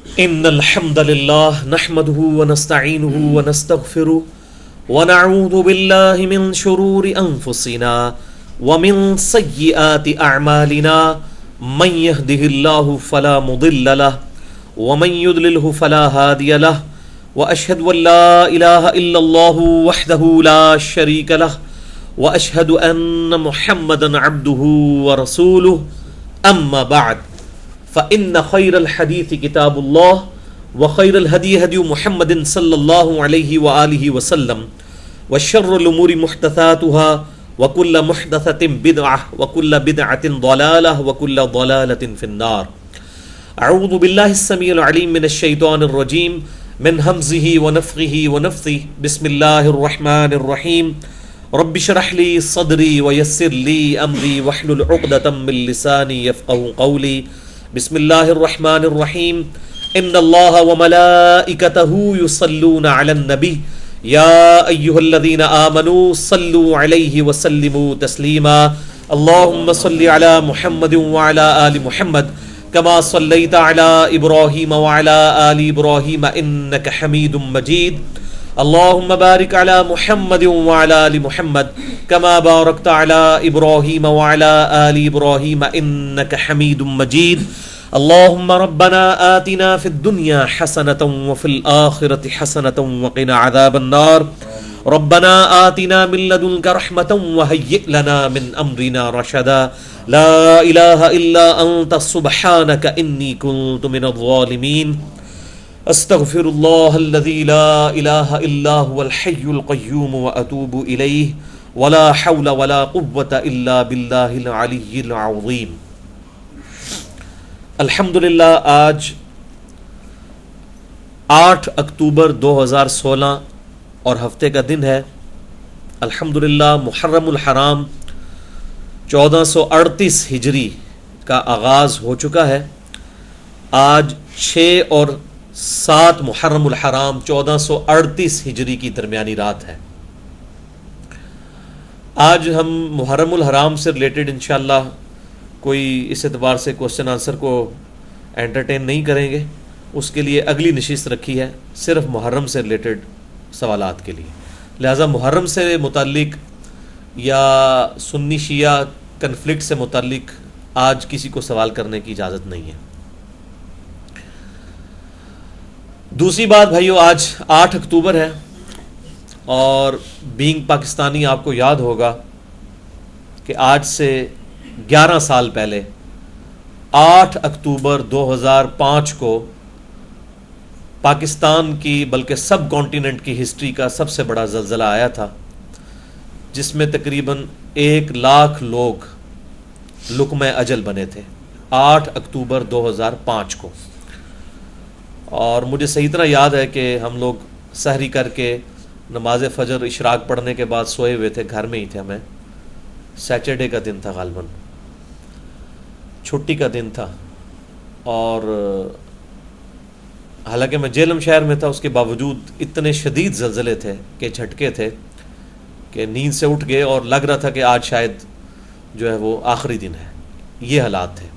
إن الحمد لله نحمده ونستعينه ونستغفره ونعوذ بالله من شرور أنفسنا ومن سيئات أعمالنا من يهده الله فلا مضل له ومن يضلله فلا هادي له وأشهد أن لا إله إلا الله وحده لا شريك له وأشهد أن محمدا عبده ورسوله أما بعد فإن خير الحديث كتاب الله وخير الهدي هدي محمد صلى الله عليه وآله وسلم وشر الأمور محدثاتها وكل محدثة بدعة وكل بدعة ضلالة وكل ضلالة في النار. أعوذ بالله السميع العليم من الشيطان الرجيم من همزه ونفخه ونفثه. بسم الله الرحمن الرحيم. رب اشرح لي صدري ويسر لي أمري واحلل عقدة من لساني يفقهوا قولي. بسم الله الرحمن الرحيم. إن الله وملائكته يصلون على النبي يا أيها الذين آمنوا صلوا عليه وسلموا تسليما. اللهم صل على محمد وعلى آل محمد كما صليت على إبراهيم وعلى آل إبراهيم إنك حميد مجيد. اللهم بارك على محمد وعلى آل محمد كما باركت على إبراهيم وعلى آل إبراهيم إنك حميد مجيد. اللهم ربنا آتنا في الدنيا حسنة وفي الآخرة حسنة وقنا عذاب النار. ربنا آتنا من لدنك رحمة وهيئ لنا من أمرنا رشدا. لا إله إلا أنت سبحانك إني كنت من الظالمين. استغفر الله الذي لا إله إلا هو الحي القيوم وأتوب إليه ولا حول ولا قوة إلا بالله العلي العظيم. الحمدللہ آج 8 اکتوبر 2016 اور ہفتے کا دن ہے. الحمدللہ محرم الحرام 1438 ہجری کا آغاز ہو چکا ہے. آج 6 اور 7 محرم الحرام 1438 ہجری کی درمیانی رات ہے. آج ہم محرم الحرام سے ریلیٹڈ انشاءاللہ کوئی اس اعتبار سے کوسچن آنسر کو انٹرٹین نہیں کریں گے. اس کے لیے اگلی نشست رکھی ہے صرف محرم سے ریلیٹڈ سوالات کے لیے. لہٰذا محرم سے متعلق یا سنی شیعہ کنفلکٹ سے متعلق آج کسی کو سوال کرنے کی اجازت نہیں ہے. دوسری بات بھائیو، آج 8 اکتوبر ہے اور بینگ پاکستانی آپ کو یاد ہوگا کہ آج سے 11 سال پہلے 8 اکتوبر 2005 کو پاکستان کی بلکہ سب کانٹیننٹ کی ہسٹری کا سب سے بڑا زلزلہ آیا تھا، جس میں تقریباً 1 لاکھ لوگ لقمہ اجل بنے تھے 8 اکتوبر 2005 کو. اور مجھے صحیح طرح یاد ہے کہ ہم لوگ سحری کر کے نماز فجر اشراق پڑھنے کے بعد سوئے ہوئے تھے، گھر میں ہی تھے. ہمیں سیٹرڈے کا دن تھا، غالباً چھٹی کا دن تھا. اور حالانکہ میں جیلم شہر میں تھا، اس کے باوجود اتنے شدید زلزلے تھے کہ جھٹکے تھے کہ نیند سے اٹھ گئے اور لگ رہا تھا کہ آج شاید جو ہے وہ آخری دن ہے. یہ حالات تھے.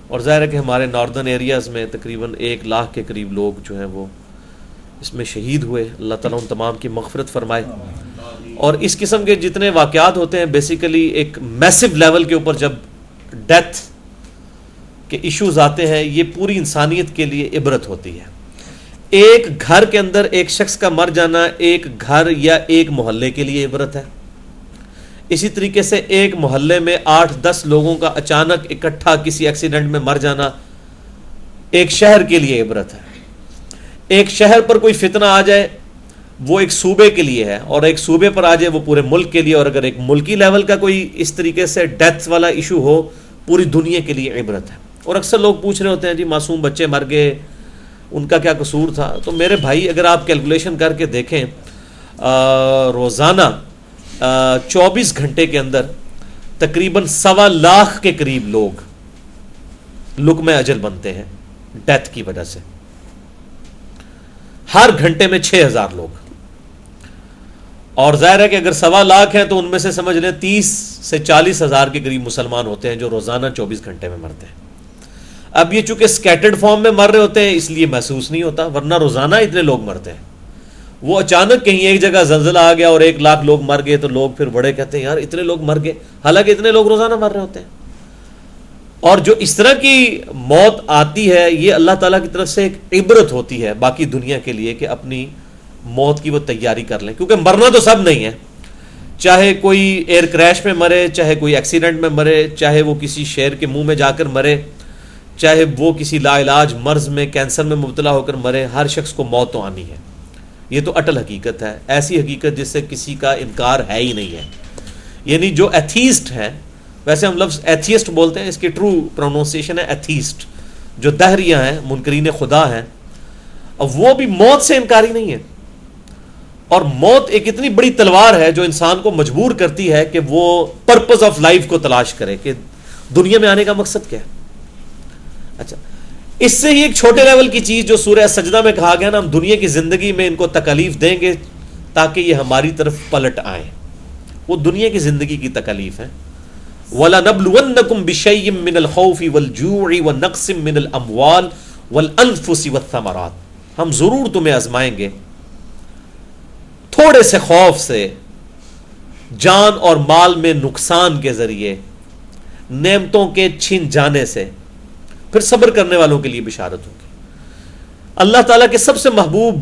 اور ظاہر ہے کہ ہمارے ناردرن ایریاز میں تقریباً 1 لاکھ کے قریب لوگ جو ہیں وہ اس میں شہید ہوئے. اللہ تعالیٰ ان تمام کی مغفرت فرمائے. اور اس قسم کے جتنے واقعات ہوتے ہیں بیسیکلی ایک میسو لیول کے اوپر جب ڈیتھ کے ایشوز آتے ہیں، یہ پوری انسانیت کے لیے عبرت ہوتی ہے. ایک گھر کے اندر ایک شخص کا مر جانا ایک گھر یا ایک محلے کے لیے عبرت ہے. اسی طریقے سے ایک محلے میں 8-10 لوگوں کا اچانک اکٹھا کسی ایکسیڈنٹ میں مر جانا ایک شہر کے لیے عبرت ہے. ایک شہر پر کوئی فتنہ آ جائے وہ ایک صوبے کے لیے ہے، اور ایک صوبے پر آ جائے وہ پورے ملک کے لیے. اور اگر ایک ملکی لیول کا کوئی اس طریقے سے ڈیتھ والا ایشو ہو پوری دنیا کے لیے عبرت ہے. اور اکثر لوگ پوچھ رہے ہوتے ہیں جی معصوم بچے مر گئے، ان کا کیا قصور تھا؟ تو میرے بھائی اگر آپ کیلکولیشن کر کے دیکھیں، روزانہ 24 گھنٹے کے اندر تقریباً 1.25 لاکھ کے قریب لوگ لقمہ اجل بنتے ہیں ڈیتھ کی وجہ سے. ہر گھنٹے میں 6000 لوگ. اور ظاہر ہے کہ اگر 1.25 لاکھ ہیں تو ان میں سے سمجھ لیں 30 سے 40 ہزار کے قریب مسلمان ہوتے ہیں جو روزانہ 24 گھنٹے میں مرتے ہیں. اب یہ چونکہ اسکیٹرڈ فارم میں مر رہے ہوتے ہیں اس لیے محسوس نہیں ہوتا، ورنہ روزانہ اتنے لوگ مرتے ہیں. وہ اچانک کہیں ایک جگہ زلزلہ آ گیا اور 1,00,000 لوگ مر گئے تو لوگ پھر بڑے کہتے ہیں یار اتنے لوگ مر گئے، حالانکہ اتنے لوگ روزانہ مر رہے ہوتے ہیں. اور جو اس طرح کی موت آتی ہے یہ اللہ تعالیٰ کی طرف سے ایک عبرت ہوتی ہے باقی دنیا کے لیے کہ اپنی موت کی وہ تیاری کر لیں، کیونکہ مرنا تو سب نہیں ہے. چاہے کوئی ایئر کریش میں مرے، چاہے کوئی ایکسیڈنٹ میں مرے، چاہے وہ کسی شیر کے منہ میں جا کر مرے، چاہے وہ کسی لا علاج مرض میں کینسر میں مبتلا ہو کر مرے، ہر شخص کو موت تو آنی ہے. یہ تو اٹل حقیقت ہے، ایسی حقیقت جس سے کسی کا انکار ہے ہی نہیں ہے. یعنی جو ایتھیسٹ ہیں، ویسے ہم لفظ ایتھیسٹ بولتے ہیں، اس کی ٹرو پروننسیشن ہے ایتھیسٹ، جو دہریہ ہیں، منکرین خدا ہیں، اب وہ بھی موت سے انکاری نہیں ہے. اور موت ایک اتنی بڑی تلوار ہے جو انسان کو مجبور کرتی ہے کہ وہ پرپز آف لائف کو تلاش کرے کہ دنیا میں آنے کا مقصد کیا ہے. اچھا، اس سے ہی ایک چھوٹے لیول کی چیز جو سورہ سجدہ میں کہا گیا نا، ہم دنیا کی زندگی میں ان کو تکالیف دیں گے تاکہ یہ ہماری طرف پلٹ آئیں، وہ دنیا کی زندگی کی تکالیف ہیں. وَلَنَبْلُوَنَّكُمْ بِشَيْءٍ مِّنَ الْخَوْفِ وَالْجُوعِ وَنَقْصٍ مِّنَ الْأَمْوَالِ وَالْأَنفُسِ وَالثَّمَرَاتِ، ہم ضرور تمہیں آزمائیں گے تھوڑے سے خوف سے، جان اور مال میں نقصان کے ذریعے، نعمتوں کے چھن جانے سے. پھر صبر کرنے والوں کے لیے بشارت ہوگی. اللہ تعالیٰ کے سب سے محبوب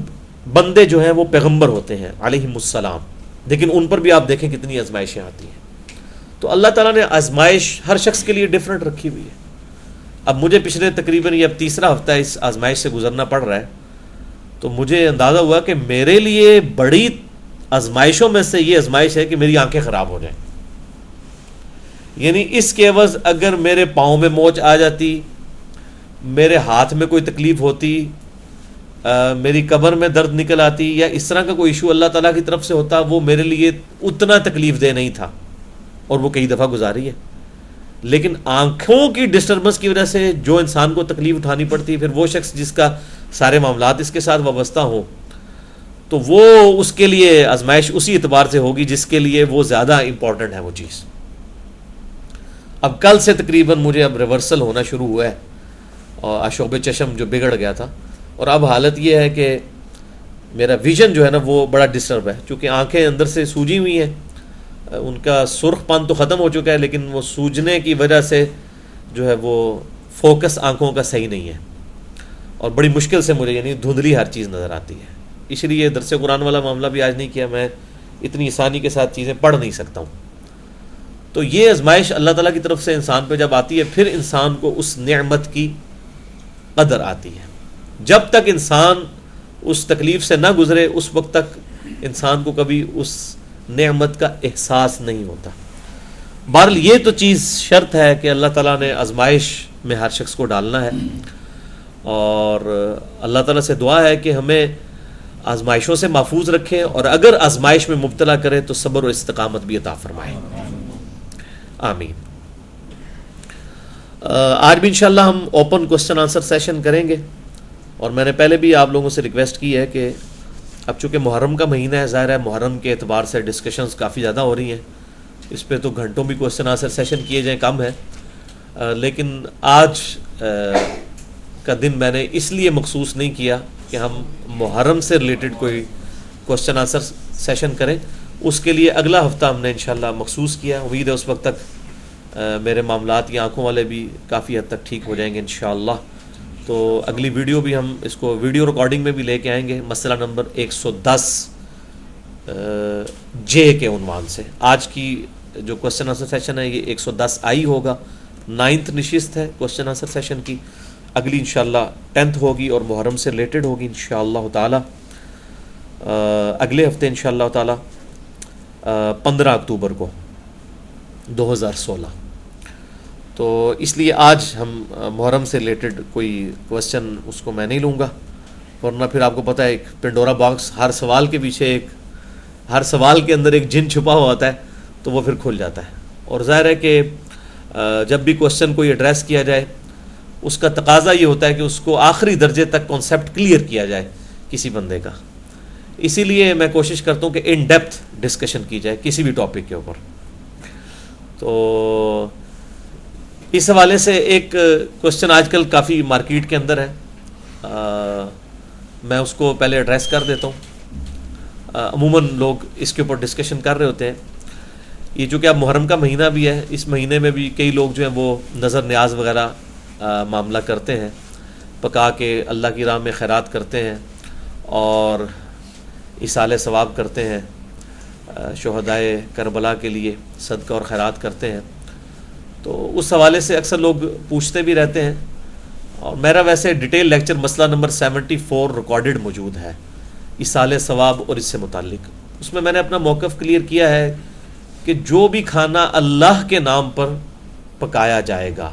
بندے جو ہیں وہ پیغمبر ہوتے ہیں علیہم السلام، لیکن ان پر بھی آپ دیکھیں کتنی آزمائشیں آتی ہیں. تو اللہ تعالیٰ نے آزمائش ہر شخص کے لیے ڈیفرنٹ رکھی ہوئی ہے. اب مجھے پچھلے تقریباً یہ اب تیسرا ہفتہ اس آزمائش سے گزرنا پڑ رہا ہے، تو مجھے اندازہ ہوا کہ میرے لیے بڑی آزمائشوں میں سے یہ آزمائش ہے کہ میری آنکھیں خراب ہو جائیں. یعنی اس کے عوض اگر میرے پاؤں میں موچ آ جاتی، میرے ہاتھ میں کوئی تکلیف ہوتی، میری کمر میں درد نکل آتی، یا اس طرح کا کوئی ایشو اللہ تعالیٰ کی طرف سے ہوتا، وہ میرے لیے اتنا تکلیف دہ نہیں تھا، اور وہ کئی دفعہ گزاری ہے. لیکن آنکھوں کی ڈسٹربنس کی وجہ سے جو انسان کو تکلیف اٹھانی پڑتی ہے، پھر وہ شخص جس کا سارے معاملات اس کے ساتھ وابستہ ہوں، تو وہ اس کے لیے آزمائش اسی اعتبار سے ہوگی جس کے لیے وہ زیادہ امپورٹنٹ ہے وہ چیز. اب کل سے تقریباً مجھے اب ریورسل ہونا شروع ہوا ہے، اور آشوب چشم جو بگڑ گیا تھا، اور اب حالت یہ ہے کہ میرا ویژن جو ہے نا وہ بڑا ڈسٹرب ہے، چونکہ آنکھیں اندر سے سوجی ہوئی ہیں، ان کا سرخ پن تو ختم ہو چکا ہے، لیکن وہ سوجنے کی وجہ سے جو ہے وہ فوکس آنکھوں کا صحیح نہیں ہے، اور بڑی مشکل سے مجھے یعنی دھندلی ہر چیز نظر آتی ہے. اس لیے درس قرآن والا معاملہ بھی آج نہیں کیا، میں اتنی آسانی کے ساتھ چیزیں پڑھ نہیں سکتا ہوں. تو یہ آزمائش اللہ تعالیٰ کی طرف سے انسان پہ جب آتی ہے، پھر انسان کو اس نعمت کی قدر آتی ہے. جب تک انسان اس تکلیف سے نہ گزرے اس وقت تک انسان کو کبھی اس نعمت کا احساس نہیں ہوتا. بہرحال یہ تو چیز شرط ہے کہ اللہ تعالیٰ نے آزمائش میں ہر شخص کو ڈالنا ہے، اور اللہ تعالیٰ سے دعا ہے کہ ہمیں آزمائشوں سے محفوظ رکھیں، اور اگر آزمائش میں مبتلا کرے تو صبر و استقامت بھی عطا فرمائے. آمین. آج بھی انشاءاللہ ہم اوپن کوسچن آنسر سیشن کریں گے، اور میں نے پہلے بھی آپ لوگوں سے ریکویسٹ کی ہے کہ اب چونکہ محرم کا مہینہ ہے، ظاہر ہے محرم کے اعتبار سے ڈسکشنز کافی زیادہ ہو رہی ہیں، اس پہ تو گھنٹوں بھی کوسچن آنسر سیشن کیے جائیں کم ہے، لیکن آج کا دن میں نے اس لیے مخصوص نہیں کیا کہ ہم محرم سے ریلیٹڈ کوئی کوسچن آنسر سیشن کریں. اس کے لیے اگلا ہفتہ ہم نے انشاءاللہ مخصوص کیا. امید ہے اس وقت تک میرے معاملات یا آنکھوں والے بھی کافی حد تک ٹھیک ہو جائیں گے انشاءاللہ. تو اگلی ویڈیو بھی ہم اس کو ویڈیو ریکارڈنگ میں بھی لے کے آئیں گے، مسئلہ نمبر 110 جے کے عنوان سے. آج کی جو کوسچن آنسر سیشن ہے یہ 110 آئی ہوگا، 9th نشست ہے کوسچن آنسر سیشن کی. اگلی انشاءاللہ 10th ہوگی اور محرم سے ریلیٹڈ ہوگی انشاءاللہ تعالی. اگلے ہفتے انشاءاللہ تعالی 15 اکتوبر کو 2016. تو اس لیے آج ہم محرم سے ریلیٹڈ کوئی کوسچن اس کو میں نہیں لوں گا، ورنہ پھر آپ کو پتہ ہے ایک پنڈورا باکس، ہر سوال کے پیچھے ہر سوال کے اندر ایک جن چھپا ہوا ہوتا ہے، تو وہ پھر کھل جاتا ہے. اور ظاہر ہے کہ جب بھی کوسچن کوئی ایڈریس کیا جائے اس کا تقاضا یہ ہوتا ہے کہ اس کو آخری درجے تک کانسیپٹ کلیئر کیا جائے کسی بندے کا. اسی لیے میں کوشش کرتا ہوں کہ ان ڈیپتھ ڈسکشن کی جائے کسی بھی ٹاپک کے اوپر. تو اس حوالے سے ایک کوشچن آج کل کافی مارکیٹ کے اندر ہے، میں اس کو پہلے ایڈریس کر دیتا ہوں۔ عموماً لوگ اس کے اوپر ڈسکشن کر رہے ہوتے ہیں۔ یہ جو کہ اب محرم کا مہینہ بھی ہے، اس مہینے میں بھی کئی لوگ جو ہیں وہ نظر نیاز وغیرہ معاملہ کرتے ہیں، پکا کے اللہ کی راہ میں خیرات کرتے ہیں اور ایصال ثواب کرتے ہیں، شہدائے کربلا کے لیے صدقہ اور خیرات کرتے ہیں۔ تو اس حوالے سے اکثر لوگ پوچھتے بھی رہتے ہیں، اور میرا ویسے ڈیٹیل لیکچر مسئلہ نمبر 74 ریکارڈڈ موجود ہے ایصال ثواب اور اس سے متعلق۔ اس میں نے اپنا موقف کلیئر کیا ہے کہ جو بھی کھانا اللہ کے نام پر پکایا جائے گا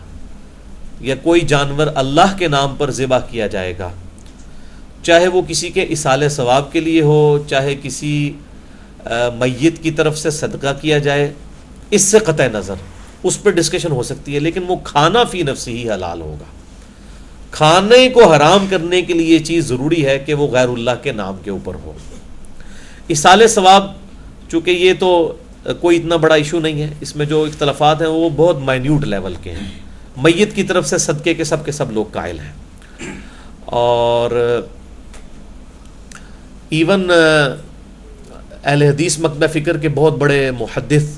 یا کوئی جانور اللہ کے نام پر ذبح کیا جائے گا، چاہے وہ کسی کے ایصال ثواب کے لیے ہو، چاہے کسی میت کی طرف سے صدقہ کیا جائے، اس سے قطع نظر اس پہ ڈسکشن ہو سکتی ہے، لیکن وہ کھانا فی نفسی ہی حلال ہوگا۔ کھانے کو حرام کرنے کے لیے یہ چیز ضروری ہے کہ وہ غیر اللہ کے نام کے اوپر ہو۔ ایصال ثواب چونکہ یہ تو کوئی اتنا بڑا ایشو نہیں ہے، اس میں جو اختلافات ہیں وہ بہت مائنیوٹ لیول کے ہیں۔ میت کی طرف سے صدقے کے سب لوگ قائل ہیں، اور ایون اہل حدیث مکتبہ فکر کے بہت بڑے محدث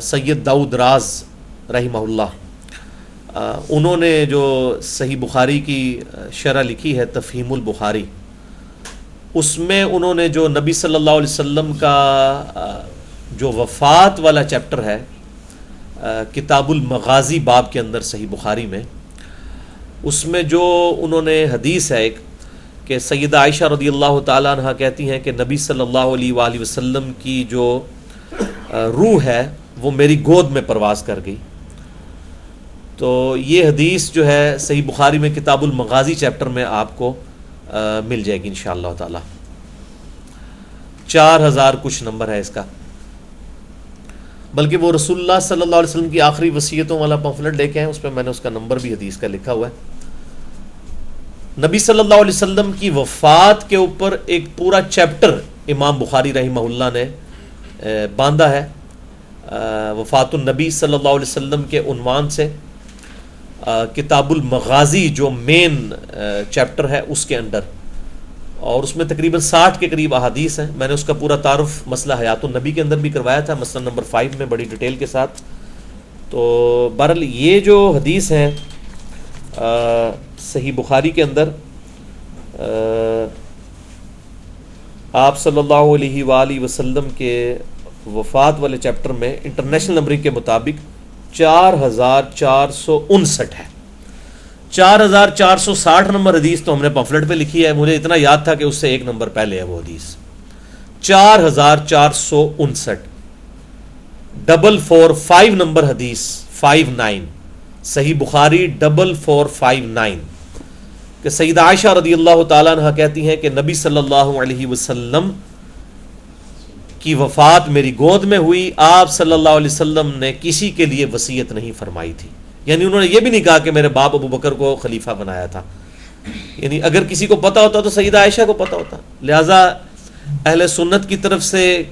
سید داؤد راز رحمہ اللہ، انہوں نے جو صحیح بخاری کی شرح لکھی ہے تفہیم البخاری، اس میں انہوں نے جو نبی صلی اللہ علیہ وسلم کا جو وفات والا چیپٹر ہے کتاب المغازی باب کے اندر صحیح بخاری میں، اس میں جو انہوں نے حدیث ہے ایک کہ سیدہ عائشہ رضی اللہ تعالیٰ عنہ کہتی ہیں کہ نبی صلی اللہ علیہ وآلہ وسلم کی جو روح ہے وہ میری گود میں پرواز کر گئی۔ تو یہ حدیث جو ہے صحیح بخاری میں کتاب المغازی چیپٹر میں آپ کو مل جائے گی انشاءاللہ تعالی۔ 4000 کچھ نمبر ہے اس کا، بلکہ وہ رسول اللہ صلی اللہ علیہ وسلم کی آخری وصیتوں والا پمفلٹ لے کے ہیں، اس پہ میں نے اس کا نمبر بھی حدیث کا لکھا ہوا ہے۔ نبی صلی اللہ علیہ وسلم کی وفات کے اوپر ایک پورا چیپٹر امام بخاری رحمہ اللہ نے باندھا ہے، وفات النبی صلی اللہ علیہ وسلم کے عنوان سے، کتاب المغازی جو مین چیپٹر ہے اس کے اندر، اور اس میں تقریباً 60 کے قریب احادیث ہیں۔ میں نے اس کا پورا تعارف مسئلہ حیات النبی کے اندر بھی کروایا تھا، مسئلہ نمبر 5 میں بڑی ڈیٹیل کے ساتھ۔ تو بہرحال یہ جو حدیث ہیں صحیح بخاری کے اندر آپ صلی اللہ علیہ وآلہ وسلم کے وفات والے چیپٹر میں انٹرنیشنل نمبرنگ کے مطابق 4459 ہے۔ 4460 نمبر حدیث تو ہم نے پمفلٹ پہ لکھی ہے، مجھے اتنا یاد تھا کہ اس سے ایک نمبر پہلے ہے وہ حدیث۔ 4459 445 نمبر حدیث 59 صحیح بخاری 4459 کہ سیدہ عائشہ رضی اللہ تعالیٰ عنہ کہتی ہیں کہ نبی صلی اللہ علیہ وسلم کی وفات میری گود میں ہوئی، آپ صلی اللہ علیہ وسلم نے کسی کے لیے وصیت نہیں فرمائی تھی، یعنی انہوں نے یہ بھی نہیں کہا کہ میرے باپ ابو بکر کو خلیفہ بنایا تھا، یعنی اگر کسی کو پتہ ہوتا تو سیدہ عائشہ کو پتہ ہوتا۔ لہٰذا اہل سنت کی طرف سے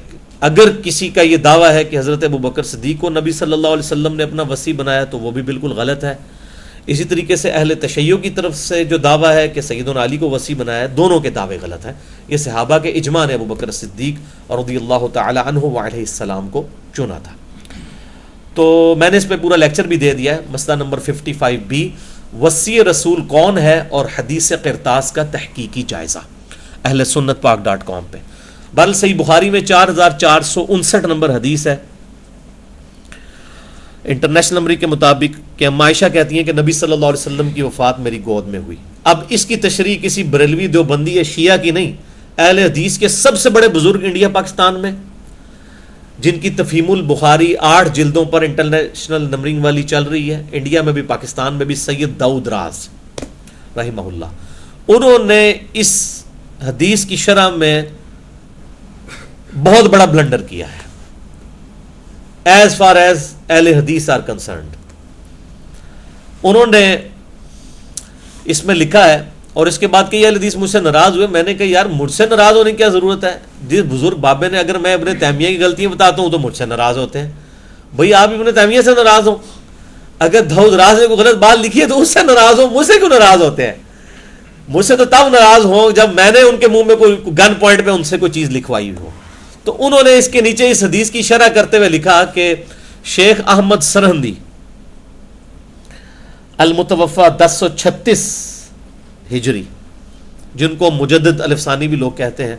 اگر کسی کا یہ دعویٰ ہے کہ حضرت ابو بکر صدیق کو نبی صلی اللہ علیہ وسلم نے اپنا وصی بنایا تو وہ بھی بالکل غلط ہے۔ اسی طریقے سے اہل تشیع کی طرف سے جو دعویٰ ہے کہ سیدنا علی کو وصی بنایا، دونوں کے دعوے غلط ہیں۔ یہ صحابہ کے اجماع نے ابو بکر صدیق رضی اللہ تعالی عنہ وعلیہ السلام کو چنا تھا۔ تو میں نے اس پہ پورا لیکچر بھی دے دیا ہے، مسئلہ نمبر 55B وصی رسول کون ہے اور حدیث قرطاس کا تحقیقی جائزہ، اہل سنت پاک.com پہ۔ بل صحیح بخاری میں 4459 نمبر حدیث ہے انٹرنیشنل نمبر کے مطابق کہ اما عائشہ کہتی ہیں کہ نبی صلی اللہ علیہ وسلم کی وفات میری گود میں ہوئی۔ اب اس کی تشریح کسی بریلوی دیوبندی یا شیعہ کی نہیں، اہل حدیث کے سب سے بڑے بزرگ انڈیا پاکستان میں، جن کی تفہیم البخاری 8 جلدوں پر انٹرنیشنل نمبرنگ والی چل رہی ہے، انڈیا میں بھی پاکستان میں بھی، سید داؤد راز رحمہ اللہ، انہوں نے اس حدیث کی شرح میں بہت بڑا بلنڈر کیا ہے ایز فار ایز اہل حدیث آر کنسرنڈ۔ انہوں نے اس میں لکھا ہے، اور اس کے بعد کئی اہل حدیث مجھ سے ناراض ہوئے، میں نے کہا یار مجھ سے ناراض ہونے کی کیا ضرورت ہے؟ جس بزرگ بابے نے اگر میں ابن تیمیہ کی غلطیاں بتاتا ہوں تو مجھ سے ناراض ہوتے ہیں، بھئی آپ ابن تیمیہ سے ناراض ہوں، اگر داؤد راز نے کوئی غلط بات لکھی ہے تو اس سے ناراض ہو، مجھ سے کیوں ناراض ہوتے ہیں؟ مجھ سے تو تب ناراض ہوں جب میں نے ان کے منہ میں کوئی گن پوائنٹ پہ ان سے کوئی چیز لکھوائی ہو. تو انہوں نے اس کے نیچے اس حدیث کی شرح کرتے ہوئے لکھا کہ شیخ احمد سرہندی المتوفا 1036 ہجری، جن کو مجدد الف ثانی بھی لوگ کہتے ہیں،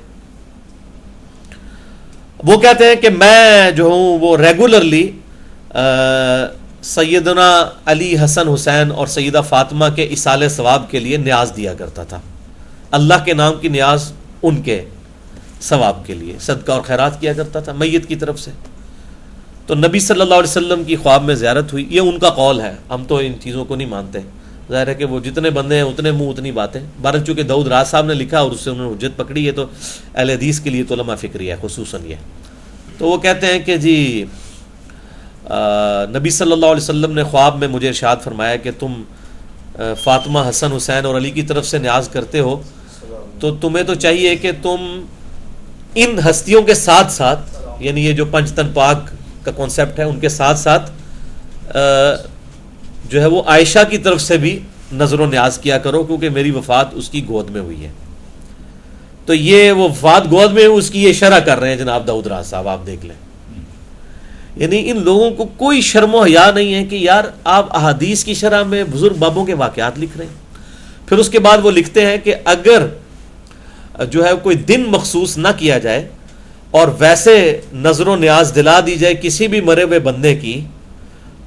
وہ کہتے ہیں کہ میں جو ہوں وہ ریگولرلی سیدنا علی حسن حسین اور سیدہ فاطمہ کے ایصال ثواب کے لیے نیاز دیا کرتا تھا. اللہ کے نام کی نیاز ان کے ثواب کے لیے صدقہ اور خیرات کیا کرتا تھا میت کی طرف سے. تو نبی صلی اللہ علیہ وسلم کی خواب میں زیارت ہوئی. یہ ان کا قول ہے، ہم تو ان چیزوں کو نہیں مانتے. ظاہر ہے کہ وہ جتنے بندے ہیں اتنے منہ اتنی باتیں. بہرحال چونکہ داؤد راز صاحب نے لکھا اور اس سے انہوں نے حجت پکڑی ہے، تو اہل حدیث کے لیے تو علماء فکری ہے خصوصاً یہ. تو وہ کہتے ہیں کہ جی نبی صلی اللہ علیہ وسلم نے خواب میں مجھے ارشاد فرمایا کہ تم فاطمہ، حسن، حسین اور علی کی طرف سے نیاز کرتے ہو، تو تمہیں تو چاہیے کہ تم ان ہستیوں کے ساتھ ساتھ، یعنی یہ جو پنج تن پاک کا کانسیپٹ ہے، ان کے ساتھ ساتھ جو ہے وہ عائشہ کی طرف سے بھی نظر و نیاز کیا کرو، کیونکہ میری وفات اس کی گود میں ہوئی ہے. تو یہ وہ وفات گود میں اس کی یہ شرح کر رہے ہیں جناب داؤد راز صاحب، آپ دیکھ لیں. یعنی ان لوگوں کو کوئی شرم و حیا نہیں ہے کہ یار آپ احادیث کی شرح میں بزرگ بابوں کے واقعات لکھ رہے ہیں. پھر اس کے بعد وہ لکھتے ہیں کہ اگر جو ہے کوئی دن مخصوص نہ کیا جائے اور ویسے نظر و نیاز دلا دی جائے کسی بھی مرے ہوئے بندے کی،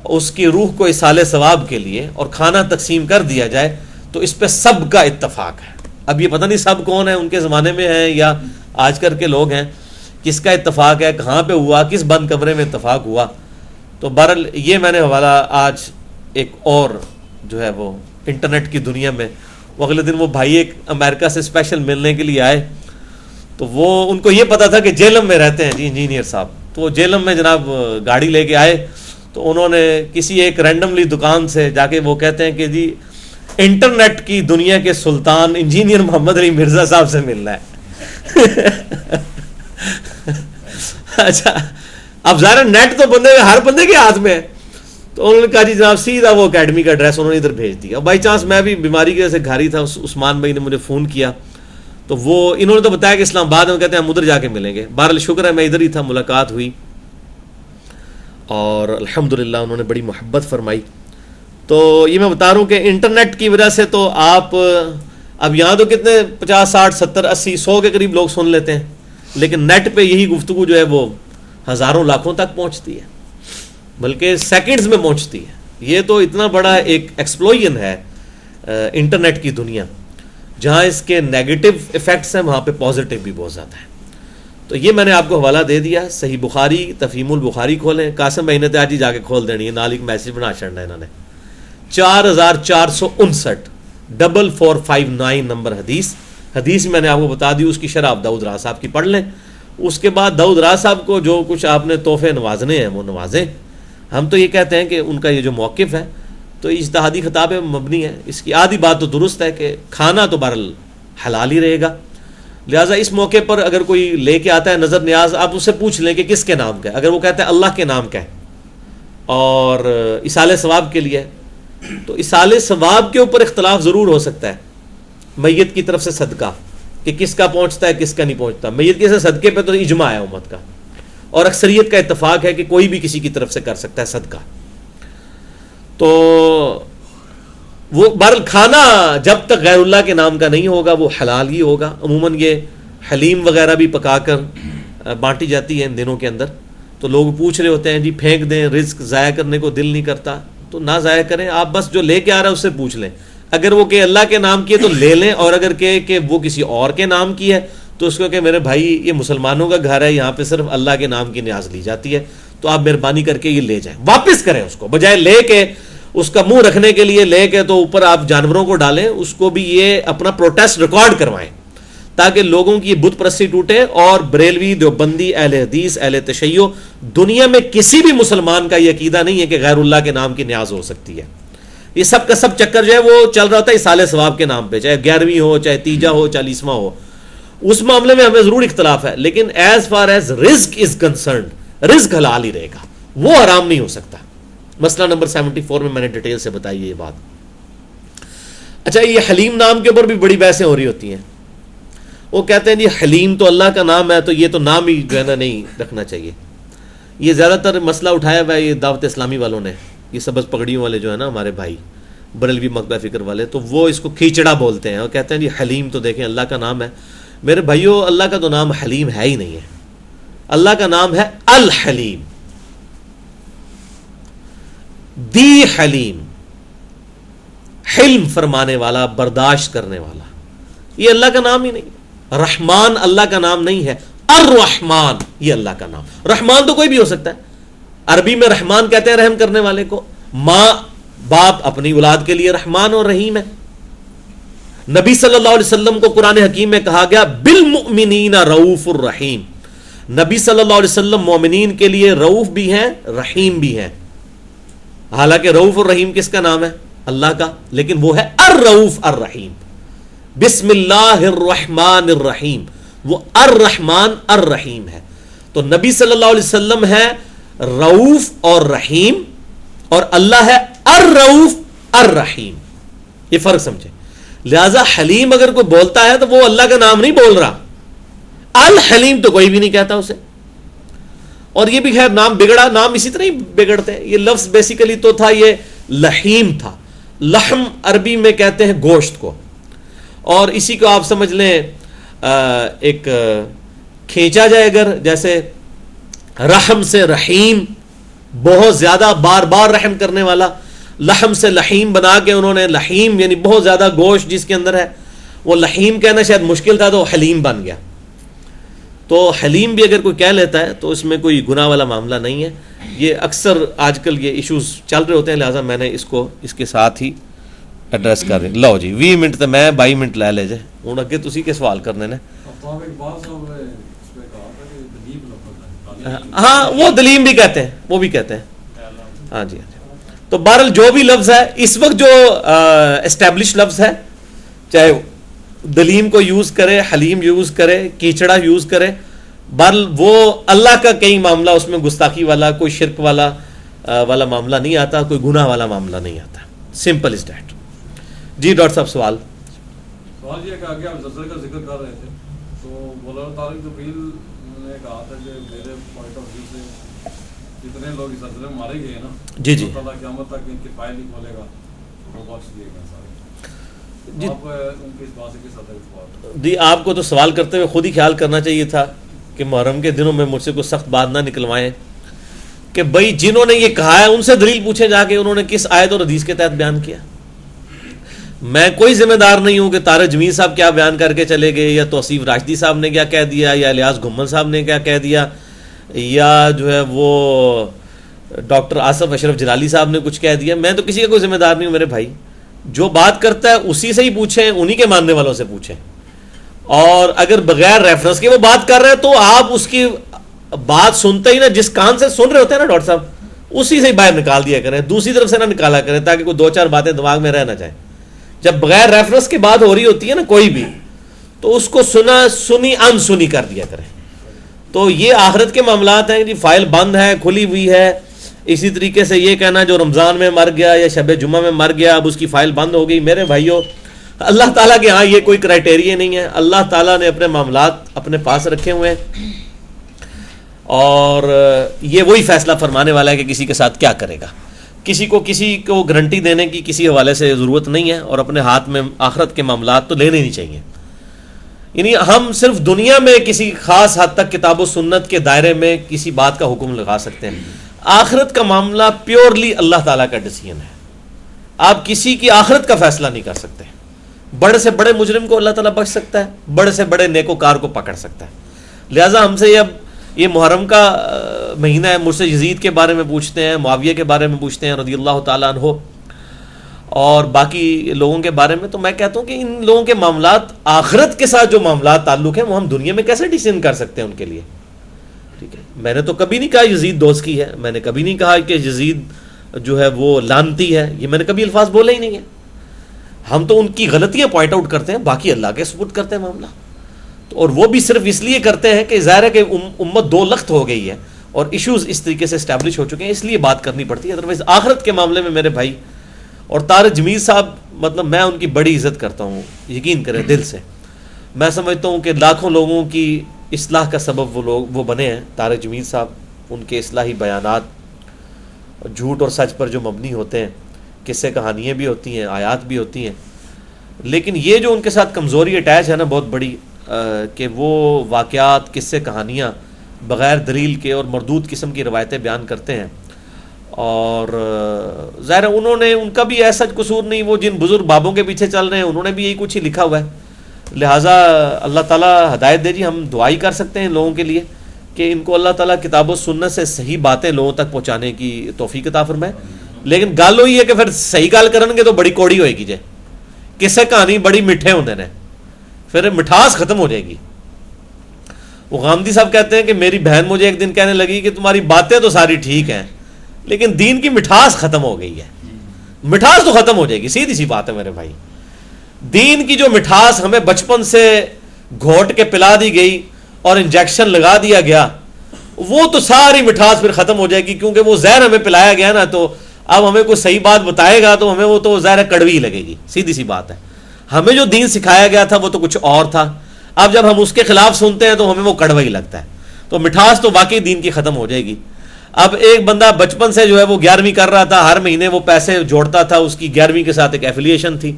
اس کی روح کو ایصال ثواب کے لیے، اور کھانا تقسیم کر دیا جائے، تو اس پہ سب کا اتفاق ہے. اب یہ پتہ نہیں سب کون ہے، ان کے زمانے میں ہیں یا آج کل کے لوگ ہیں، کس کا اتفاق ہے، کہاں پہ ہوا، کس بند کمرے میں اتفاق ہوا. تو بہرحال یہ میں نے حوالہ آج ایک اور جو ہے وہ انٹرنیٹ کی دنیا میں، وہ اگلے دن وہ بھائی ایک امریکہ سے اسپیشل ملنے کے لیے آئے، تو وہ ان کو یہ پتا تھا کہ جیلم میں رہتے ہیں جی انجینئر صاحب. تو وہ جیلم میں جناب گاڑی لے کے آئے، تو انہوں نے کسی ایک رینڈملی دکان سے جا کے وہ کہتے ہیں کہ جی انٹرنیٹ کی دنیا کے سلطان انجینئر محمد علی مرزا صاحب سے ملنا ہے. اچھا اب ظاہر نیٹ تو بندے ہر بندے کے ہاتھ میں ہے. تو انہوں نے کہا جی جناب سیدھا وہ اکیڈمی کا ایڈریس انہوں نے ادھر بھیج دیا. بائی چانس میں بھی بیماری کی وجہ سے گھر ہی تھا، عثمان بھائی نے مجھے فون کیا، تو وہ انہوں نے تو بتایا کہ اسلام آباد میں، کہتے ہیں ہم ادھر جا کے ملیں گے. بہرحال شکر ہے میں ادھر ہی تھا، ملاقات ہوئی اور الحمدللہ انہوں نے بڑی محبت فرمائی. تو یہ میں بتا رہا ہوں کہ انٹرنیٹ کی وجہ سے تو آپ اب یہاں تو کتنے 50 60 70 80 100 کے قریب لوگ سن لیتے ہیں، لیکن نیٹ پہ یہی گفتگو جو ہے وہ ہزاروں لاکھوں تک پہنچتی ہے، بلکہ سیکنڈز میں پہنچتی ہے. یہ تو اتنا بڑا ایک ایکسپلوژن ہے انٹرنیٹ کی دنیا. جہاں اس کے نیگیٹو ایفیکٹس ہیں وہاں پہ پازیٹیو بھی بہت زیادہ ہے. تو یہ میں نے آپ کو حوالہ دے دیا. صحیح بخاری تفہیم البخاری کھولیں، قاسم بھائی نے تو آج ہی جا کے کھول دینی ہے، نال ایک میسج بنا چھڑنا ہے انہوں نے. 4459 4459 نمبر حدیث میں نے آپ کو بتا دی. اس کی شرح آپ داؤد راز صاحب کی پڑھ لیں. اس کے بعد داؤد راز صاحب کو جو کچھ آپ نے تحفے نوازنے ہیں وہ نوازیں. ہم تو یہ کہتے ہیں کہ ان کا یہ جو موقف ہے تو اجتہادی خطاب پہ مبنی ہے. اس کی آدھی بات تو درست ہے کہ کھانا تو بہرحال حلال ہی رہے گا. لہٰذا اس موقع پر اگر کوئی لے کے آتا ہے نظر نیاز، آپ اس سے پوچھ لیں کہ کس کے نام کا ہے. اگر وہ کہتا ہے اللہ کے نام کا ہے اور ایصال ثواب کے لیے، تو ایصال ثواب کے اوپر اختلاف ضرور ہو سکتا ہے. میت کی طرف سے صدقہ کہ کس کا پہنچتا ہے کس کا نہیں پہنچتا. میت کے صدقے پہ تو اجماع ہے امت کا، اور اکثریت کا اتفاق ہے کہ کوئی بھی کسی کی طرف سے کر سکتا ہے صدقہ. تو وہ بہرحال کھانا جب تک غیر اللہ کے نام کا نہیں ہوگا وہ حلال ہی ہوگا. عموماً یہ حلیم وغیرہ بھی پکا کر بانٹی جاتی ہے ان دنوں کے اندر. تو لوگ پوچھ رہے ہوتے ہیں جی پھینک دیں، رزق ضائع کرنے کو دل نہیں کرتا، تو نہ ضائع کریں. آپ بس جو لے کے آ رہا ہے اس سے پوچھ لیں. اگر وہ کہ اللہ کے نام کی ہے تو لے لیں، اور اگر کہ وہ کسی اور کے نام کی ہے تو اس کو کہ میرے بھائی یہ مسلمانوں کا گھر ہے، یہاں پہ صرف اللہ کے نام کی نیاز لی جاتی ہے، تو آپ مہربانی کر کے یہ لے جائیں. واپس کریں اس کو، بجائے لے کے اس کا منہ رکھنے کے لیے لے کے تو اوپر آپ جانوروں کو ڈالیں. اس کو بھی یہ اپنا پروٹیسٹ ریکارڈ کروائیں تاکہ لوگوں کی بت پرستی ٹوٹے. اور بریلوی، دیوبندی، اہل حدیث، اہل تشیع، دنیا میں کسی بھی مسلمان کا یہ عقیدہ نہیں ہے کہ غیر اللہ کے نام کی نیاز ہو سکتی ہے. یہ سب کا سب چکر جو ہے وہ چل رہا تھا ایصال ثواب کے نام پہ، چاہے 11ویں ہو، چاہے تیجا ہو، 40واں ہو. اس معاملے میں ہمیں ضرور اختلاف ہے، لیکن ایز فار ایز رزق از کنسرنڈ، رزق حلال ہی رہے گا، وہ حرام نہیں ہو سکتا. مسئلہ نمبر 74 میں میں نے ڈیٹیل سے بتائی ہے یہ بات. اچھا یہ حلیم نام کے اوپر بھی بڑی بحثیں ہو رہی ہوتی ہیں. وہ کہتے ہیں جی حلیم تو اللہ کا نام ہے تو یہ تو نام ہی جو ہے نا نہیں رکھنا چاہیے. یہ زیادہ تر مسئلہ اٹھایا ہوا ہے یہ دعوت اسلامی والوں نے, یہ سبز پگڑیوں والے جو ہے نا ہمارے بھائی بریلوی مکتبہ فکر والے, تو وہ اس کو کھیچڑا بولتے ہیں اور کہتے ہیں جی حلیم تو دیکھیں اللہ کا نام ہے. میرے بھائیو اللہ کا تو نام حلیم ہے ہی نہیں ہے, اللہ کا نام ہے الحلیم, دی حلیم, حلم فرمانے والا, برداشت کرنے والا, یہ اللہ کا نام ہی نہیں. رحمان اللہ کا نام نہیں ہے, الرحمن یہ اللہ کا نام. رحمان تو کوئی بھی ہو سکتا ہے, عربی میں رحمان کہتے ہیں رحم کرنے والے کو. ماں باپ اپنی اولاد کے لیے رحمان اور رحیم ہے. نبی صلی اللہ علیہ وسلم کو قرآن حکیم میں کہا گیا بالمؤمنین رؤوف الرحیم. نبی صلی اللہ علیہ وسلم مومنین کے لیے رؤوف بھی ہیں رحیم بھی ہیں. حالانکہ رؤوف الرحیم کس کا نام ہے؟ اللہ کا, لیکن وہ ہے الرؤوف الرحیم. بسم اللہ الرحمن الرحیم, وہ الرحمن الرحیم ہے. تو نبی صلی اللہ علیہ وسلم ہے رؤوف اور رحیم, اور اللہ ہے الرؤوف الرحیم. یہ فرق سمجھے. لہذا حلیم اگر کوئی بولتا ہے تو وہ اللہ کا نام نہیں بول رہا, الحلیم تو کوئی بھی نہیں کہتا اسے. اور یہ بھی خیر نام بگڑا, نام اسی طرح ہی بگڑتے ہیں. یہ لفظ بیسیکلی تو تھا یہ لحیم تھا. لحم عربی میں کہتے ہیں گوشت کو, اور اسی کو آپ سمجھ لیں ایک کھینچا جائے اگر, جیسے رحم سے رحیم, بہت زیادہ بار بار رحم کرنے والا, لحم سے لحیم بنا کے انہوں نے لحیم یعنی بہت زیادہ گوشت جس کے اندر ہے, وہ لحیم کہنا شاید مشکل تھا تو حلیم بن گیا. تو حلیم بھی اگر کوئی کہہ لیتا ہے تو اس میں کوئی گناہ والا معاملہ نہیں ہے. یہ اکثر آج کل یہ ایشوز چل رہے ہوتے ہیں, لہٰذا میں نے اس کو اس کے ساتھ ہی ایڈریس کر رہے. لو جی 20 منٹ تو میں 22 منٹ لے لے جائے ہوں, اگے تسی کے سوال کرنے نے. ہاں وہ دلیم بھی کہتے ہیں, وہ بھی کہتے ہیں. ہاں جی ہاں جی. تو بہرحال جو بھی لفظ ہے اس وقت جو اسٹیبلش لفظ ہے, چاہے دلیم کو یوز کرے, حلیم یوز کرے, کیچڑا یوز کرے, بہرحال وہ اللہ کا کئی معاملہ اس میں گستاخی والا, کوئی شرک والا معاملہ نہیں آتا, کوئی گناہ والا معاملہ نہیں آتا. Simple is that. جی ڈاکٹر صاحب سوال یہ کہا کہ آپ زلزلے کا ذکر کر رہے تھے, تو مولانا طارق جبریل نے کہا تھا کہ میرے پوائنٹ آف ویو سے جتنے لوگ اس زلزلے میں مارے گئے ہیں نا, جی جی اللہ تعالیٰ قیامت تک ان کی فائل نہیں کھولے گا, وہ بخش دیے گا سارے. جی آپ ان کی اس بات سے کس حد تک بات؟ جی آپ کو تو سوال کرتے ہوئے خود ہی خیال کرنا چاہیے تھا کہ محرم کے دنوں میں مجھ سے کوئی سخت بات نہ نکلوائیں کہ بھائی جنہوں نے یہ کہا ہے ان سے دلیل پوچھیں جا کے انہوں نے کس آیت اور حدیث کے تحت بیان کیا. میں کوئی ذمہ دار نہیں ہوں کہ طارق جمیل صاحب کیا بیان کر کے چلے گئے, یا توصیف راشدی صاحب نے کیا کہہ دیا, یا الیاس گھمن صاحب نے کیا کہہ دیا, یا جو ہے وہ ڈاکٹر آصف اشرف جلالی صاحب نے کچھ کہہ دیا. میں تو کسی کا کوئی ذمہ دار نہیں ہوں میرے بھائی. جو بات کرتا ہے اسی سے ہی پوچھیں, انہی کے ماننے والوں سے پوچھیں. اور اگر بغیر ریفرنس کے وہ بات کر رہے ہیں تو آپ اس کی بات سنتے ہی نا, جس کان سے سن رہے ہوتے ہیں نا ڈاکٹر صاحب, اسی سے ہی باہر نکال دیا کریں, دوسری طرف سے نہ نکالا کریں, تاکہ کوئی دو چار باتیں دماغ میں رہ نہ جائیں. جب بغیر ریفرنس کی بات ہو رہی ہوتی ہے نا کوئی بھی, تو اس کو سنی ان سنی کر دیا کریں. تو یہ آخرت کے معاملات ہیں, فائل بند ہے, کھلی ہوئی ہے. اسی طریقے سے یہ کہنا جو رمضان میں مر گیا یا شب جمعہ میں مر گیا اب اس کی فائل بند ہو گئی, میرے بھائیوں اللہ تعالیٰ کے ہاں یہ کوئی کرائٹیریا نہیں ہے. اللہ تعالیٰ نے اپنے معاملات اپنے پاس رکھے ہوئے ہیں, اور یہ وہی فیصلہ فرمانے والا ہے کہ کسی کے ساتھ کیا کرے گا. کسی کو گارنٹی دینے کی کسی حوالے سے ضرورت نہیں ہے, اور اپنے ہاتھ میں آخرت کے معاملات تو لینے نہیں چاہیے. یعنی ہم صرف دنیا میں کسی خاص حد تک کتاب و سنت کے دائرے میں کسی بات کا حکم لگا سکتے ہیں. آخرت کا معاملہ پیورلی اللہ تعالیٰ کا ڈیسیژن ہے. آپ کسی کی آخرت کا فیصلہ نہیں کر سکتے. بڑے سے بڑے مجرم کو اللہ تعالیٰ بخش سکتا ہے, بڑے سے بڑے نیکوکار کو پکڑ سکتا ہے. لہٰذا ہم سے یہ محرم کا مہینہ ہے, مجھ سے یزید کے بارے میں پوچھتے ہیں, معاویہ کے بارے میں پوچھتے ہیں رضی اللہ تعالیٰ عنہ, اور باقی لوگوں کے بارے میں. تو میں کہتا ہوں کہ ان لوگوں کے معاملات آخرت کے ساتھ جو معاملات تعلق ہیں وہ ہم دنیا میں کیسے ڈیسیژن کر سکتے ہیں ان کے لیے. ٹھیک ہے, میں نے تو کبھی نہیں کہا یزید دوست کی ہے, میں نے کبھی نہیں کہا کہ یزید جو ہے وہ لعنتی ہے, یہ میں نے کبھی الفاظ بولے ہی نہیں ہے. ہم تو ان کی غلطیاں پوائنٹ آؤٹ کرتے ہیں, باقی اللہ کے سپرد کرتے ہیں معاملہ. اور وہ بھی صرف اس لیے کرتے ہیں کہ ظاہر ہے کہ امت دو لخت ہو گئی ہے, اور ایشوز اس طریقے سے اسٹیبلش ہو چکے ہیں، اس لیے بات کرنی پڑتی ہے. ادروائز آخرت کے معاملے میں میرے بھائی، اور طارق جمیل صاحب مطلب میں ان کی بڑی عزت کرتا ہوں، یقین کریں دل سے. میں سمجھتا ہوں کہ لاکھوں لوگوں کی اصلاح کا سبب وہ بنے ہیں طارق جمیل صاحب. ان کے اصلاحی بیانات جھوٹ اور سچ پر جو مبنی ہوتے ہیں، قصے کہانیاں بھی ہوتی ہیں، آیات بھی ہوتی ہیں، لیکن یہ جو ان کے ساتھ کمزوری اٹیچ ہے نا بہت بڑی، کہ وہ واقعات، قصے کہانیاں بغیر دلیل کے اور مردود قسم کی روایتیں بیان کرتے ہیں. اور ظاہر ہے ان کا بھی ایسا قصور نہیں، وہ جن بزرگ بابوں کے پیچھے چل رہے ہیں انہوں نے بھی یہی کچھ ہی لکھا ہوا ہے. لہٰذا اللہ تعالیٰ ہدایت دے جی. ہم دعائی کر سکتے ہیں لوگوں کے لیے کہ ان کو اللہ تعالیٰ کتاب و سنت سے صحیح باتیں لوگوں تک پہنچانے کی توفیق عطا فرمائے. لیکن گل وہی ہے کہ پھر صحیح گل کرن گے تو بڑی کوڑی ہوئے گی جے، قصے کہانی بڑی میٹھے ہوندے نے، پھر مٹھاس ختم ہو جائے گی. وہ غامدی صاحب کہتے ہیں کہ میری بہن مجھے ایک دن کہنے لگی کہ تمہاری باتیں تو ساری ٹھیک ہیں لیکن دین کی مٹھاس ختم ہو گئی ہے. مٹھاس تو ختم ہو جائے گی، سیدھی سی بات ہے میرے بھائی. دین کی جو مٹھاس ہمیں بچپن سے گھوٹ کے پلا دی گئی اور انجیکشن لگا دیا گیا، وہ تو ساری مٹھاس پھر ختم ہو جائے گی، کیونکہ وہ زہر ہمیں پلایا گیا نا. تو اب ہمیں کوئی صحیح بات بتائے گا تو ہمیں وہ تو زہر کڑوی لگے گی، سیدھی سی بات ہے. ہمیں جو دین سکھایا گیا تھا وہ تو کچھ اور تھا، اب جب ہم اس کے خلاف سنتے ہیں تو ہمیں وہ کڑوا ہی لگتا ہے. تو مٹھاس تو واقعی دین کی ختم ہو جائے گی. اب ایک بندہ بچپن سے جو ہے وہ 11ویں کر رہا تھا، ہر مہینے وہ پیسے جوڑتا تھا، اس کی 11ویں کے ساتھ ایک ایفیلیشن تھی.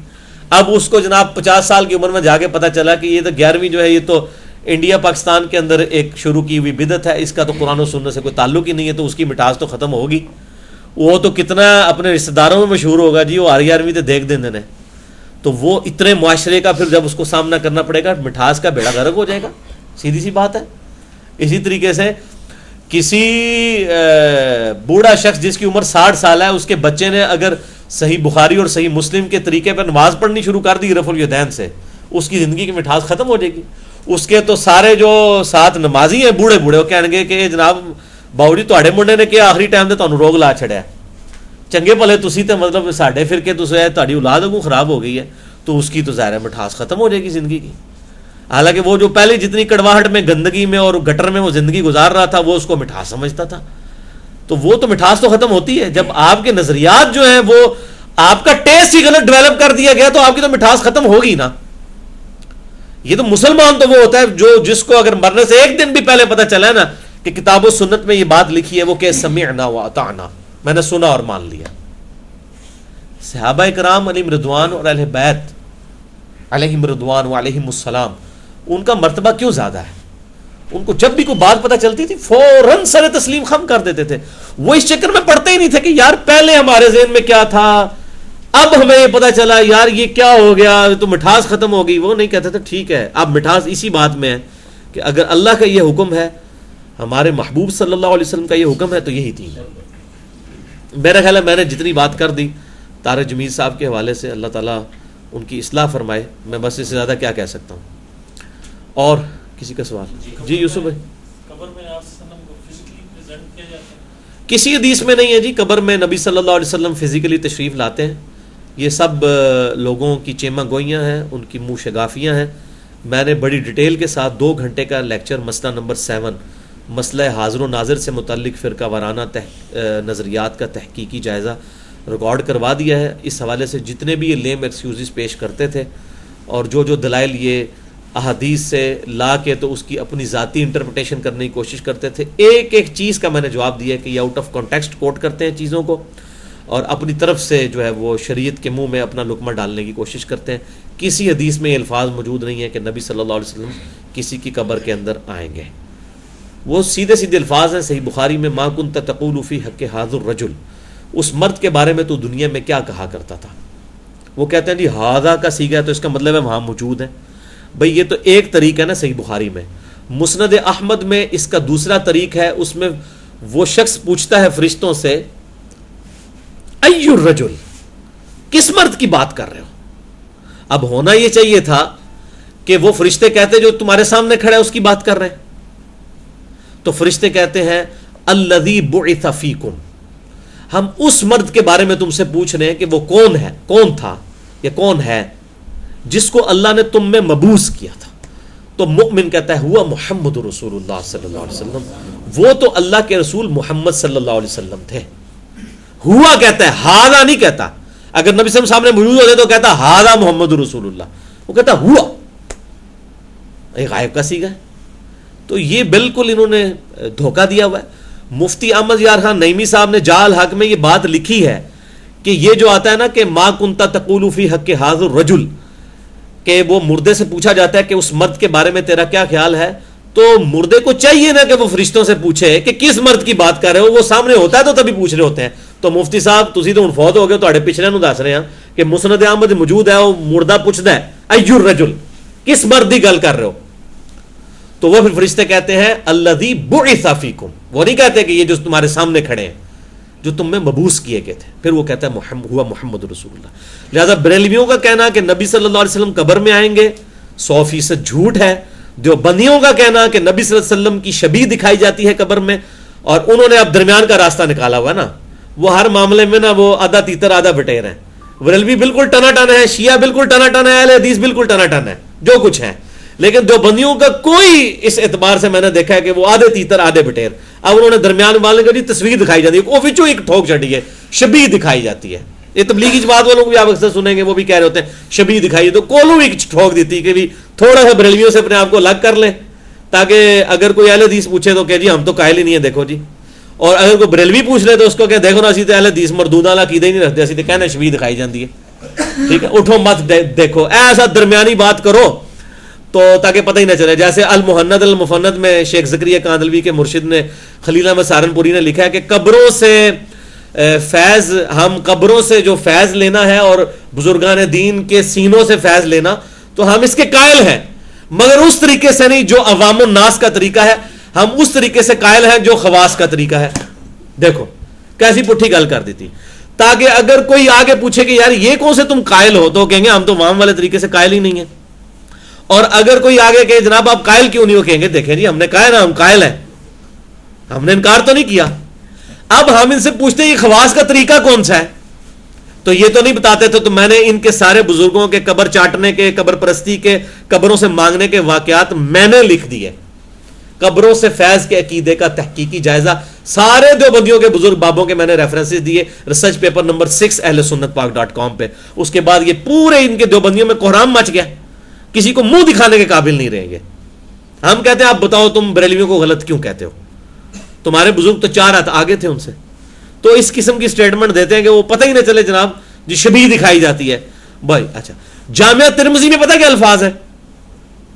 اب اس کو جناب 50 سال کی عمر میں جا کے پتہ چلا کہ یہ تو 11ویں جو ہے یہ تو انڈیا پاکستان کے اندر ایک شروع کی ہوئی بدعت ہے، اس کا تو قرآن و سنت سے کوئی تعلق ہی نہیں ہے. تو اس کی مٹھاس تو ختم ہوگی. وہ تو کتنا اپنے رشتہ داروں میں مشہور ہوگا جی، وہ 11ویں تو دیکھ دیں نے. تو وہ اتنے معاشرے کا پھر جب اس کو سامنا کرنا پڑے گا، مٹھاس کا بیڑا غرق ہو جائے گا، سیدھی سی بات ہے. اسی طریقے سے کسی بوڑھا شخص جس کی عمر 60 سال ہے، اس کے بچے نے اگر صحیح بخاری اور صحیح مسلم کے طریقے پر نماز پڑھنی شروع کر دی رفع الیدین سے، اس کی زندگی کی مٹھاس ختم ہو جائے گی. اس کے تو سارے جو ساتھ نمازی ہیں بوڑھے وہ کہیں گے کہ جناب باؤ جی تواڈے منڈے نے کہ آخری ٹائم تے تانوں روگ لا چھڑیا، چنگے بھلے تسی تے مطلب ساڈے فرقے تو تہاڈی اولاد اگوں خراب ہو گئی ہے. تو اس کی تو ظاہر ہے مٹھاس ختم ہو جائے گی زندگی کی. حالانکہ وہ جو پہلے جتنی کڑواہٹ میں، گندگی میں اور گٹر میں وہ زندگی گزار رہا تھا، وہ اس کو مٹھاس سمجھتا تھا. تو وہ تو مٹھاس تو ختم ہوتی ہے جب آپ کے نظریات جو ہیں وہ آپ کا ٹیسٹ ہی غلط ڈیولپ کر دیا گیا، تو آپ کی تو مٹھاس ختم ہوگی نا. یہ تو مسلمان تو وہ ہوتا ہے جو جس کو اگر مرنے سے ایک دن بھی پہلے پتہ چلا ہے نا کہ کتاب و سنت میں یہ بات لکھی ہے، وہ کہ سمعنا واطعنا، میں نے سنا اور مان لیا. صحابہ کرام علیہم رضوان اور اہل بیت علیہم رضوان و علیہم السلام، ان کا مرتبہ کیوں زیادہ ہے؟ ان کو جب بھی کوئی بات پتہ چلتی تھی فوراً سر تسلیم خم کر دیتے تھے. وہ اس چکر میں پڑتے ہی نہیں تھے کہ یار پہلے ہمارے ذہن میں کیا تھا، اب ہمیں یہ پتہ چلا یار یہ کیا ہو گیا، تو مٹھاس ختم ہو گئی. وہ نہیں کہتے تھے ٹھیک ہے، اب مٹھاس اسی بات میں ہے کہ اگر اللہ کا یہ حکم ہے، ہمارے محبوب صلی اللہ علیہ وسلم کا یہ حکم ہے، تو یہی دین ہے. میرا خیال ہے میں نے جتنی بات کر دی طارق جمیل صاحب کے حوالے سے، اللہ تعالیٰ ان کی اصلاح فرمائے. میں بس اس سے زیادہ کیا کہہ سکتا ہوں. اور کسی کا سوال؟ جی یوسف بھائی. قبر میں آپ صلی اللہ علیہ وسلم کو فزیکلی پریزنٹ کیا جاتا ہے؟ کسی حدیث میں نہیں ہے جی قبر میں نبی صلی اللہ علیہ وسلم فزیکلی تشریف لاتے ہیں. یہ سب لوگوں کی چیمہ گوئیاں ہیں، ان کی منہ شگافیاں ہیں. میں نے بڑی ڈیٹیل کے ساتھ 2 گھنٹے کا لیکچر مسئلہ نمبر 7 مسئلہ حاضر و ناظر سے متعلق فرقہ وارانہ نظریات کا تحقیقی جائزہ ریکارڈ کروا دیا ہے. اس حوالے سے جتنے بھی یہ لیم ایکسکیوزز پیش کرتے تھے اور جو دلائل یہ احادیث سے لا کے تو اس کی اپنی ذاتی انٹرپریٹیشن کرنے کی کوشش کرتے تھے، ایک ایک چیز کا میں نے جواب دیا کہ یہ آؤٹ آف کانٹیکسٹ کوٹ کرتے ہیں چیزوں کو، اور اپنی طرف سے جو ہے وہ شریعت کے منہ میں اپنا لقمہ ڈالنے کی کوشش کرتے ہیں. کسی حدیث میں یہ الفاظ موجود نہیں ہے کہ نبی صلی اللہ علیہ وسلم کسی کی قبر کے اندر آئیں گے. وہ سیدھے سیدھے الفاظ ہیں. صحیح بخاری میں ما کنت تقول فی حق ھذا الرجل، اس مرد کے بارے میں تو دنیا میں کیا کہا کرتا تھا. وہ کہتے ہیں جی ھذا کا صیغہ ہے تو اس کا مطلب ہے وہاں موجود ہے. بھئی یہ تو ایک طریق ہے نا صحیح بخاری میں. مسند احمد میں اس کا دوسرا طریق ہے، اس میں وہ شخص پوچھتا ہے فرشتوں سے ای الرجل، کس مرد کی بات کر رہے ہو. اب ہونا یہ چاہیے تھا کہ وہ فرشتے کہتے جو تمہارے سامنے کھڑا ہے اس کی بات کر رہے ہیں. تو فرشتے کہتے ہیں الذی بعث فیکم، ہم اس مرد کے بارے میں تم سے پوچھ رہے ہیں کہ وہ کون ہے، کون تھا یا کون ہے جس کو اللہ نے تم میں مبعوث کیا تھا. تو مؤمن کہتا ہے ہوا محمد رسول اللہ صلی اللہ علیہ وسلم، وہ تو اللہ کے رسول محمد صلی اللہ علیہ وسلم تھے. ہوا کہتا ہے، ہاذا نہیں کہتا. اگر نبی صلی اللہ علیہ وسلم سامنے موجود ہوتے تو کہتا ہاذا محمد رسول اللہ، وہ کہتا ہوا، یہ غائب کا صیغہ ہے. تو یہ بالکل انہوں نے دھوکہ دیا ہوا ہے. مفتی احمد یار خان نعیمی صاحب نے جا الحق میں یہ بات لکھی ہے کہ یہ جو آتا ہے نا کہ ما کنتا تقول فی حق ھذا الرجل، کہ وہ مردے سے پوچھا جاتا ہے کہ اس مرد کے بارے میں تیرا کیا خیال ہے، تو مردے کو چاہیے نا کہ وہ فرشتوں سے پوچھے کہ کس مرد کی بات کر رہے ہو، وہ سامنے ہوتا ہے تو تبھی پوچھ رہے ہوتے ہیں. تو مفتی صاحب تسی تو ہن فوت ہو گئے، تواڈے پچھلے نوں دس رہے ہیں کہ مسند احمد موجود ہے، وہ مردہ پوچھدا ہے ایو الرجل، کس مرد کی گل کر رہے ہو. تو وہ پھر فرشتے کہتے ہیں الذی بعث فیکم، وہ نہیں کہتے کہ یہ جو تمہارے سامنے کھڑے ہیں جو تم میں مبعوث کیے گئے تھے. پھر وہ کہتا ہے ہوا محمد رسول اللہ. لہذا بریلویوں کا کہنا کہ نبی صلی اللہ علیہ وسلم قبر میں آئیں گے 100% جھوٹ ہے. دیوبندیوں کا کہنا کہ نبی صلی اللہ علیہ وسلم کی شبیہ دکھائی جاتی ہے قبر میں، اور انہوں نے اب درمیان کا راستہ نکالا ہوا ہے نا، وہ ہر معاملے میں نا وہ آدھا تیتر آدھا بٹیر ہیں. بریلوی بالکل ٹنا ٹن ہے، شیعہ بالکل ٹنا ٹن ہے، اہل حدیث بالکل ٹنا ٹن ہے، جو کچھ ہے. لیکن دیوبندیوں کا کوئی اس اعتبار سے میں نے دیکھا ہے کہ وہ آدھے تیتر آدھے بٹیر. اب انہوں نے درمیان والے کا جی تصویر دکھائی جاتی ہے، وہ وچوں ایک ٹھوک چڑھی ہے، شبیہ دکھائی جاتی ہے. یہ تبلیغی جماعت والوں کو بھی آپ اکثر سنیں گے، وہ بھی کہہ رہے ہوتے ہیں شبیہ دکھائی، تو کولوں بھی ٹھوک دیتی کہ بھی تھوڑا سا بریلویوں سے اپنے آپ کو الگ کر لیں، تاکہ اگر کوئی اہل حدیث پوچھے تو کہ جی ہم تو قائل ہی نہیں ہیں دیکھو جی. اور اگر کوئی بریلوی پوچھ لے تو اس کو کہ دیکھو نا اسی تو اہل حدیث مردودہ والا عقیدہ ہی نہیں رکھتے، اسی تو کہنا شبیہ دکھائی جاتی ہے. ٹھیک ہے، اٹھو مت دیکھو، ایسا درمیانی بات کرو تو تاکہ پتہ ہی نہ چلے. جیسے المحند المفند میں شیخ زکریا کاندلوی کے مرشد نے خلیل احمد سہارنپوری نے لکھا ہے کہ قبروں سے فیض، ہم قبروں سے جو فیض لینا ہے اور بزرگان دین کے سینوں سے فیض لینا تو ہم اس کے قائل ہیں، مگر اس طریقے سے نہیں جو عوام الناس کا طریقہ ہے، ہم اس طریقے سے قائل ہیں جو خواص کا طریقہ ہے. دیکھو کیسی پٹھی گل کر دیتی، تاکہ اگر کوئی آگے پوچھے کہ یار یہ کون سے تم قائل ہو، تو کہیں گے ہم تو عوام والے طریقے سے قائل ہی نہیں ہیں. اور اگر کوئی آگے کہے جناب آپ قائل کیوں نہیں ہو، کہیں گے دیکھیں جی ہم نے کہا ہے نا ہم قائل ہیں، ہم نے انکار تو نہیں کیا. اب ہم ان سے پوچھتے ہیں یہ خواص کا طریقہ کون سا ہے، تو یہ تو نہیں بتاتے تھے. تو میں نے ان کے سارے بزرگوں کے قبر چاٹنے کے، قبر پرستی کے، قبروں سے مانگنے کے واقعات میں نے لکھ دیے. قبروں سے فیض کے عقیدے کا تحقیقی جائزہ سارے دیوبندیوں کے بزرگ بابوں کے میں نے ریفرنسز دیے، ریسرچ پیپر نمبر 6 اہل سنت پاک .com پہ. اس کے بعد یہ پورے ان کے دیوبندیوں میں کوہرام مچ گیا، کسی کو منہ دکھانے کے قابل نہیں رہیں گے. ہم کہتے ہیں آپ بتاؤ تم بریلویوں کو غلط کیوں کہتے ہو، تمہارے بزرگ تو 4 ہاتھ آگے تھے ان سے. تو اس قسم کی سٹیٹمنٹ دیتے ہیں کہ وہ پتہ ہی نہ چلے جناب جی شبیہ دکھائی جاتی ہے. بھائی اچھا جامعہ ترمذی میں پتہ کیا الفاظ ہے،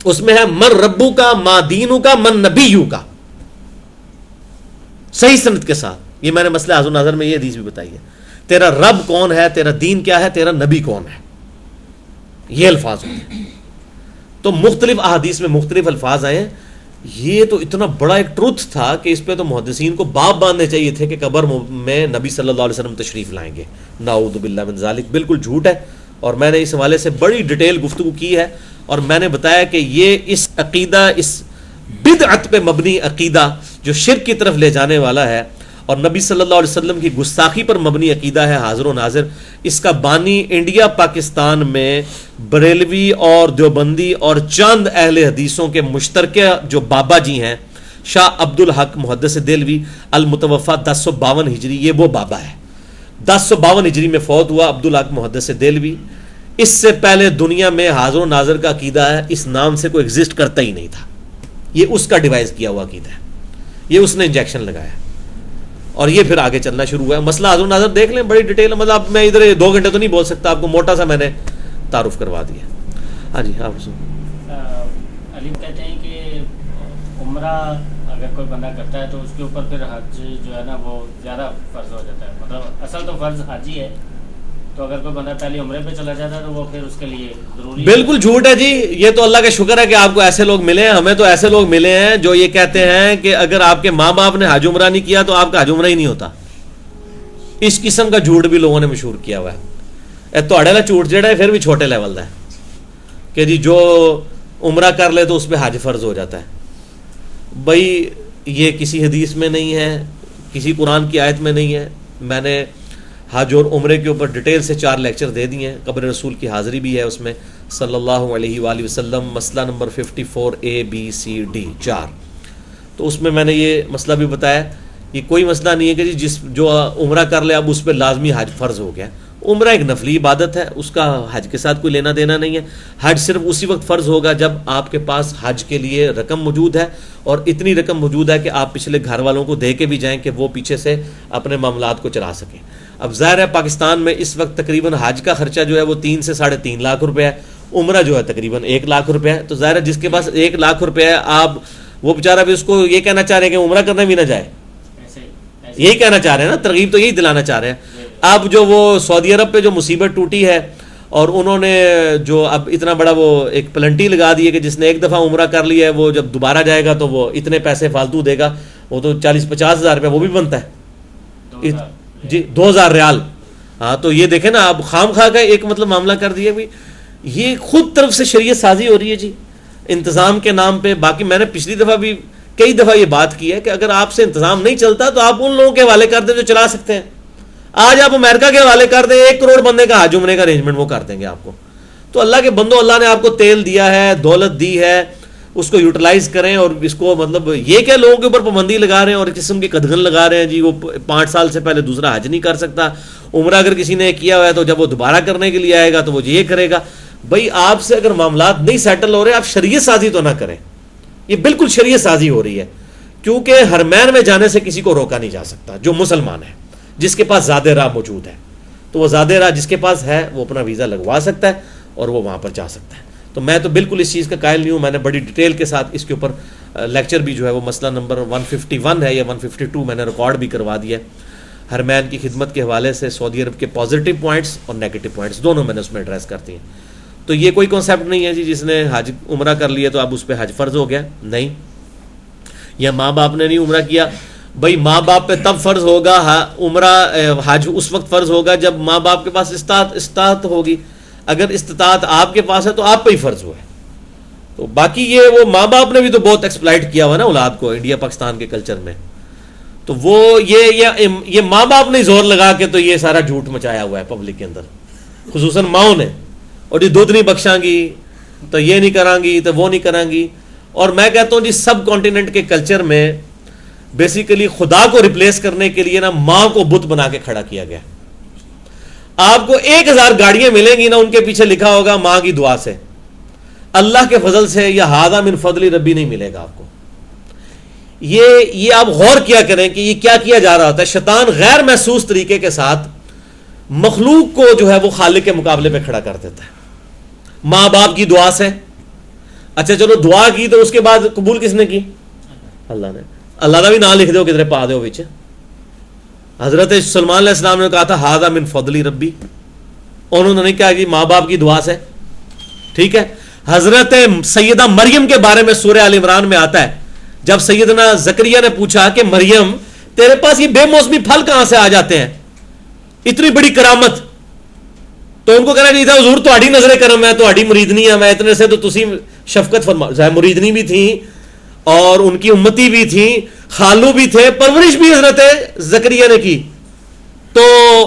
اس میں ہے من ربو کا، ما دینو کا، من نبیو کا، صحیح سند کے ساتھ. یہ میں نے مسئلہ حاضر ناظر میں یہ حدیث بھی بتائی ہے، تیرا رب کون ہے، تیرا دین کیا ہے، تیرا نبی کون ہے، یہ الفاظ ہوتے ہیں. تو مختلف احادیث میں مختلف الفاظ آئے ہیں. یہ تو اتنا بڑا ایک ٹروتھ تھا کہ اس پہ تو محدثین کو باب باندھنے چاہیے تھے کہ قبر میں نبی صلی اللہ علیہ وسلم تشریف لائیں گے. نعوذ باللہ من ذالک، بالکل جھوٹ ہے. اور میں نے اس حوالے سے بڑی ڈیٹیل گفتگو کی ہے، اور میں نے بتایا کہ یہ اس عقیدہ، اس بدعت پہ مبنی عقیدہ جو شرک کی طرف لے جانے والا ہے اور نبی صلی اللہ علیہ وسلم کی گستاخی پر مبنی عقیدہ ہے حاضر و ناظر، اس کا بانی انڈیا پاکستان میں بریلوی اور دیوبندی اور چند اہل حدیثوں کے مشترکہ جو بابا جی ہیں، شاہ عبد الحق محدث دہلوی المتوفا 1052 ہجری، یہ وہ بابا ہے. 1052 ہجری میں فوت ہوا عبد الحق محدث دہلوی. اس سے پہلے دنیا میں حاضر و ناظر کا عقیدہ ہے اس نام سے کوئی ایگزسٹ کرتا ہی نہیں تھا. یہ اس کا ڈیوائز کیا ہوا عقیدہ ہے، یہ اس نے انجیکشن لگایا اور یہ پھر آگے چلنا شروع ہوا ہے. مسئلہ حاضر و ناظر دیکھ لیں، بڑی ڈیٹیل، مطلب میں ادھر 2 گھنٹے تو نہیں بول سکتا، آپ کو موٹا سا میں نے تعارف کروا دیا. ہاں جی آپ علیم کہتے ہیں کہ عمرہ اگر کوئی بندہ کرتا ہے تو اس کے اوپر پھر حج جو ہے نا وہ زیادہ فرض ہو جاتا ہے، مطلب اصل تو فرض حج ہی ہے، تو اگر کوئی بندہ پہلے عمرے پہ چلا جاتا ہے تو وہ پھر اس کے لیے ضروری. بالکل جھوٹ ہے جی. یہ تو اللہ کا شکر ہے کہ آپ کو ایسے لوگ ملے ہیں. ہمیں تو ایسے لوگ ملے ہیں جو یہ کہتے ہیں کہ اگر آپ کے ماں باپ نے حج عمرہ نہیں کیا تو آپ کا حج عمرہ ہی نہیں ہوتا. اس قسم کا جھوٹ بھی لوگوں نے مشہور کیا ہوا ہے. تھوڑے والا جھوٹ جڑا ہے پھر بھی چھوٹے لیول کا ہے کہ جی جو عمرہ کر لے تو اس پہ حج فرض ہو جاتا ہے. بھائی یہ کسی حدیث میں نہیں ہے، کسی قرآن کی آیت میں نہیں ہے. میں نے حج اور عمرے کے اوپر ڈیٹیل سے 4 لیکچر دے دیے ہیں. قبر رسول کی حاضری بھی ہے اس میں صلی اللہ علیہ وآلہ وسلم. مسئلہ number 54A B C D 4. تو اس میں میں نے یہ مسئلہ بھی بتایا. یہ کوئی مسئلہ نہیں ہے کہ جو عمرہ کر لے اب اس پہ لازمی حج فرض ہو گیا. عمرہ ایک نفلی عبادت ہے, اس کا حج کے ساتھ کوئی لینا دینا نہیں ہے. حج صرف اسی وقت فرض ہوگا جب آپ کے پاس حج کے لیے رقم موجود ہے, اور اتنی رقم موجود ہے کہ آپ پچھلے گھر والوں کو دے کے بھی جائیں کہ وہ پیچھے سے اپنے معاملات کو چلا سکیں. اب ظاہر ہے پاکستان میں اس وقت تقریباً حج کا خرچہ جو ہے وہ 3 سے 3.5 لاکھ روپے ہے, عمرہ جو ہے تقریباً 1 لاکھ روپے ہے. تو ظاہر ہے جس کے پاس 1 لاکھ روپے ہے, آپ وہ بیچارہ بھی اس کو یہ کہنا چاہ رہے ہیں کہ عمرہ کرنا بھی نہ جائے, یہی کہنا چاہ رہے ہیں نا, ترغیب تو یہی دلانا چاہ رہے ہیں. اب جو وہ سعودی عرب پہ جو مصیبت ٹوٹی ہے, اور انہوں نے جو اب اتنا بڑا وہ ایک پلنٹی لگا دی ہے کہ جس نے ایک دفعہ عمرہ کر لیا ہے وہ جب دوبارہ جائے گا تو وہ اتنے پیسے فالتو دے گا, وہ تو 40-50 ہزار روپے وہ بھی بنتا ہے جی, 2000 ریال. ہاں تو یہ دیکھیں نا, اب خام خواہ کا ایک مطلب معاملہ کر دیا بھی. یہ خود طرف سے شریعت سازی ہو رہی ہے جی انتظام کے نام پہ. باقی میں نے پچھلی دفعہ بھی کئی دفعہ یہ بات کی ہے کہ اگر آپ سے انتظام نہیں چلتا تو آپ ان لوگوں کے حوالے کر دیں جو چلا سکتے ہیں. آج آپ امریکہ کے حوالے کر دیں, 1 کروڑ بندے کا حج عمرے کا ارینجمنٹ وہ کر دیں گے آپ کو. تو اللہ کے بندو, اللہ نے آپ کو تیل دیا ہے, دولت دی ہے, اس کو یوٹیلائز کریں. اور اس کو مطلب یہ کہ لوگوں کے اوپر پابندی لگا رہے ہیں اور ایک قسم کی قدغن لگا رہے ہیں جی, وہ 5 سال سے پہلے دوسرا حج نہیں کر سکتا. عمرہ اگر کسی نے کیا ہوا ہے تو جب وہ دوبارہ کرنے کے لیے آئے گا تو وہ یہ کرے گا. بھائی آپ سے اگر معاملات نہیں سیٹل ہو رہے, آپ شریعت سازی تو نہ کریں. یہ بالکل شریعت سازی ہو رہی ہے, کیونکہ حرمین میں جانے سے کسی کو روکا نہیں جا سکتا جو مسلمان ہے, جس کے پاس زیادہ راہ موجود ہے. تو وہ زیادہ راہ جس کے پاس ہے وہ اپنا ویزا لگوا سکتا ہے اور وہ وہاں پر جا سکتا ہے. تو میں تو بالکل اس چیز کا قائل نہیں ہوں. میں نے بڑی ڈیٹیل کے ساتھ اس کے اوپر لیکچر بھی جو ہے وہ مسئلہ نمبر 151 ہے یا 152 میں نے ریکارڈ بھی کروا دیا ہے. حرمین کی خدمت کے حوالے سے سعودی عرب کے پازیٹیو پوائنٹس اور نیگیٹو پوائنٹس دونوں میں نے اس میں ایڈریس کرتی ہیں. تو یہ کوئی کنسیپٹ نہیں ہے جی جس نے حج عمرہ کر لیا تو اب اس پہ حج فرض ہو گیا, نہیں. یا ماں باپ نے نہیں عمرہ کیا, بھائی ماں باپ پہ تب فرض ہوگا عمرہ, حج اس وقت فرض ہوگا جب ماں باپ کے پاس استطاعت ہوگی. اگر استطاعت آپ کے پاس ہے تو آپ پہ ہی فرض ہوا ہے. تو باقی یہ وہ ماں باپ نے بھی تو بہت ایکسپلائٹ کیا ہوا نا اولاد کو انڈیا پاکستان کے کلچر میں. تو وہ یہ ماں باپ نے زور لگا کے تو یہ سارا جھوٹ مچایا ہوا ہے پبلک کے اندر, خصوصاً ماؤں نے. اور یہ دودھ نہیں بخشاں گی تو یہ نہیں کریں گی تو وہ نہیں کریں گی. اور میں کہتا ہوں جی سب کانٹیننٹ کے کلچر میں بیسیکلی خدا کو ریپلیس کرنے کے لیے نا ماں کو بت بنا کے کھڑا کیا گیا. آپ کو 1000 گاڑیاں ملیں گی نا, ان کے پیچھے لکھا ہوگا ماں کی دعا سے, اللہ کے فضل سے یا ہاذا من فضل ربی نہیں ملے گا آپ کو. یہ آپ غور کیا کریں کہ یہ کیا جا رہا ہوتا ہے. شیطان غیر محسوس طریقے کے ساتھ مخلوق کو جو ہے وہ خالق کے مقابلے پہ کھڑا کر دیتا ہے ماں باپ کی دعا سے. اچھا چلو دعا کی تو اس کے بعد قبول کس نے کی؟ اللہ نے. اللہ کا بھی نام لکھ دو کدھر پا دو بچ. حضرت سلمان علیہ السلام نے کہا تھا ہاذا من فضل ربی, انہوں نے نہیں کہا کہ ماں باپ کی دعا سے. ٹھیک ہے. حضرت سیدہ مریم کے بارے میں سورہ آل عمران میں آتا ہے, جب سیدنا زکریا نے پوچھا کہ مریم تیرے پاس یہ بے موسمی پھل کہاں سے آ جاتے ہیں, اتنی بڑی کرامت. تو ان کو کہنا چاہیے تھا حضور تہاڈی نظر کرم ہے, تہاڈی مریدنی ہے, میں اتنے سے تو تسی شفقت فرما. مریدنی بھی تھی اور ان کی امتی بھی تھی, خالو بھی تھے, پرورش بھی حضرت زکریا نے کی. تو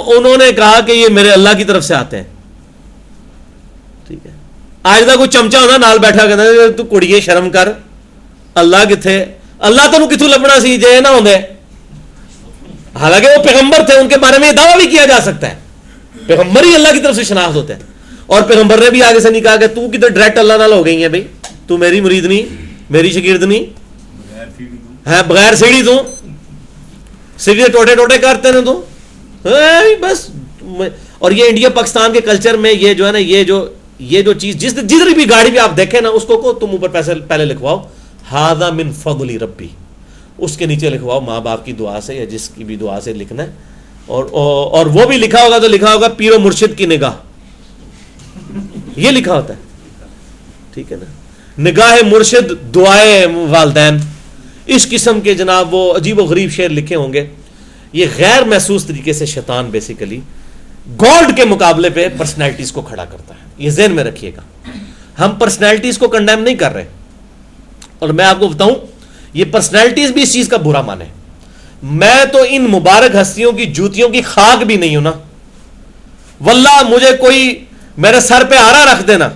انہوں نے کہا کہ یہ میرے اللہ کی طرف سے آتے ہیں. ٹھیک ہے. آج کا کوئی چمچا ہونا نال بیٹھا کہنا تو کڑیے شرم کر, اللہ کتنے, اللہ تینوں کتوں لبنا سی جے نہ ہوندے. حالانکہ وہ پیغمبر تھے, ان کے بارے میں یہ دعویٰ بھی کیا جا سکتا ہے, پیغمبر ہی اللہ کی طرف سے شناخت ہوتے ہیں. اور پیغمبر نے بھی آگے سے نہیں کہا کہ تو کدھر ڈائریکٹ اللہ نال ہو گئی ہے, بھائی تو میری مریدنی میری شاگردنی ہے, بغیر سیڑھی تو سیڑھی ٹوٹے ٹوٹے کرتے ہیں تو بس. اور یہ انڈیا پاکستان کے کلچر میں یہ جو ہے نا, یہ جو چیز جدھر بھی گاڑی بھی آپ دیکھیں نا, اس کو تم اوپر پیسے پہلے لکھواؤ ہاذا من فضل ربی, اس کے نیچے لکھواؤ ماں باپ کی دعا سے یا جس کی بھی دعا سے لکھنا ہے. اور وہ بھی لکھا ہوگا تو لکھا ہوگا پیر و مرشد کی نگاہ, یہ لکھا ہوتا ہے. ٹھیک ہے نا, نگاہ مرشد دعائے والدین, اس قسم کے جناب وہ عجیب و غریب شعر لکھے ہوں گے. یہ غیر محسوس طریقے سے شیطان بیسیکلی گاڈ کے مقابلے پہ پرسنالٹیز کو کھڑا کرتا ہے. یہ ذہن میں رکھیے گا, ہم پرسنالٹیز کو کنڈیم نہیں کر رہے. اور میں آپ کو بتاؤں یہ پرسنالٹیز بھی اس چیز کا برا مانے. میں تو ان مبارک ہستیوں کی جوتیوں کی خاک بھی نہیں ہوں نا, واللہ مجھے کوئی میرے سر پہ آرا رکھ دینا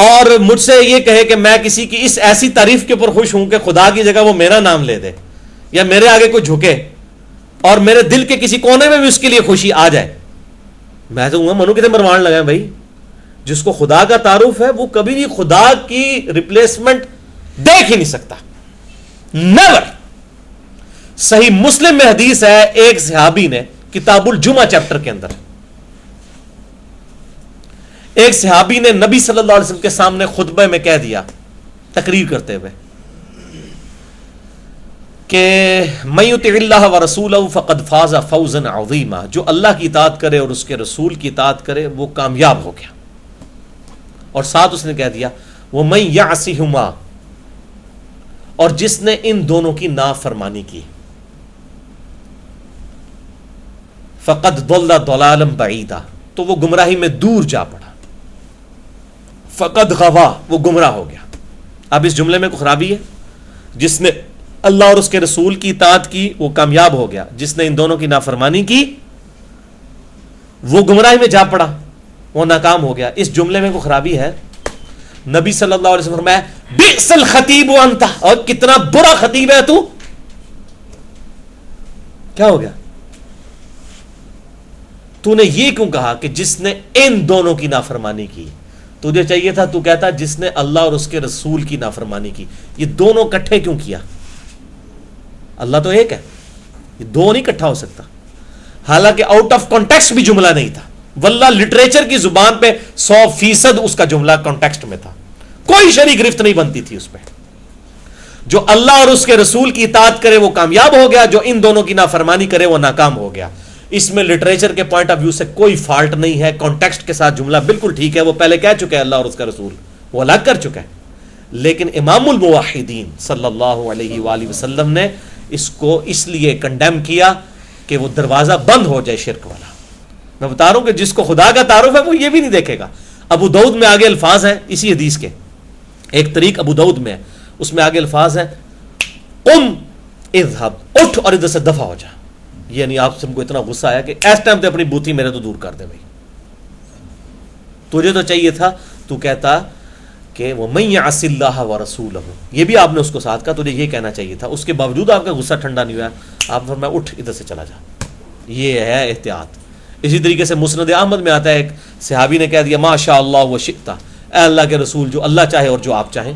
اور مجھ سے یہ کہے کہ میں کسی کی اس ایسی تعریف کے اوپر خوش ہوں کہ خدا کی جگہ وہ میرا نام لے دے یا میرے آگے کوئی جھکے اور میرے دل کے کسی کونے میں بھی اس کے لیے خوشی آ جائے, میں تو منو کتنے مروان لگا ہے بھائی. جس کو خدا کا تعارف ہے وہ کبھی بھی خدا کی ریپلیسمنٹ دیکھ ہی نہیں سکتا, نیور. صحیح مسلم میں حدیث ہے, ایک صحابی نے کتاب الجمعہ چیپٹر کے اندر ایک صحابی نے نبی صلی اللہ علیہ وسلم کے سامنے خطبہ میں کہہ دیا تقریر کرتے ہوئے کہ من یطع اللہ ورسولہ فقد فاز فوزا عظیما, جو اللہ کی اطاعت کرے اور اس کے رسول کی اطاعت کرے وہ کامیاب ہو گیا. اور ساتھ اس نے کہہ دیا ومن یعصہما, اور جس نے ان دونوں کی نافرمانی کی فقد ضل ضلالا بعیدا, تو وہ گمراہی میں دور جا پڑا. فقد غوا, وہ گمراہ ہو گیا. اب اس جملے میں کوئی خرابی ہے؟ جس نے اللہ اور اس کے رسول کی اطاعت کی وہ کامیاب ہو گیا, جس نے ان دونوں کی نافرمانی کی وہ گمراہی میں جا پڑا, وہ ناکام ہو گیا. اس جملے میں کوئی خرابی ہے؟ نبی صلی اللہ علیہ وسلم فرمایا بئس الخطیب انت, اور کتنا برا خطیب ہے تو. کیا ہو گیا؟ تو نے یہ کیوں کہا کہ جس نے ان دونوں کی نافرمانی کی؟ تجھے چاہیے تھا تو کہتا جس نے اللہ اور اس کے رسول کی نافرمانی کی. یہ دونوں کٹھے کیوں کیا؟ اللہ تو ایک ہے, یہ دو نہیں کٹھا ہو سکتا. حالانکہ آؤٹ آف کانٹیکسٹ بھی جملہ نہیں تھا, واللہ لٹریچر کی زبان پہ 100% اس کا جملہ کانٹیکسٹ میں تھا, کوئی شرعی گرفت نہیں بنتی تھی اس پہ. جو اللہ اور اس کے رسول کی اطاعت کرے وہ کامیاب ہو گیا, جو ان دونوں کی نافرمانی کرے وہ ناکام ہو گیا. اس میں لٹریچر کے پوائنٹ آف ویو سے کوئی فالٹ نہیں ہے, کانٹیکسٹ کے ساتھ جملہ بالکل ٹھیک ہے. وہ پہلے کہہ چکا ہے اللہ اور اس کا رسول, وہ الگ کر چکا ہے. لیکن امام الموحدین صلی اللہ علیہ وآلہ وسلم نے اس کو اس لیے کنڈیم کیا کہ وہ دروازہ بند ہو جائے شرک والا. میں بتا رہا ہوں کہ جس کو خدا کا تعارف ہے وہ یہ بھی نہیں دیکھے گا. ابو داؤد میں آگے الفاظ ہیں اسی حدیث کے, ایک طریق ابو داؤد میں ہے, اس میں آگے الفاظ ہیں قم اذهب, اٹھ اور ادھر سے دفع ہو جا. یعنی آپ سب کو اتنا غصہ آیا کہ اس ٹائم پہ اپنی بوتھی میرے تو دور کر دے بھائی. تجھے تو چاہیے تھا تو کہتا کہ ومن یعص اللہ ورسولہ, یہ بھی آپ نے اس کو ساتھ کہا, تجھے یہ کہنا چاہیے تھا. اس کے باوجود آپ کا غصہ ٹھنڈا نہیں ہوا, آپ فرمایا اٹھ ادھر سے چلا جا. یہ ہے احتیاط. اسی طریقے سے مسند احمد میں آتا ہے ایک صحابی نے کہہ دیا ما شاء اللہ وشئت, اے اللہ کے رسول جو اللہ چاہے اور جو آپ چاہیں.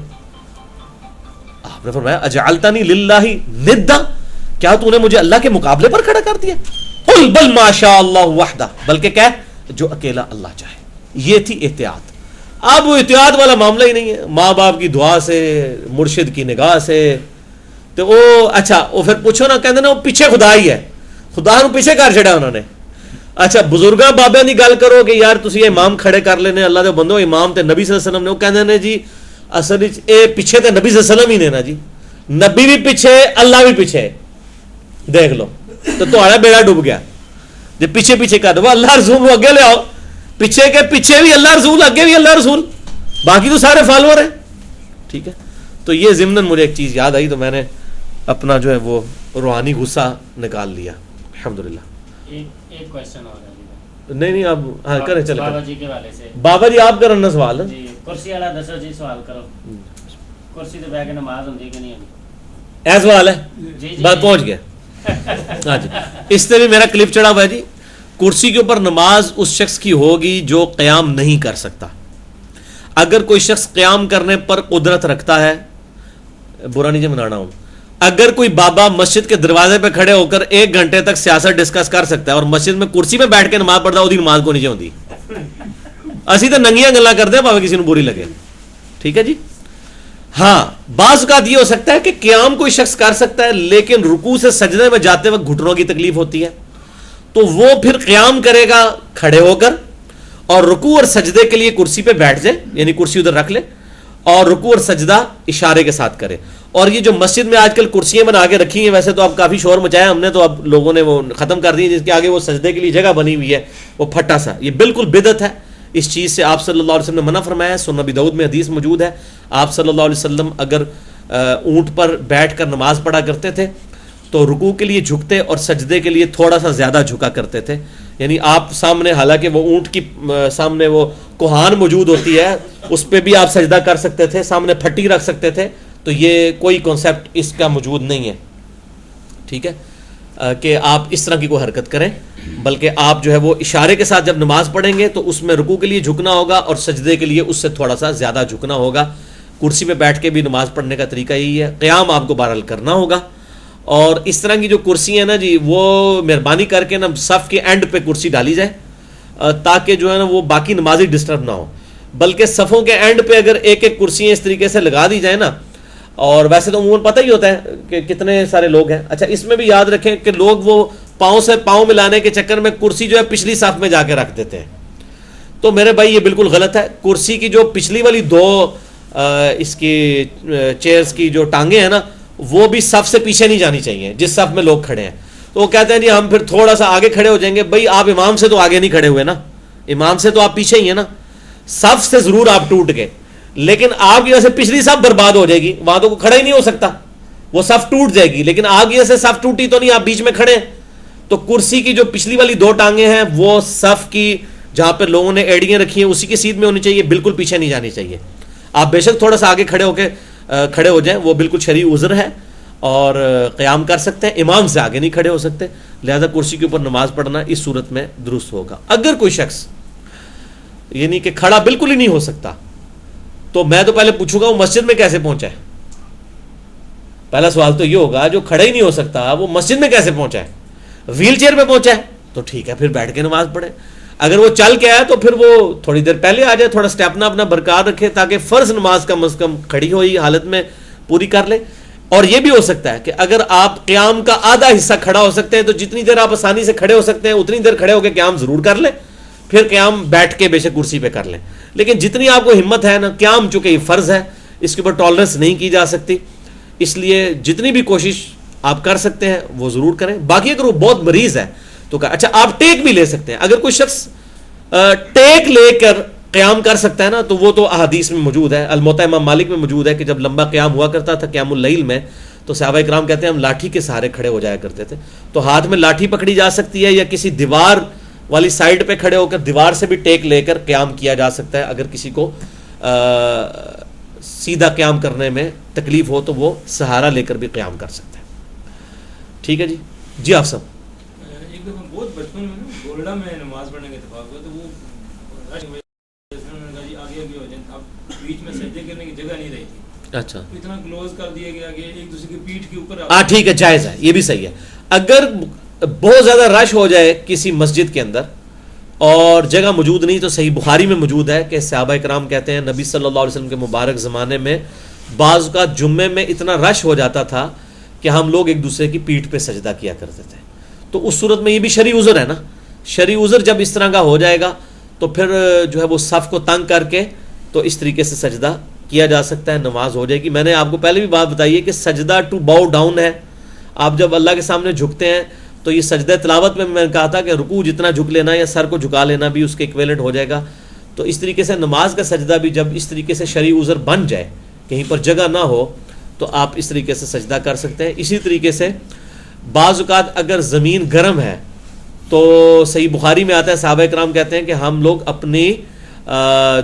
آپ نے فرمایا اجعلتنی للہ ندا, کیا تو نے مجھے اللہ کے مقابلے پر کھڑا کر دیا؟ قل بل ما شاء اللہ وحدہ, بلکہ کہہ جو اکیلا اللہ چاہے. یہ تھی احتیاط. اب وہ احتیاط والا معاملہ ہی نہیں ہے. ماں باپ کی دعا سے, مرشد کی نگاہ سے, تو وہ اچھا وہ پھر پوچھو نا, کہتے نا وہ پیچھے خدا ہی ہے, خدا نو پیچھے کر چھڑا انہوں نے. اچھا بزرگاں بابے کی گل کرو کہ یار تسی امام کھڑے کر لینے, اللہ دے بندو امام تے نبی صلی اللہ علیہ وسلم نے, وہ کہندے نے جی اصل اے پیچھے تے نبی صلی اللہ علیہ وسلم ہی نے نا جی, نبی بھی پیچھے اللہ بھی پیچھے, دیکھ لو تو تمہارا بیڑا ڈوب گیا. جب پیچھے پیچھے کر دو اللہ رسول کو اگے لے آؤ, پیچھے کے پیچھے بھی اللہ رسول, اگے بھی اللہ رسول, باقی تو سارے فالوور ہیں. ٹھیک ہے, تو یہ ضمناً مجھے ایک چیز یاد آئی تو میں نے اپنا جو ہے وہ روحانی غصہ نکال لیا الحمدللہ. ایک کوشچن اور ہے. نہیں اب ہاں کریں چلیں. بابا جی کے حوالے سے. بابا جی آپ کرنا سوال جی کرسی والا دسو جی, سوال کرو. کرسی تے بیٹھ کے نماز ہوندی کہ نہیں ہوندی؟ اے سوال ہے جی بات پہنچ گیا. ہاں جی, اس سے بھی میرا کلپ چڑھا ہوا ہے جی. کرسی کے اوپر نماز اس شخص کی ہوگی جو قیام نہیں کر سکتا. اگر کوئی شخص قیام کرنے پر قدرت رکھتا ہے, برا نہیں منانا ہوں, اگر کوئی بابا مسجد کے دروازے پہ کھڑے ہو کر 1 گھنٹے تک سیاست ڈسکس کر سکتا ہے اور مسجد میں کرسی پہ بیٹھ کے نماز پڑھتا ہے, وہ نماز کو نہیں ہوتی. اسی تو ننگیاں گلاں کرتے ہیں بھاوے کسی نے بری لگے. ٹھیک ہے جی. ہاں بعض اوقات یہ ہو سکتا ہے کہ قیام کوئی شخص کر سکتا ہے لیکن رکوع سے سجدے میں جاتے وقت گھٹنوں کی تکلیف ہوتی ہے, تو وہ پھر قیام کرے گا کھڑے ہو کر, اور رکوع اور سجدے کے لیے کرسی پہ بیٹھ جائے, یعنی کرسی ادھر رکھ لے اور رکوع اور سجدہ اشارے کے ساتھ کرے. اور یہ جو مسجد میں آج کل کرسیاں بنا کے رکھی ہیں, ویسے تو اب کافی شور مچایا ہم نے, تو اب لوگوں نے وہ ختم کر دی, جس کے آگے وہ سجدے کے لیے جگہ بنی ہوئی ہے, وہ پھٹا سا, یہ بالکل بدعت ہے. اس چیز سے آپ صلی اللہ علیہ وسلم نے منع فرمایا ہے. سنن ابی داؤد میں حدیث موجود ہے, آپ صلی اللہ علیہ وسلم اگر اونٹ پر بیٹھ کر نماز پڑھا کرتے تھے تو رکوع کے لیے جھکتے اور سجدے کے لیے تھوڑا سا زیادہ جھکا کرتے تھے. یعنی آپ سامنے، حالانکہ وہ اونٹ کی سامنے وہ کوہان موجود ہوتی ہے، اس پہ بھی آپ سجدہ کر سکتے تھے، سامنے پھٹی رکھ سکتے تھے، تو یہ کوئی کانسیپٹ اس کا موجود نہیں ہے، ٹھیک ہے، کہ آپ اس طرح کی کوئی حرکت کریں، بلکہ آپ جو ہے وہ اشارے کے ساتھ جب نماز پڑھیں گے تو اس میں رکوع کے لیے جھکنا ہوگا اور سجدے کے لیے اس سے تھوڑا سا زیادہ جھکنا ہوگا. کرسی پہ بیٹھ کے بھی نماز پڑھنے کا طریقہ یہی ہے. قیام آپ کو بہرحال کرنا ہوگا، اور اس طرح کی جو کرسی ہیں نا جی، وہ مہربانی کر کے نا صف کے اینڈ پہ کرسی ڈالی جائے تاکہ جو ہے نا وہ باقی نمازی ڈسٹرب نہ ہو، بلکہ صفوں کے اینڈ پہ اگر ایک ایک کرسیاں اس طریقے سے لگا دی جائیں نا، اور ویسے تو عموماً پتہ ہی ہوتا ہے کہ کتنے سارے لوگ ہیں. اچھا اس میں بھی یاد رکھیں کہ لوگ وہ پاؤں سے پاؤں ملانے کے چکر میں کرسی جو ہے پچھلی صف میں جا کے رکھ دیتے ہیں، تو میرے بھائی یہ بالکل غلط ہے. کرسی کی جو پچھلی والی دو اس کی چیئرز کی جو ٹانگیں ہیں نا، وہ بھی صف سے پیچھے نہیں جانی چاہیے جس صف میں لوگ کھڑے ہیں. تو وہ کہتے ہیں جی ہم پھر تھوڑا سا آگے کھڑے ہو جائیں گے. بھائی آپ امام سے تو آگے نہیں کھڑے ہوئے نا، امام سے تو آپ پیچھے ہی ہیں نا. صف سے ضرور آپ ٹوٹ گئے، لیکن آپ کی وجہ سے پچھلی صف برباد ہو جائے گی، وہاں تو کھڑا ہی نہیں ہو سکتا، وہ صف ٹوٹ جائے گی. لیکن آپ کی وجہ سے صف ٹوٹی تو نہیں، آپ بیچ میں کھڑے ہیں. تو کرسی کی جو پچھلی والی دو ٹانگیں ہیں وہ صف کی جہاں پہ لوگوں نے ایڑیاں رکھی ہیں اسی کی سیدھ میں ہونی چاہیے، بالکل پیچھے نہیں جانی چاہیے. آپ بے شک تھوڑا سا آگے کھڑے ہو جائیں، وہ بالکل شرعی عذر ہے اور قیام کر سکتے ہیں. امام سے آگے نہیں کھڑے ہو سکتے، لہذا کرسی کے اوپر نماز پڑھنا اس صورت میں درست ہوگا. اگر کوئی شخص یعنی کہ کھڑا بالکل ہی نہیں ہو سکتا، تو میں تو پہلے پوچھوں گا وہ مسجد میں کیسے پہنچا ہے. پہلا سوال تو یہ ہوگا جو کھڑا ہی نہیں ہو سکتا وہ مسجد میں کیسے پہنچا ہے. ویل چیئر پہ پہنچا ہے تو ٹھیک ہے، پھر بیٹھ کے نماز پڑھے. اگر وہ چل کے آیا تو پھر وہ تھوڑی دیر پہلے آ جائے، تھوڑا اسٹیپنا اپنا برقرار رکھے تاکہ فرض نماز کم از کم کھڑی ہوئی حالت میں پوری کر لے. اور یہ بھی ہو سکتا ہے کہ اگر آپ قیام کا آدھا حصہ کھڑا ہو سکتے ہیں تو جتنی دیر آپ آسانی سے کھڑے ہو سکتے ہیں اتنی دیر کھڑے ہو کے قیام ضرور کر لیں، پھر قیام بیٹھ کے بے شک کرسی پہ کر لیں. لیکن جتنی آپ کو ہمت ہے نا، قیام چونکہ یہ فرض ہے، اس کے اوپر ٹالرنس نہیں کی جا سکتی، اس لیے جتنی بھی کوشش آپ کر سکتے ہیں وہ ضرور کریں. باقی اگر وہ بہت مریض ہے تو اچھا آپ ٹیک بھی لے سکتے ہیں. اگر کوئی شخص ٹیک لے کر قیام کر سکتا ہے نا تو وہ تو احادیث میں موجود ہے. الموطا امام مالک میں موجود ہے کہ جب لمبا قیام ہوا کرتا تھا قیام اللیل میں، تو صحابہ کرام کہتے ہیں ہم لاٹھی کے سہارے کھڑے ہو جایا کرتے تھے. تو ہاتھ میں لاٹھی پکڑی جا سکتی ہے یا کسی دیوار والی سائڈ پہ کھڑے ہو کر دیوار سے بھی ٹیک لے کر قیام کیا جا سکتا ہے. اگر کسی کو سیدھا قیام کرنے میں تکلیف ہو تو وہ سہارا لے کر بھی قیام کر سکتا ہے. ٹھیک ہے جی. جی آپ سب ایک دفعہ بہت بچپن میں نا گولڈا میں نماز پڑھنے کا اتفاق ہوا تو وہ آگے ہو جائیں، اب بیچ میں سجدے کرنے کی جگہ نہیں رہی تھی. اچھا اتنا کلوز کر دیا گیا کہ ایک دوسرے کی پیٹھ کے اوپر. ہاں ٹھیک ہے، جائز ہے، یہ بھی صحیح ہے. اگر بہت زیادہ رش ہو جائے کسی مسجد کے اندر اور جگہ موجود نہیں، تو صحیح بخاری میں موجود ہے کہ صحابہ کرام کہتے ہیں نبی صلی اللہ علیہ وسلم کے مبارک زمانے میں بعض اوقات جمعے میں اتنا رش ہو جاتا تھا کہ ہم لوگ ایک دوسرے کی پیٹھ پہ سجدہ کیا کرتے تھے. تو اس صورت میں یہ بھی شرعی عذر ہے نا. شرعی عذر جب اس طرح کا ہو جائے گا تو پھر جو ہے وہ صف کو تنگ کر کے تو اس طریقے سے سجدہ کیا جا سکتا ہے، نماز ہو جائے گی. میں نے آپ کو پہلے بھی بات بتائی ہے کہ سجدہ ٹو باؤ ڈاؤن ہے. آپ جب اللہ کے سامنے جھکتے ہیں تو یہ سجدہ تلاوت میں نے کہا تھا کہ رکوع جتنا جھک لینا یا سر کو جھکا لینا بھی اس کے ایکویلنٹ ہو جائے گا. تو اس طریقے سے نماز کا سجدہ بھی جب اس طریقے سے شرعی عذر بن جائے، کہیں پر جگہ نہ ہو، تو آپ اس طریقے سے سجدہ کر سکتے ہیں. اسی طریقے سے بعض اوقات اگر زمین گرم ہے تو صحیح بخاری میں آتا ہے صحابہ کرام کہتے ہیں کہ ہم لوگ اپنی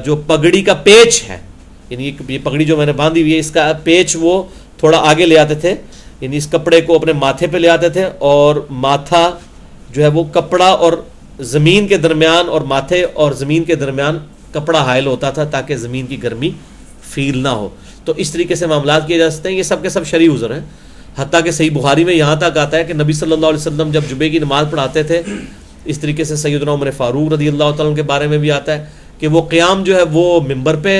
جو پگڑی کا پیچ ہے، یعنی یہ پگڑی جو میں نے باندھی ہوئی ہے اس کا پیچ وہ تھوڑا آگے لے آتے تھے، یعنی اس کپڑے کو اپنے ماتھے پہ لے آتے تھے اور ماتھا جو ہے وہ کپڑا اور زمین کے درمیان اور ماتھے اور زمین کے درمیان کپڑا حائل ہوتا تھا تاکہ زمین کی گرمی فیل نہ ہو. تو اس طریقے سے معاملات کیے جا سکتے ہیں. یہ سب کے سب شرعی عذر ہیں. حتیٰ کہ صحیح بخاری میں یہاں تک آتا ہے کہ نبی صلی اللہ علیہ وسلم جب جمعے کی نماز پڑھاتے تھے، اس طریقے سے سیدنا عمر فاروق رضی اللہ تعالیٰ عنہ کے بارے میں بھی آتا ہے کہ وہ قیام جو ہے وہ ممبر پہ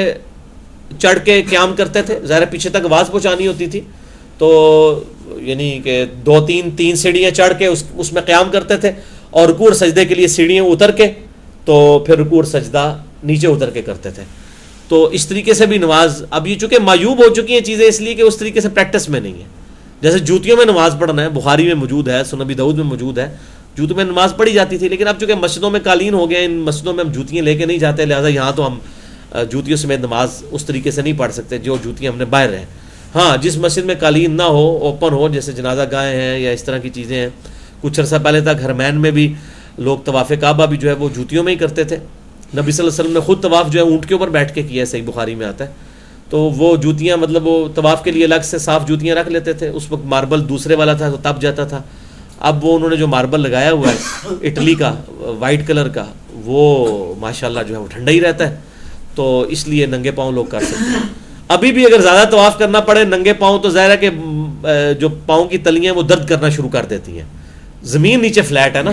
چڑھ کے قیام کرتے تھے. ظاہر پیچھے تک آواز پہنچانی ہوتی تھی تو یعنی کہ تین سیڑھیاں چڑھ کے اس میں قیام کرتے تھے اور رکوع اور سجدے کے لیے سیڑھیاں اتر کے تو پھر رکوع اور سجدہ نیچے اتر کے کرتے تھے. تو اس طریقے سے بھی نماز اب یہ چونکہ معیوب ہو چکی ہیں چیزیں اس لیے کہ اس طریقے سے پریکٹس میں نہیں ہے. جیسے جوتیوں میں نماز پڑھنا ہے، بخاری میں موجود ہے، سنن ابی داؤد میں موجود ہے، جوتوں میں نماز پڑھی جاتی تھی. لیکن اب چونکہ مسجدوں میں قالین ہو گئے، ان مسجدوں میں ہم جوتیاں لے کے نہیں جاتے، لہٰذا یہاں تو ہم جوتیوں سمیت نماز اس طریقے سے نہیں پڑھ سکتے جو جوتیاں ہم نے باہر ہیں. ہاں جس مسجد میں قالین نہ ہو، اوپن ہو، جیسے جنازہ گاہیں ہیں یا اس طرح کی چیزیں ہیں. کچھ عرصہ پہلے تک حرمین میں بھی لوگ طواف کعبہ بھی جو ہے وہ جوتیوں میں ہی کرتے تھے. نبی صلی اللہ علیہ وسلم نے خود طواف جو ہے اونٹ کے اوپر بیٹھ کے کیا ہے, صحیح بخاری میں آتا ہے. تو وہ جوتیاں مطلب وہ طواف کے لیے الگ سے صاف جوتیاں رکھ لیتے تھے. اس وقت ماربل دوسرے والا تھا تو تپ جاتا تھا. اب وہ انہوں نے جو ماربل لگایا ہوا ہے اٹلی کا وائٹ کلر کا, وہ ماشاءاللہ جو ہے وہ ٹھنڈا ہی رہتا ہے, تو اس لیے ننگے پاؤں لوگ کر سکتے ہیں. ابھی بھی اگر زیادہ طواف کرنا پڑے ننگے پاؤں تو ظاہر ہے کہ جو پاؤں کی تلیاں وہ درد کرنا شروع کر دیتی ہیں. زمین نیچے فلیٹ ہے نا,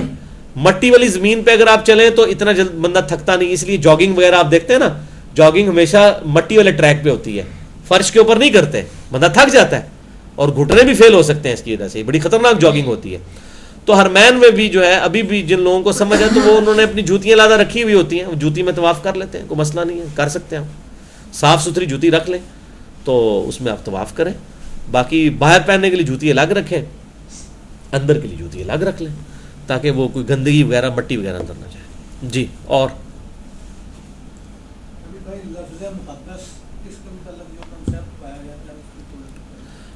مٹی والی زمین پہ اگر آپ چلیں تو اتنا جلد بندہ تھکتا نہیں. اس لیے جاگنگ وغیرہ آپ دیکھتے ہیں نا, جاگنگ ہمیشہ مٹی والے ٹریک پہ ہوتی ہے, فرش کے اوپر نہیں کرتے, بندہ تھک جاتا ہے اور گھٹنے بھی فیل ہو سکتے ہیں اس کی وجہ سے. بڑی خطرناک جاگنگ ہوتی ہے. تو حرمین میں بھی جو ہے ابھی بھی جن لوگوں کو سمجھ ہے تو وہ انہوں نے اپنی جوتیاں لادہ رکھی ہوئی ہوتی ہیں, وہ جوتی میں طواف کر لیتے ہیں, کوئی مسئلہ نہیں ہے, کر سکتے ہیں. صاف ستھری جوتی رکھ لیں تو اس میں آپ طواف کریں. باقی باہر پہننے کے لیے جوتی الگ رکھیں, اندر کے لیے جوتی الگ رکھ لیں, تاکہ وہ کوئی گندگی وغیرہ مٹی وغیرہ اندر نہ جائے. جی اور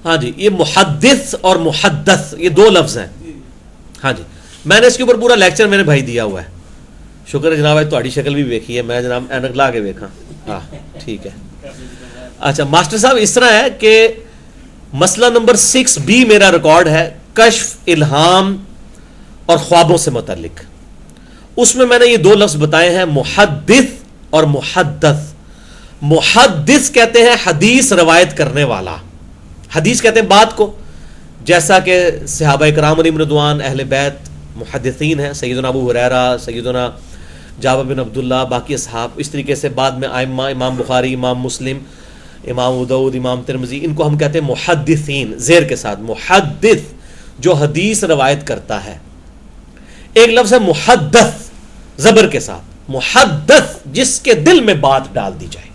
ہاں جی, یہ محدث اور محدث یہ دو لفظ ہیں. ہاں جی, میں نے اس کے اوپر پورا لیکچر میرے بھائی دیا ہوا ہے. شکر ہے جناب, تہاڈی شکل بھی ویکھی ہے, میں جناب اینک لا کے ویکھاں. ہاں ٹھیک ہے. اچھا ماسٹر صاحب اس طرح ہے کہ مسئلہ نمبر 6B میرا ریکارڈ ہے, کشف, الہام اور خوابوں سے متعلق. اس میں نے یہ دو لفظ بتائے ہیں, محدث اور محدث. محدث کہتے ہیں حدیث روایت کرنے والا, حدیث کہتے ہیں بات کو, جیسا کہ صحابہ کرام علیہم رضوان اہل بیت محدثین ہیں, سیدنا ابو ہریرہ, سیدنا جابر بن عبداللہ, باقی اصحاب. اس طریقے سے بعد میں ائمہ, امام بخاری, امام مسلم, امام ابو داؤد, امام ترمذی, ان کو ہم کہتے ہیں محدثین زیر کے ساتھ. محدث جو حدیث روایت کرتا ہے. ایک لفظ ہے محدث زبر کے ساتھ, محدث جس کے دل میں بات ڈال دی جائے.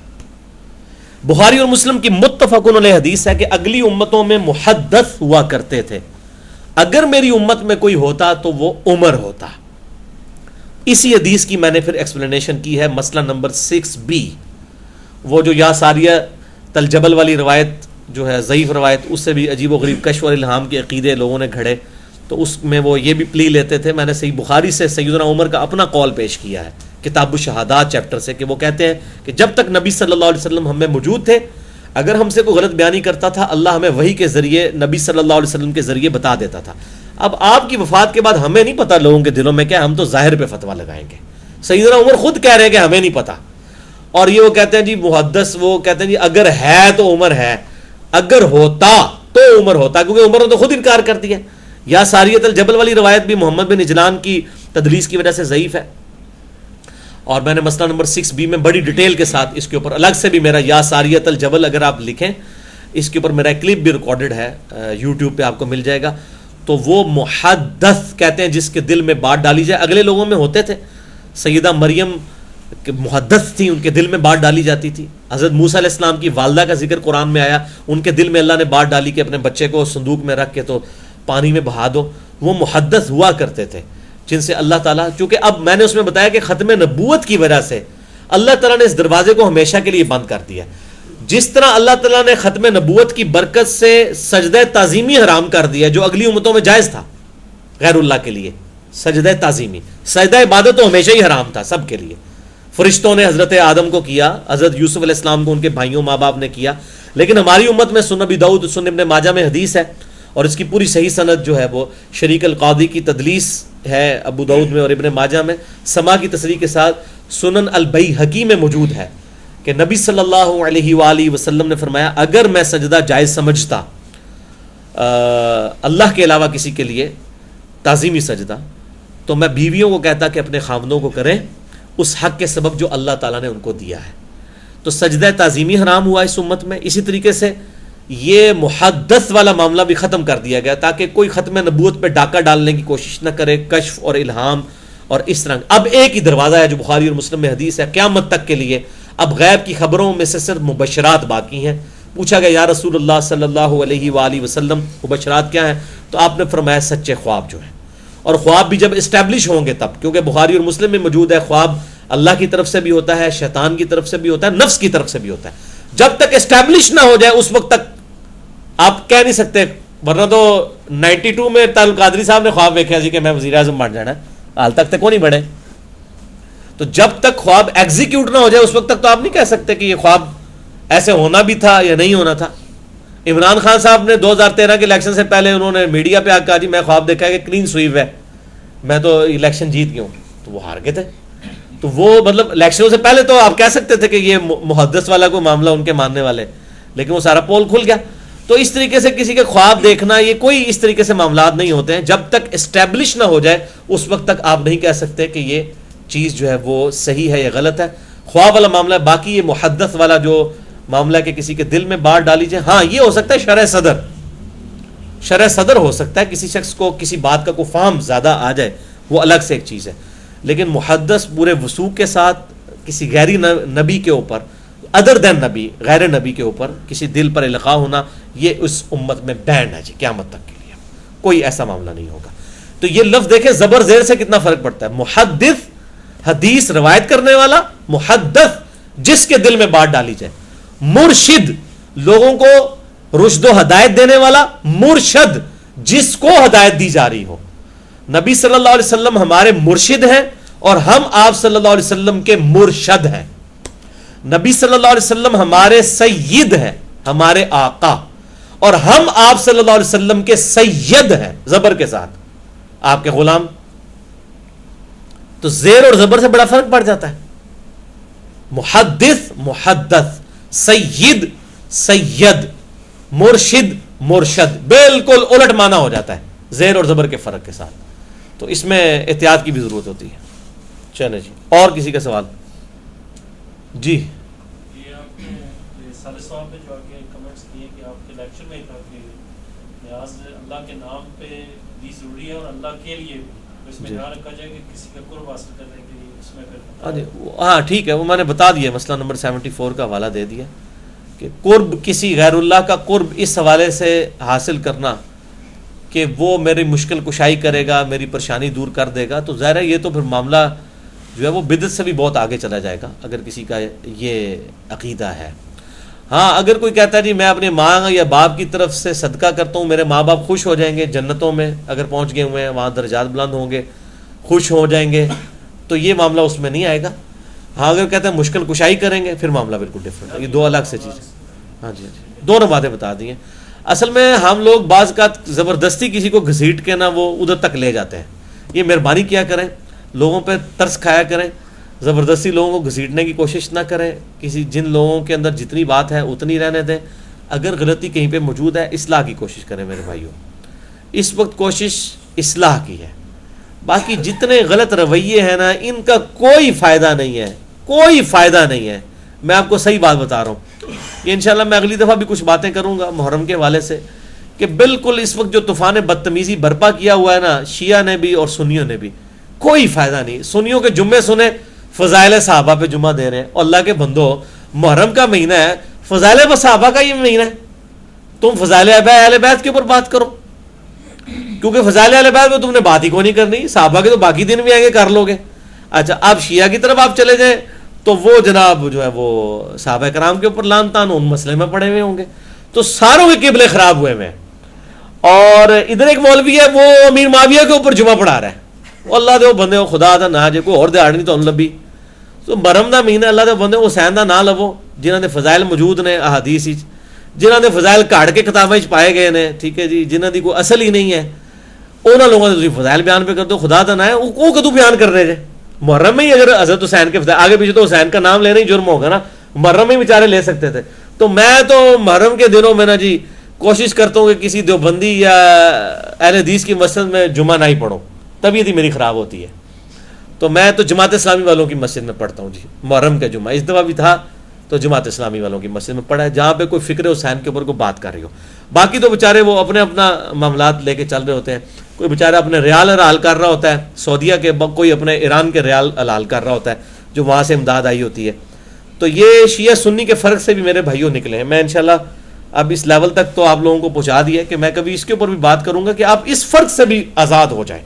بخاری اور مسلم کی متفق علیہ حدیث ہے کہ اگلی امتوں میں محدث ہوا کرتے تھے, اگر میری امت میں کوئی ہوتا تو وہ عمر ہوتا. اسی حدیث کی میں نے پھر ایکسپلینیشن کی ہے مسئلہ نمبر 6B. وہ جو یا ساریہ تل جبل والی روایت جو ہے ضعیف روایت, اس سے بھی عجیب و غریب کشف اور الہام کے عقیدے لوگوں نے گھڑے, تو اس میں وہ یہ بھی پلی لیتے تھے. میں نے صحیح بخاری سے سیدنا عمر کا اپنا قول پیش کیا ہے کتاب الشہادات چیپٹر سے, کہ وہ کہتے ہیں کہ جب تک نبی صلی اللہ علیہ وسلم ہم میں موجود تھے, اگر ہم سے کوئی غلط بیانی کرتا تھا اللہ ہمیں وحی کے ذریعے نبی صلی اللہ علیہ وسلم کے ذریعے بتا دیتا تھا. اب آپ کی وفات کے بعد ہمیں نہیں پتا لوگوں کے دلوں میں کیا, ہم تو ظاہر پہ فتویٰ لگائیں گے. سیدنا عمر خود کہہ رہے ہیں کہ ہمیں نہیں پتا, اور یہ وہ کہتے ہیں جی محدث, وہ کہتے ہیں جی اگر ہے تو عمر ہے, اگر ہوتا تو عمر ہوتا, کیونکہ عمر نے تو خود انکار کر دیا. یا ساریت الجبل والی روایت بھی محمد بن اجلان کی تدلیس کی وجہ سے ضعیف ہے. اور میں نے مسئلہ نمبر 6B میں بڑی ڈیٹیل کے ساتھ اس کے اوپر الگ سے بھی میرا یا ساریت الجبل اگر آپ لکھیں, اس کے اوپر میرا کلپ بھی ریکارڈڈ ہے, یوٹیوب پہ آپ کو مل جائے گا. تو وہ محدث کہتے ہیں جس کے دل میں بات ڈالی جائے. اگلے لوگوں میں ہوتے تھے, سیدہ مریم محدث تھی, ان کے دل میں بات ڈالی جاتی تھی. حضرت موسیٰ علیہ السلام کی والدہ کا ذکر قرآن میں آیا, ان کے دل میں اللہ نے بات ڈالی کہ اپنے بچے کو صندوق میں رکھ کے تو پانی میں بہا دو. وہ محدث ہوا کرتے تھے جن سے اللہ تعالیٰ, چونکہ اب میں نے اس میں بتایا کہ ختم نبوت کی وجہ سے اللہ تعالیٰ نے اس دروازے کو ہمیشہ کے لیے بند کر دیا. جس طرح اللہ تعالیٰ نے ختم نبوت کی برکت سے سجدہ تعظیمی حرام کر دیا جو اگلی امتوں میں جائز تھا غیر اللہ کے لیے, سجدہ تعظیمی, سجدہ عبادت تو ہمیشہ ہی حرام تھا سب کے لیے. فرشتوں نے حضرت آدم کو کیا, حضرت یوسف علیہ السلام کو ان کے بھائیوں ماں باپ نے کیا, لیکن ہماری امت میں سنن ابی داؤد, سنن ابن ماجہ میں حدیث ہے, اور اس کی پوری صحیح سند جو ہے وہ شریک القاضی کی تدلیس ہے ابو داؤد میں اور ابن ماجہ میں, سما کی تصریح کے ساتھ سنن البیہقی میں موجود ہے کہ نبی صلی اللہ علیہ وآلہ وسلم نے فرمایا اگر میں سجدہ جائز سمجھتا اللہ کے علاوہ کسی کے لیے تعظیمی سجدہ, تو میں بیویوں کو کہتا کہ اپنے خاوندوں کو کریں اس حق کے سبب جو اللہ تعالیٰ نے ان کو دیا ہے. تو سجدہ تعظیمی حرام ہوا اس امت میں. اسی طریقے سے یہ محدث والا معاملہ بھی ختم کر دیا گیا تاکہ کوئی ختم نبوت پہ ڈاکہ ڈالنے کی کوشش نہ کرے, کشف اور الہام اور اس طرح. اب ایک ہی دروازہ ہے جو بخاری اور مسلم میں حدیث ہے قیامت تک کے لیے. اب غیب کی خبروں میں سے صرف مبشرات باقی ہیں. پوچھا گیا یا رسول اللہ صلی اللہ علیہ وآلہ وسلم مبشرات کیا ہیں, تو آپ نے فرمایا سچے خواب جو ہیں, اور خواب بھی جب اسٹیبلش ہوں گے تب, کیونکہ بخاری اور مسلم میں موجود ہے خواب اللہ کی طرف سے بھی ہوتا ہے, شیطان کی طرف سے بھی ہوتا ہے, نفس کی طرف سے بھی ہوتا ہے. جب تک اسٹیبلش نہ ہو جائے اس وقت تک آپ کہہ نہیں سکتے. ورنہ تو 92 میں طارق قادری صاحب نے خواب دیکھا جی کہ میں وزیر اعظم بن جانا ہے, حال تک کون نہیں بڑھے. تو جب تک خواب ایگزیکیوٹ نہ ہو جائے اس وقت تک تو آپ نہیں کہہ سکتے کہ یہ خواب ایسے ہونا بھی تھا یا نہیں ہونا تھا. عمران خان صاحب نے 2013 کے الیکشن سے پہلے انہوں نے میڈیا پہ آ کہا جی میں خواب دیکھا ہے کہ کلین سویپ ہے, میں تو الیکشن جیت گیا ہوں, تو وہ ہار گئے تھے. تو وہ مطلب الیکشنوں سے پہلے تو آپ کہہ سکتے تھے کہ یہ محدث والا کوئی معاملہ ان کے ماننے والے, لیکن وہ سارا پول کھل گیا. تو اس طریقے سے کسی کے خواب دیکھنا یہ کوئی اس طریقے سے معاملات نہیں ہوتے ہیں. جب تک اسٹیبلش نہ ہو جائے اس وقت تک آپ نہیں کہہ سکتے کہ یہ چیز جو ہے وہ صحیح ہے یا غلط ہے. خواب والا معاملہ ہے. باقی یہ محدث والا جو معاملہ ہے کہ کسی کے دل میں بات ڈالی جائے, ہاں یہ ہو سکتا ہے شرح صدر ہو سکتا ہے, کسی شخص کو کسی بات کا کوئی فہم زیادہ آ جائے, وہ الگ سے ایک چیز ہے. لیکن محدث پورے وثوق کے ساتھ کسی غیر نبی کے اوپر, ادر دین نبی, غیر نبی کے اوپر کسی دل پر القاء ہونا یہ اس امت میں بینڈ ہے جی, قیامت تک کے لیے کوئی ایسا معاملہ نہیں ہوگا. تو یہ لفظ دیکھیں زبر زیر سے کتنا فرق پڑتا ہے. محدث حدیث روایت کرنے والا, محدث جس کے دل میں بات ڈالی جائے, مرشد لوگوں کو رشد و ہدایت دینے والا, مرشد جس کو ہدایت دی جا رہی ہو. نبی صلی اللہ علیہ وسلم ہمارے مرشد ہیں اور ہم آپ صلی اللہ علیہ وسلم کے مرشد ہیں. نبی صلی اللہ علیہ وسلم ہمارے سید ہیں, ہمارے آقا, اور ہم آپ صلی اللہ علیہ وسلم کے سید ہیں زبر کے ساتھ, آپ کے غلام. تو زیر اور زبر سے بڑا فرق پڑ جاتا ہے. محدث محدث, سید سید, مرشد مرشد, بالکل الٹ معنی ہو جاتا ہے زیر اور زبر کے فرق کے ساتھ. تو اس میں احتیاط کی بھی ضرورت ہوتی ہے. چلیں جی, اور کسی کا سوال؟ جی یہ آپ نے سال سوال میں جو آگے کمنٹس کیے کہ آپ کے لیکچر میں تھا کہ نیاز اللہ کے نام پہ بھی ضروری ہے اور اللہ کے لیے بھی, اس میں خیال رکھا جائے کہ کسی کا قرب حاصل کرنے کے لیے اس میں پھر ہاں ٹھیک ہے, وہ میں نے بتا دیا, مسئلہ نمبر 74 کا حوالہ دے دیا کہ قرب, کسی غیر اللہ کا قرب اس حوالے سے حاصل کرنا کہ وہ میری مشکل کشائی کرے گا, میری پریشانی دور کر دے گا, تو ظاہر ہے یہ تو پھر معاملہ جو ہے وہ بدعت سے بھی بہت آگے چلا جائے گا اگر کسی کا یہ عقیدہ ہے. ہاں اگر کوئی کہتا ہے جی میں اپنے ماں یا باپ کی طرف سے صدقہ کرتا ہوں, میرے ماں باپ خوش ہو جائیں گے جنتوں میں, اگر پہنچ گئے ہوئے ہیں وہاں درجات بلند ہوں گے, خوش ہو جائیں گے, تو یہ معاملہ اس میں نہیں آئے گا. ہاں اگر کہتے ہیں مشکل کشائی کریں گے, پھر معاملہ بالکل ڈفرینٹ ہے, یہ دو الگ سے چیزیں. ہاں جی دونوں باتیں بتا دی ہیں. اصل میں ہم لوگ بعض کا زبردستی کسی کو گھسیٹ کے نا وہ ادھر تک لے جاتے ہیں. یہ مہربانی کیا کریں, لوگوں پہ ترس کھایا کریں, زبردستی لوگوں کو گھسیٹنے کی کوشش نہ کریں. کسی جن لوگوں کے اندر جتنی بات ہے اتنی رہنے دیں. اگر غلطی کہیں پہ موجود ہے اصلاح کی کوشش کریں میرے بھائیوں. اس وقت کوشش اصلاح کی ہے. باقی جتنے غلط رویے ہیں نا ان کا کوئی فائدہ نہیں ہے, کوئی فائدہ نہیں ہے. میں آپ کو صحیح بات بتا رہا ہوں. یہ انشاءاللہ میں اگلی دفعہ بھی کچھ باتیں کروں گا محرم کے حوالے سے کہ بالکل اس وقت جو طوفان بدتمیزی برپا کیا ہوا ہے نا شیعہ نے بھی اور سنیوں نے بھی, کوئی فائدہ نہیں. سنیوں کے جمعے سنے, فضائل صحابہ پہ جمعہ دے رہے ہیں, اور اللہ کے بندو محرم کا مہینہ ہے, فضائل صحابہ کا یہ مہینہ ہے, تم فضائل اہل بیت کے اوپر بات کرو, کیونکہ فضائل اہل بیت میں تم نے بات ہی کو نہیں کرنی, صحابہ کے تو باقی دن بھی آئیں گے کر لو گے. اچھا اب شیعہ کی طرف آپ چلے جائیں تو وہ جناب جو ہے وہ صحابہ کرام کے اوپر لان تان ان مسئلے میں پڑے ہوئے ہوں گے, تو ساروں کے قبلے خراب ہوئے ہیں. اور ادھر ایک مولوی ہے وہ امیر معاویہ کے اوپر جمعہ پڑھا رہا ہے, اللہ دے بندے ہو خدا دا نہ جے کوئی اور دیہڑ نہیں تو لبھی. تو برم دا مہینہ اللہ دے بندے حسین دا نہ لو جنہاں دے فضائل موجود نے احادیث وچ, جنہاں دے فضائل کاٹ کے کتاباں وچ پائے گئے نے, ٹھیک ہے جی, جنہاں دی کوئی اصل ہی نہیں ہے, انہاں لوگوں دے فضائل بیان پہ کر دو. خدا دا نہ ہے وہ کدو بیان کر رہے جے محرم میں ہی. اگر حضرت حسین کے آگے پیچھے تو حسین کا نام لینا ہی جرم ہوگا نا, محرم میں بیچارے لے سکتے تھے. تو میں تو محرم کے دنوں میں نا جی کوشش کرتا ہوں کہ کسی دیوبندی یا اہل حدیث کی مسجد میں جمعہ نہ ہی پڑھوں, طبیعت ہی میری خراب ہوتی ہے. تو میں تو جماعت اسلامی والوں کی مسجد میں پڑھتا ہوں جی محرم کا جمعہ. اس دفعہ بھی تھا تو جماعت اسلامی والوں کی مسجد میں پڑھا ہے جہاں پہ کوئی فکر حسین کے اوپر کوئی بات کر رہی ہو. باقی تو بیچارے وہ اپنے اپنا معاملات لے کے چل رہے ہوتے ہیں. کوئی بیچارہ اپنے ریال حلال کر رہا ہوتا ہے سعودیہ کے, کوئی اپنے ایران کے ریال حلال کر رہا ہوتا ہے جو وہاں سے امداد آئی ہوتی ہے. تو یہ شیعہ سنی کے فرق سے بھی میرے بھائیوں نکلے ہیں. میں انشاءاللہ اب اس لیول تک تو آپ لوگوں کو پہنچا دیا کہ میں کبھی اس کے اوپر بھی بات کروں گا کہ آپ اس فرق سے بھی آزاد ہو جائیں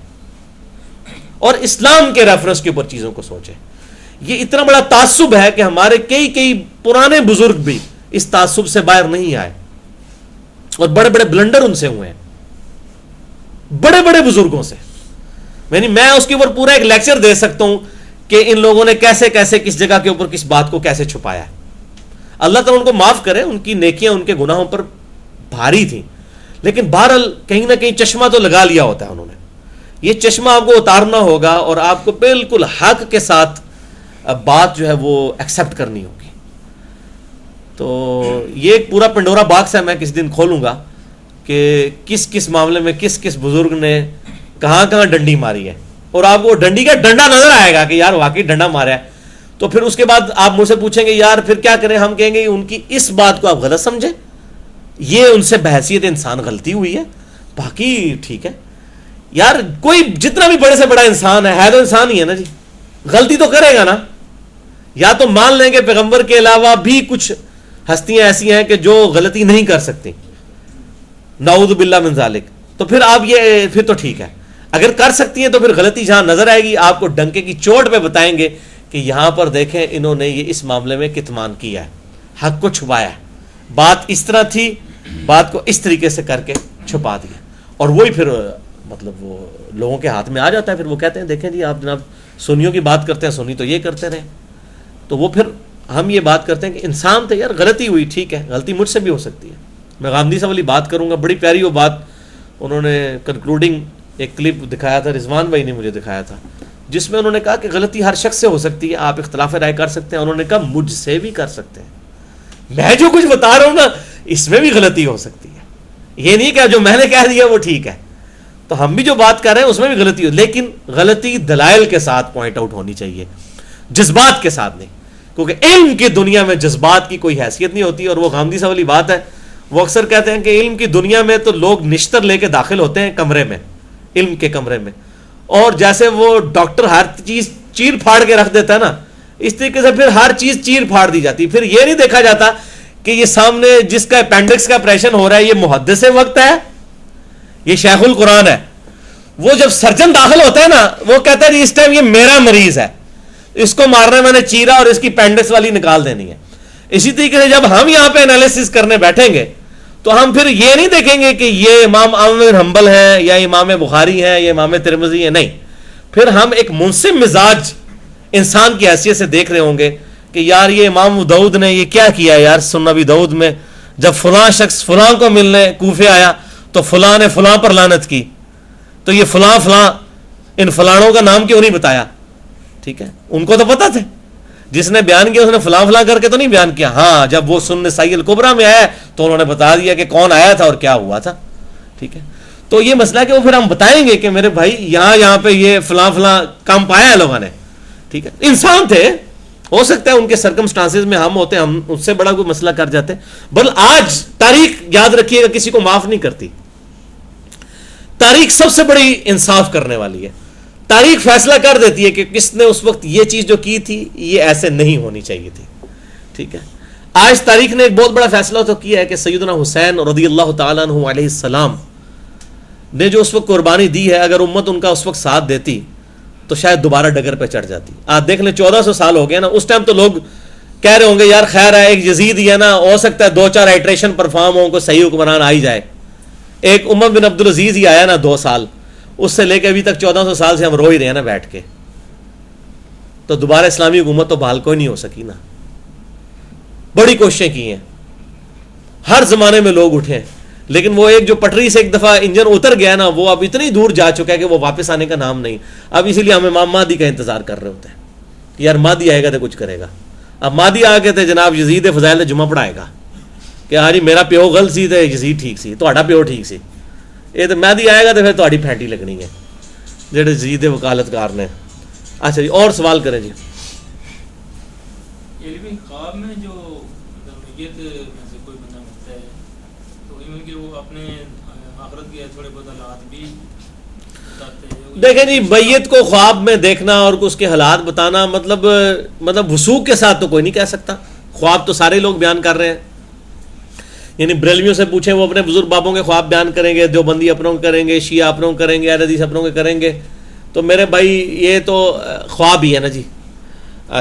اور اسلام کے ریفرنس کے اوپر چیزوں کو سوچیں. یہ اتنا بڑا تعصب ہے کہ ہمارے کئی پرانے بزرگ بھی اس تعصب سے باہر نہیں آئے اور بڑے بڑے بلنڈر ان سے ہوئے ہیں, بڑے بڑے بزرگوں سے. یعنی میں اس کے اوپر پورا ایک لیکچر دے سکتا ہوں کہ ان لوگوں نے کیسے کیسے کس جگہ کے اوپر کس بات کو کیسے چھپایا ہے. اللہ تعالیٰ ان کو معاف کرے, ان کی نیکیاں ان کے گناہوں پر بھاری تھیں, لیکن بہرحال کہیں نہ کہیں چشمہ تو لگا لیا ہوتا ہے انہوں نے. یہ چشمہ آپ کو اتارنا ہوگا اور آپ کو بالکل حق کے ساتھ بات جو ہے وہ ایکسیپٹ کرنی ہوگی. تو یہ ایک پورا پنڈورا باکس ہے, میں کس دن کھولوں گا کہ کس کس معاملے میں کس کس بزرگ نے کہاں کہاں ڈنڈی ماری ہے, اور آپ کو ڈنڈی کا ڈنڈا نظر آئے گا کہ یار واقعی ڈنڈا مارا ہے. تو پھر اس کے بعد آپ مجھ سے پوچھیں گے یار پھر کیا کریں, ہم کہیں گے ان کی اس بات کو آپ غلط سمجھیں, یہ ان سے بحیثیت انسان غلطی ہوئی ہے, باقی ٹھیک ہے. یار کوئی جتنا بھی بڑے سے بڑا انسان ہے تو انسان ہی ہے نا جی, غلطی تو کرے گا نا. یا تو مان لیں کہ پیغمبر کے علاوہ بھی کچھ ہستیاں ایسی ہیں کہ جو غلطی نہیں کر سکتی, نعوذ باللہ من ذالک, تو پھر آپ یہ پھر تو ٹھیک ہے. اگر کر سکتی ہیں تو پھر غلطی جہاں نظر آئے گی آپ کو ڈنکے کی چوٹ پہ بتائیں گے کہ یہاں پر دیکھیں انہوں نے یہ اس معاملے میں کتمان کیا ہے, حق کو چھپایا ہے, بات اس طرح تھی, بات کو اس طریقے سے کر کے چھپا دیا, اور وہی پھر مطلب وہ لوگوں کے ہاتھ میں آ جاتا ہے. پھر وہ کہتے ہیں دیکھیں جی آپ جناب سنیوں کی بات کرتے ہیں, سنی تو یہ کرتے رہے. تو وہ پھر ہم یہ بات کرتے ہیں کہ انسان تھے یار, غلطی ہوئی, ٹھیک ہے, غلطی مجھ سے بھی ہو سکتی ہے. میں غامدی صاحب والی بات کروں گا, بڑی پیاری وہ بات انہوں نے کنکلوڈنگ ایک کلپ دکھایا تھا, رضوان بھائی نے مجھے دکھایا تھا, جس میں انہوں نے کہا کہ غلطی ہر شخص سے ہو سکتی ہے, آپ اختلاف رائے کر سکتے ہیں. انہوں نے کہا مجھ سے بھی کر سکتے ہیں, میں جو کچھ بتا رہا ہوں نا اس میں بھی غلطی ہو سکتی ہے. یہ نہیں کہ جو میں نے کہہ دیا وہ ٹھیک ہے, تو ہم بھی جو بات کر رہے ہیں اس میں بھی غلطی ہو, لیکن غلطی دلائل کے ساتھ پوائنٹ آؤٹ ہونی چاہیے, جذبات کے ساتھ نہیں, کیونکہ علم کی دنیا میں جذبات کی کوئی حیثیت نہیں ہوتی. اور وہ غامدی صاحب والی بات ہے, وہ اکثر کہتے ہیں کہ علم کی دنیا میں تو لوگ نشتر لے کے داخل ہوتے ہیں کمرے میں, علم کے کمرے میں, اور جیسے وہ ڈاکٹر ہر چیز چیر پھاڑ کے رکھ دیتا ہے نا, اس طریقے سے پھر ہر چیز چیر پھاڑ دی جاتی. پھر یہ نہیں دیکھا جاتا کہ یہ سامنے جس کا اپینڈکس کا آپریشن ہو رہا ہے یہ محدث وقت ہے, یہ شیخ القرآن ہے. وہ جب سرجن داخل ہوتا ہے نا وہ کہتا ہے اس ٹائم یہ میرا مریض ہے, اس کو مارنا میں نے چیرا اور اس کی اپینڈکس والی نکال دینی ہے. اسی طریقے سے جب ہم یہاں پہ انالیسس کرنے بیٹھیں گے تو ہم پھر یہ نہیں دیکھیں گے کہ یہ امام احمد بن حنبل ہے یا امام بخاری ہے یا امام ترمذی ہے, نہیں, پھر ہم ایک منصف مزاج انسان کی حیثیت سے دیکھ رہے ہوں گے کہ یار یہ امام داؤد نے یہ کیا کیا یار سنن ابی داؤد میں, جب فلاں شخص فلاں کو ملنے کوفے آیا تو فلاں نے فلاں پر لعنت کی, تو یہ فلاں فلاں ان فلانوں کا نام کیوں نہیں بتایا. ٹھیک ہے, ان کو تو پتا تھے, جس نے بیان کیا اس نے فلاں فلاں کر کے تو نہیں بیان کیا. ہاں جب وہ سنن نسائی الکبریٰ میں آیا تو انہوں نے بتا دیا کہ کون آیا تھا اور کیا ہوا تھا. ٹھیک ہے, تو یہ مسئلہ ہے کہ وہ پھر ہم بتائیں گے کہ میرے بھائی یہاں پہ یہ فلاں فلاں کام پایا ہے لوگوں نے. ٹھیک ہے, انسان تھے, ہو سکتا ہے ان کے سرکمسٹانسز میں ہم ہوتے, ہم اس سے بڑا کوئی مسئلہ کر جاتے. بل آج تاریخ یاد رکھیے گا کسی کو معاف نہیں کرتی, تاریخ سب سے بڑی انصاف کرنے والی ہے. تاریخ فیصلہ کر دیتی ہے کہ کس نے اس وقت یہ چیز جو کی تھی یہ ایسے نہیں ہونی چاہیے تھی. ٹھیک ہے, آج تاریخ نے ایک بہت بڑا فیصلہ تو کیا ہے کہ سیدنا حسین رضی اللہ تعالیٰ عنہ علیہ السلام نے جو اس وقت قربانی دی ہے, اگر امت ان کا اس وقت ساتھ دیتی تو شاید دوبارہ ڈگر پہ چڑھ جاتی. آج دیکھ لیں 1400 سال ہو گئے نا, اس ٹائم تو لوگ کہہ رہے ہوں گے یار خیر ہے ایک یزید ہی ہے نا, ہو سکتا ہے 2-4 ایٹریشن پرفارم ہوں, کو صحیح حکمران آ ہی جائے. ایک عمر بن عبدالعزیز ہی آیا نا 2 سال, اس سے لے کے ابھی تک 1400 سال سے ہم رو ہی رہے ہیں نا بیٹھ کے. تو دوبارہ اسلامی حکومت تو بحال کوئی نہیں ہو سکی نا, بڑی کوششیں کی ہیں, ہر زمانے میں لوگ اٹھے, لیکن وہ ایک جو پٹری سے ایک دفعہ انجن اتر گیا نا وہ اب اتنی دور جا چکا ہے کہ وہ واپس آنے کا نام نہیں. اب اسی لیے ہم امام مہدی کا انتظار کر رہے ہوتے ہیں کہ یار مہدی آئے گا تو کچھ کرے گا. اب مہدی آ کے تے جناب یزید فضائل نے جمعہ پڑھائے گا کہ ہاں جی میرا پیو غلط سی تے یزید ٹھیک سی, تہاڈا پیو ٹھیک سی. یہ تو مہدی آئے گا تو پھر تہاڈی پھینٹی لگنی ہے جہاں یزید وکالتکار نے. اچھا جی اور سوال کریں جی. علمی خواب میں جو میت میں سے کوئی بندہ ملتا ہے تو ان کے وہ اپنے آخرت کے تھوڑے بہت حالات بھی بتاتے ہیں. دیکھیں جی میت کو خواب میں دیکھنا اور اس کے حالات بتانا مطلب وثوق کے ساتھ تو کوئی نہیں کہہ سکتا. خواب تو سارے لوگ بیان کر رہے ہیں, یعنی بریلویوں سے پوچھیں وہ اپنے بزرگ بابوں کے خواب بیان کریں گے, دیوبندی اپنوں کے کریں گے, شیعہ اپنوں کے کریں گے, اہل حدیث اپنوں کے کریں گے. تو میرے بھائی یہ تو خواب ہی ہے نا جی,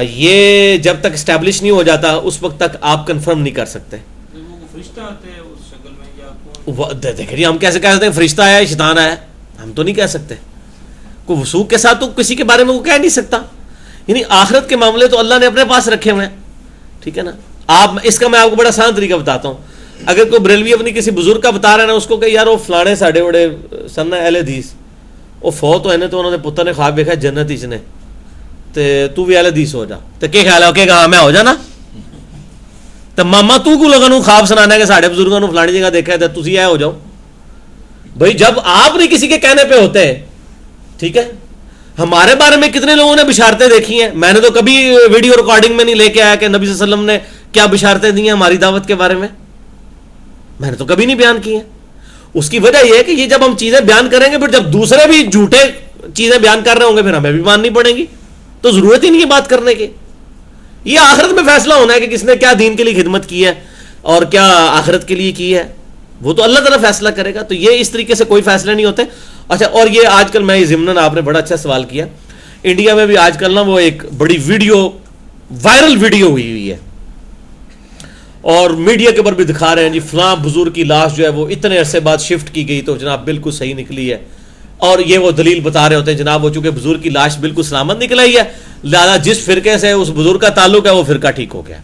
یہ جب تک اسٹیبلش نہیں ہو جاتا اس وقت تک آپ کنفرم نہیں کر سکتے. وہ فرشتہ آتے ہیں اس شکل میں یا کون؟ دیکھیں جی ہم کیسے کہہ سکتے ہیں فرشتہ آیا ہے شیطان آیا ہے, ہم تو نہیں کہہ سکتے. کوئی وثوق کے ساتھ تو کسی کے بارے میں وہ کہہ نہیں سکتا. یعنی آخرت کے معاملے تو اللہ نے اپنے پاس رکھے ہوئے ہیں, ٹھیک ہے نا. آپ اس کا میں آپ کو بڑا آسان طریقہ بتاتا ہوں. اگر کوئی بریلوی اپنی کسی بزرگ کا بتا رہا ہے نا, اس کو کہ یار وہ فلانے ساڈے بڑے سن اہل حدیث وہ فوت ہوئے نے تو انہوں نے پتر نے خواب دیکھا جنت ہی نے, تے تو بھی اہل حدیث ہو جا, تو کیا خیال ہے کہ ہاں میں ہو جانا. تو ماما تو کو لوگوں خواب سنانا ہے کہ ساڈے بزرگوں نے فلانی جگہ دیکھا ہے تو تسی اے ہو جاؤ. بھائی جب آپ نہیں کسی کے کہنے پہ ہوتے ہیں, ٹھیک ہے. ہمارے بارے میں کتنے لوگوں نے بشارتیں دیکھی ہیں, میں نے تو کبھی ویڈیو ریکارڈنگ میں نہیں لے کے آیا کہ نبی صلی اللہ علیہ وسلم نے کیا بشارتیں دی ہیں ہماری دعوت کے بارے میں نے تو کبھی نہیں بیان کی ہیں. اس کی وجہ یہ ہے کہ یہ جب ہم چیزیں بیان کریں گے, پھر جب دوسرے بھی جھوٹے چیزیں بیان کر رہے ہوں گے, پھر ہمیں بھی ماننی پڑیں گی, تو ضرورت ہی نہیں ہے بات کرنے کی. یہ آخرت میں فیصلہ ہونا ہے کہ کس نے کیا دین کے لیے خدمت کی ہے اور کیا آخرت کے لیے کی ہے, وہ تو اللہ تعالیٰ فیصلہ کرے گا. تو یہ اس طریقے سے کوئی فیصلے نہیں ہوتے. اچھا, اور یہ آج کل میں ضمن آپ نے بڑا اچھا سوال کیا, انڈیا میں بھی آج کل نا وہ ایک بڑی ویڈیو وائرل ویڈیو ہوئی ہے اور میڈیا کے اوپر بھی دکھا رہے ہیں جی فلاں بزرگ کی لاش جو ہے وہ اتنے عرصے بعد شفٹ کی گئی تو جناب بالکل صحیح نکلی ہے, اور یہ وہ دلیل بتا رہے ہوتے ہیں جناب وہ چونکہ بزرگ کی لاش بالکل سلامت نکل آئی ہے, لہذا جس فرقے سے اس بزرگ کا تعلق ہے وہ فرقہ ٹھیک ہو گیا.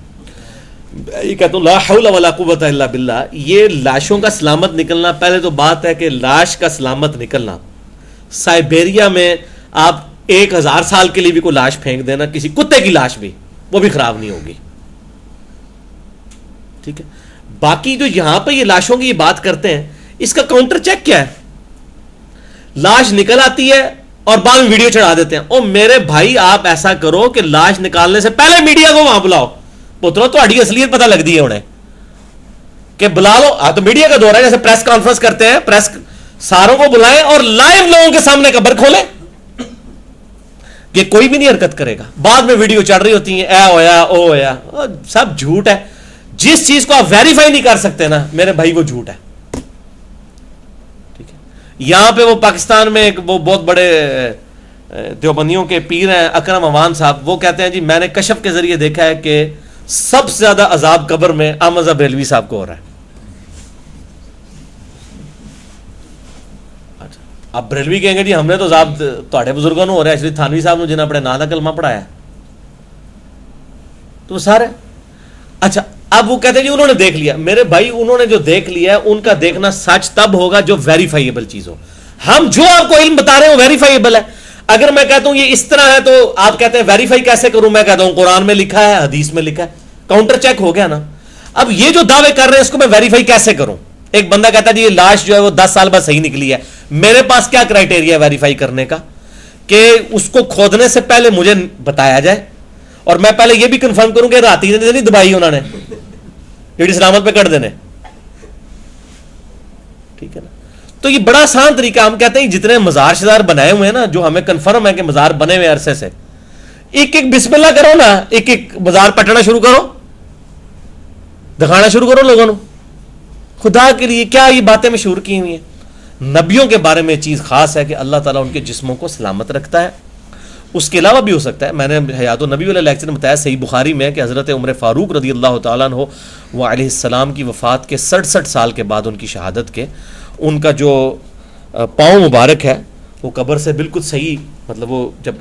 یہ کہتا ہوں لا حول ولا قوت الا باللہ. یہ لاشوں کا سلامت نکلنا, پہلے تو بات ہے کہ لاش کا سلامت نکلنا, سائبیریا میں آپ 1000 سال کے لیے بھی کوئی لاش پھینک دینا, کسی کتے کی لاش بھی, وہ بھی خراب نہیں ہوگی, ٹھیک ہے. باقی جو یہاں پہ یہ لاشوں کی یہ بات کرتے ہیں, اس کا کاؤنٹر چیک کیا ہے؟ لاش نکل آتی ہے اور بعد میں ویڈیو چڑھا دیتے ہیں. او میرے بھائی آپ ایسا کرو کہ لاش نکالنے سے پہلے میڈیا کو وہاں بلاؤ, پترو تو اصلیت پتہ لگ دی ہے انہیں کہ بلا لو. تو میڈیا کا دور ہے, جیسے پریس کانفرنس کرتے ہیں, پریس ساروں کو بلائیں اور لائیو لوگوں کے سامنے قبر کھولیں, کہ کوئی بھی نہیں حرکت کرے گا. بعد میں ویڈیو چڑھ رہی ہوتی ہیں, اے ہویا او ہویا, سب جھوٹ ہے. جس چیز کو آپ ویریفائی نہیں کر سکتے نا میرے بھائی وہ جھوٹ ہے, ٹھیک ہے. یہاں پہ وہ پاکستان میں ایک وہ بہت بڑے دیوبندیوں کے پیر ہیں اکرم اوان صاحب, وہ کہتے ہیں جی میں نے کشف کے ذریعے دیکھا ہے کہ سب سے زیادہ عذاب قبر میں احمد بریلوی صاحب کو ہو رہا ہے. اچھا, اب بریلوی کہیں گے جی ہم نے تو عذاب تھوڑے بزرگوں نے ہو رہا ہے, اس لیے تھانوی صاحب نے جنہیں اپنے نا کا کلمہ پڑھایا تو وہ سارے. اچھا, اب وہ کہتے ہیں جی انہوں نے دیکھ لیا. میرے بھائی انہوں نے جو دیکھ لیا ہے ان کا دیکھنا سچ تب ہوگا جو ویریفائیبل چیز ہو. ہم جو آپ کو علم بتا رہے ہیں وہ ویریفائیبل ہے. اگر میں کہتا ہوں یہ اس طرح ہے تو آپ کہتے ہیں ویریفائی کیسے کروں؟ میں کہتا ہوں قرآن میں لکھا ہے, حدیث میں لکھا ہے, کاؤنٹر چیک ہو گیا نا. اب یہ جو دعوے کر رہے ہیں اس کو میں ویریفائی کیسے کروں؟ ایک بندہ کہتا ہے جی یہ لاش جو ہے وہ 10 سال بعد صحیح نکلی ہے. میرے پاس کیا کرائٹیریا ہے ویریفائی کرنے کا کہ اس کو کھودنے سے پہلے مجھے بتایا جائے اور میں پہلے یہ بھی کنفرم کروں کہ راتی نے نہیں دبائی انہوں نے جیڑی سلامت پہ کٹ دینے, ٹھیک ہے نا. تو یہ بڑا آسان طریقہ. ہم کہتے ہیں جتنے مزار شزار بنائے ہوئے ہیں نا, جو ہمیں کنفرم ہے کہ مزار بنے ہوئے عرصے سے, ایک ایک بسم اللہ کرو نا, ایک ایک مزار پٹنا شروع کرو, دکھانا شروع کرو لوگوں کو. خدا کے لیے کیا یہ باتیں مشہور کی ہوئی ہیں. نبیوں کے بارے میں چیز خاص ہے کہ اللہ تعالیٰ ان کے جسموں کو سلامت رکھتا ہے. اس کے علاوہ بھی ہو سکتا ہے, میں نے حیات النبی والے لیکچر میں بتایا صحیح بخاری میں کہ حضرت عمر فاروق رضی اللہ تعالیٰ عنہ وہ علیہ السلام کی وفات کے 67 سال کے بعد ان کی شہادت کے, ان کا جو پاؤں مبارک ہے وہ قبر سے بالکل صحیح, مطلب وہ جب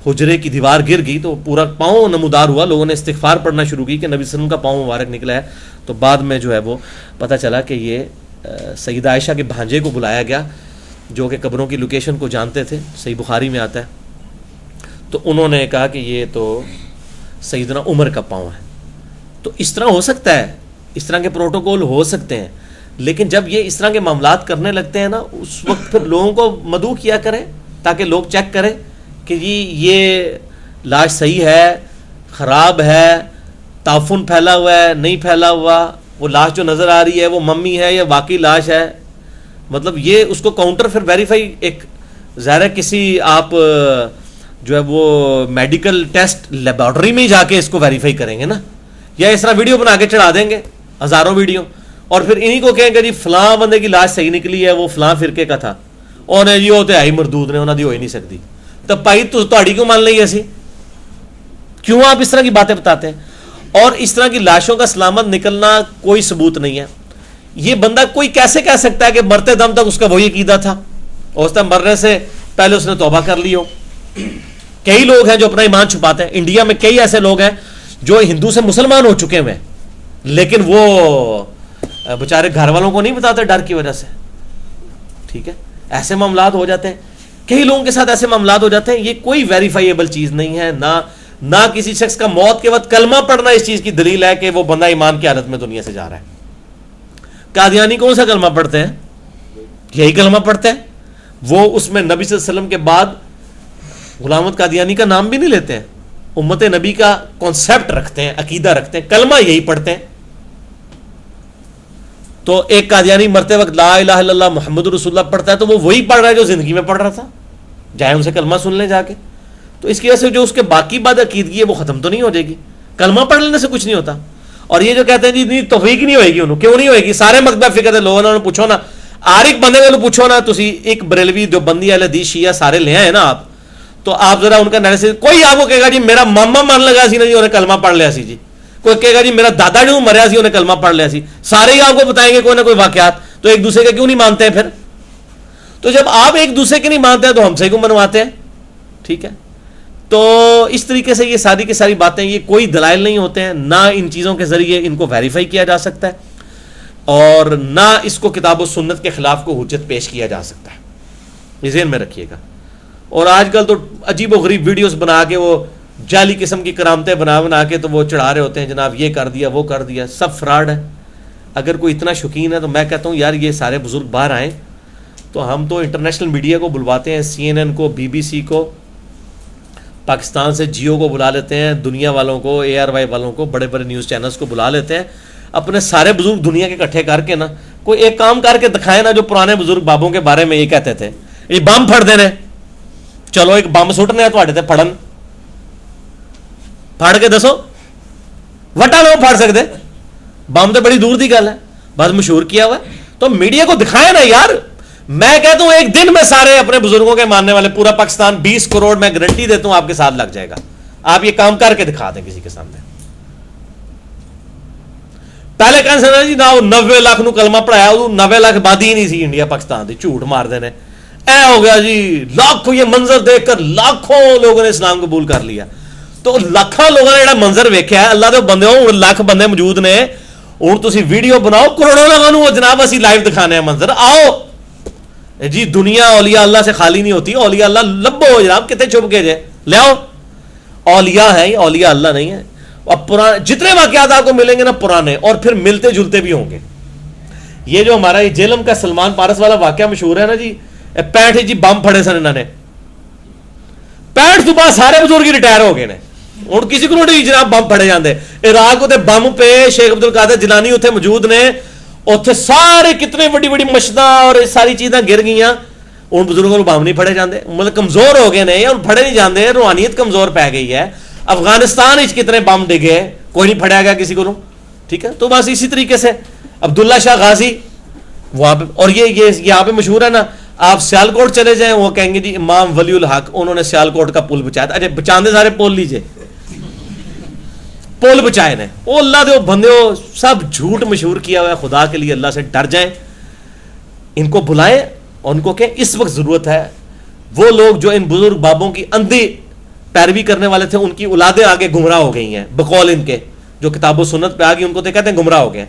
حجرے کی دیوار گر گئی تو پورا پاؤں نمودار ہوا. لوگوں نے استغفار پڑھنا شروع کی کہ نبی صلی اللہ علیہ وسلم کا پاؤں مبارک نکلا ہے. تو بعد میں جو ہے وہ پتہ چلا کہ یہ سیدہ عائشہ کے بھانجے کو بلایا گیا جو کہ قبروں کی لوکیشن کو جانتے تھے, صحیح بخاری میں آتا ہے. تو انہوں نے کہا کہ یہ تو سیدنا عمر کا پاؤں ہے. تو اس طرح ہو سکتا ہے, اس طرح کے پروٹوکول ہو سکتے ہیں, لیکن جب یہ اس طرح کے معاملات کرنے لگتے ہیں نا اس وقت پھر لوگوں کو مدعو کیا کریں تاکہ لوگ چیک کریں کہ جی یہ لاش صحیح ہے, خراب ہے, تعفن پھیلا ہوا ہے, نہیں پھیلا ہوا, وہ لاش جو نظر آ رہی ہے وہ ممی ہے یا واقعی لاش ہے. مطلب یہ اس کو کاؤنٹر پھر ویریفائی, ایک ظاہر ہے کسی آپ جو ہے وہ میڈیکل ٹیسٹ لیبارٹری میں ہی جا کے اس کو ویریفائی کریں گے نا, یا اس طرح ویڈیو بنا کے چڑھا دیں گے ہزاروں ویڈیو, اور پھر انہی کو کہیں گے جی فلاں بندے کی لاش صحیح نکلی ہے, وہ فلاں فرقے کا تھا, اور جی وہ تو ہے ہی مردود نے, انہوں نے ہو ہی نہیں سکتی. تو بھائی تہاڈی کیوں مان لئی ایسی, کیوں آپ اس طرح کی باتیں بتاتے ہیں؟ اور اس طرح کی لاشوں کا سلامت نکلنا کوئی ثبوت نہیں ہے. یہ بندہ کوئی کیسے کہہ سکتا ہے کہ مرتے دم تک اس کا وہی عقیدہ تھا, اور اس طرح مرنے سے پہلے اس نے توبہ کر لی ہو. کئی لوگ ہیں جو اپنا ایمان چھپاتے ہیں. انڈیا میں کئی ایسے لوگ ہیں جو ہندو سے مسلمان ہو چکے ہوئے ہیں لیکن وہ بیچارے گھر والوں کو نہیں بتاتے ڈر کی وجہ سے. ٹھیک ہے, ایسے معاملات ہو جاتے ہیں. کئی لوگوں کے ساتھ ایسے معاملات ہو جاتے ہیں. یہ کوئی ویریفائیبل چیز نہیں ہے. نہ کسی شخص کا موت کے وقت کلمہ پڑھنا اس چیز کی دلیل ہے کہ وہ بندہ ایمان کی حالت میں دنیا سے جا رہا ہے. قادیانی کون سا کلمہ پڑھتے ہیں؟ یہی کلمہ پڑھتے ہیں. وہ اس میں نبی صلی اللہ علیہ وسلم کے بعد غلام احمد قادیانی کا نام بھی نہیں لیتے ہیں. امت نبی کا کانسیپٹ رکھتے ہیں, عقیدہ رکھتے ہیں, کلمہ یہی پڑھتے ہیں. تو ایک قادیانی مرتے وقت لا الہ الا اللہ محمد رسول اللہ پڑھتا ہے تو وہ وہی پڑھ رہا ہے جو زندگی میں پڑھ رہا تھا. جائے ان سے کلمہ سن لیں جا کے. تو اس کی وجہ سے جو اس کے باقی بعد عقیدگی ہے وہ ختم تو نہیں ہو جائے گی. کلمہ پڑھ لینے سے کچھ نہیں ہوتا. اور یہ جو کہتے ہیں جی توفیق نہیں ہوئے گی انہوں, کیوں نہیں ہوئے گی؟ سارے مکتب فکر لوگوں نے پوچھو نا, ہر ایک بندے کو پوچھو نا, تسی ایک بریلوی جو بندی اہل حدیث شیعہ سارے لے آئے نا آپ, تو آپ ذرا ان کا انالیسس, کوئی آپ کو کہے گا جی میرا ماما مان لگا سی نا جی انہیں کلمہ پڑھ لیا سی جی, کوئی کہے گا جی میرا دادا جو مریا سی انہیں کلمہ پڑھ لیا سی. سارے ہی آپ کو بتائیں گے کوئی نہ کوئی واقعات. تو ایک دوسرے کے کیوں نہیں مانتے ہیں پھر؟ تو جب آپ ایک دوسرے کے نہیں مانتے ہیں تو ہم سے کیوں منواتے ہیں؟ ٹھیک ہے, تو اس طریقے سے یہ ساری کی ساری باتیں یہ کوئی دلائل نہیں ہوتے ہیں. نہ ان چیزوں کے ذریعے ان کو ویریفائی کیا جا سکتا ہے اور نہ اس کو کتاب و سنت کے خلاف کو حجت پیش کیا جا سکتا ہے. یہ ذہن میں رکھیے گا. اور آج کل تو عجیب و غریب ویڈیوز بنا کے وہ جعلی قسم کی کرامتیں بنا کے تو وہ چڑھا رہے ہوتے ہیں جناب یہ کر دیا وہ کر دیا, سب فراڈ ہے. اگر کوئی اتنا شوقین ہے تو میں کہتا ہوں یار یہ سارے بزرگ باہر آئیں. تو ہم تو انٹرنیشنل میڈیا کو بلواتے ہیں, CNN کو, BBC کو, پاکستان سے جیو کو بلا لیتے ہیں, دنیا والوں کو, ARY والوں کو, بڑے بڑے نیوز چینلز کو بلا لیتے ہیں. اپنے سارے بزرگ دنیا کے اکٹھے کر کے نا کوئی ایک کام کر کے دکھائے نا جو پرانے بزرگ بابوں کے بارے میں یہ کہتے تھے, یہ بم پھڑ دینے, چلو ایک بم سٹنے تے پھڑن, پھڑ کے دسو وٹا لو پھڑ سکتے, بم تو بڑی دور کی گل ہے, بس مشہور کیا ہوا ہے. تو میڈیا کو دکھائے نا یار. میں کہتا ہوں ایک دن میں سارے اپنے بزرگوں کے ماننے والے پورا پاکستان 20 کروڑ میں گارنٹی دیتا ہوں آپ کے ساتھ لگ جائے گا. آپ یہ کام کر کے دکھا دیں کسی کے سامنے. پہلے کہنا جی نہ 90 لاکھ نو کلمہ پڑھایا, 90 لاکھ آبادی ہی نہیں سی انڈیا پاکستان دی, جھوٹ مار دینے اے ہو گیا جی. لاکھوں یہ منظر دیکھ کر لاکھوں لوگوں نے اسلام قبول کر لیا. تو لاکھوں لوگوں نے جڑا منظر ویکھیا ہے, اللہ دے بندے ہو لاکھ بندے موجود نے, ہوں تسی ویڈیو بناؤ کروڑوں لوگوں نو جناب اسی لائیو دکھانے ہیں منظر. آؤ جی دنیا اولیاء اللہ سے خالی نہیں ہوتی, اولیاء اللہ لبو جناب, کتے چھپ کے جے لے آؤ. اولیاء ہیں یہ, اولیاء اللہ نہیں ہے. اب پرانے جتنے واقعات آپ کو ملیں گے نا پرانے, اور پھر ملتے جلتے بھی ہوں گے. یہ جو ہمارا یہ جیلم کا سلمان پارس والا واقعہ مشہور ہے نا جی, 65 جی بم پھڑے سن انہوں نے, 65 تو بعد سارے بزرگ ریٹائر ہو گئے نے. ہوں کسی کو نہیں جناب بم پھڑے جاندے. عراق اتنے بم پہ شیخ عبد القادر جیلانی اتنے موجود نے, اتنے سارے کتنے بڑی بڑی مشداں اور ساری چیزاں گر گئیاں. ان بزرگوں کو بم نہیں پھڑے جاندے, مطلب کمزور ہو گئے نے, اور پھڑے نہیں جاندے, روحانیت کمزور پی گئی ہے. افغانستان کتنے بم ڈگے, کوئی نہیں پھڑیا گیا کسی کو. ٹھیک ہے, تو بس اسی طریقے سے عبداللہ شاہ غازی وہاں پہ, اور یہ یہاں پہ مشہور ہے نا, آپ سیالکوٹ چلے جائیں وہ کہیں گے جی امام ولی الحق انہوں نے سیالکوٹ کا پل بچایا تھا. اچھا بچاندے سارے پل لیجئے, پل بچائے نے. او اللہ دے بندے ہو, سب جھوٹ مشہور کیا ہوا ہے. خدا کے لیے اللہ سے ڈر جائیں, ان کو بلائیں اور ان کو کہ اس وقت ضرورت ہے. وہ لوگ جو ان بزرگ بابوں کی اندھی پیروی کرنے والے تھے, ان کی اولادیں آگے گمراہ ہو گئی ہیں بقول ان کے, جو کتاب و سنت پہ آ گئی ان کو تو کہتے ہیں گمراہ ہو گئے.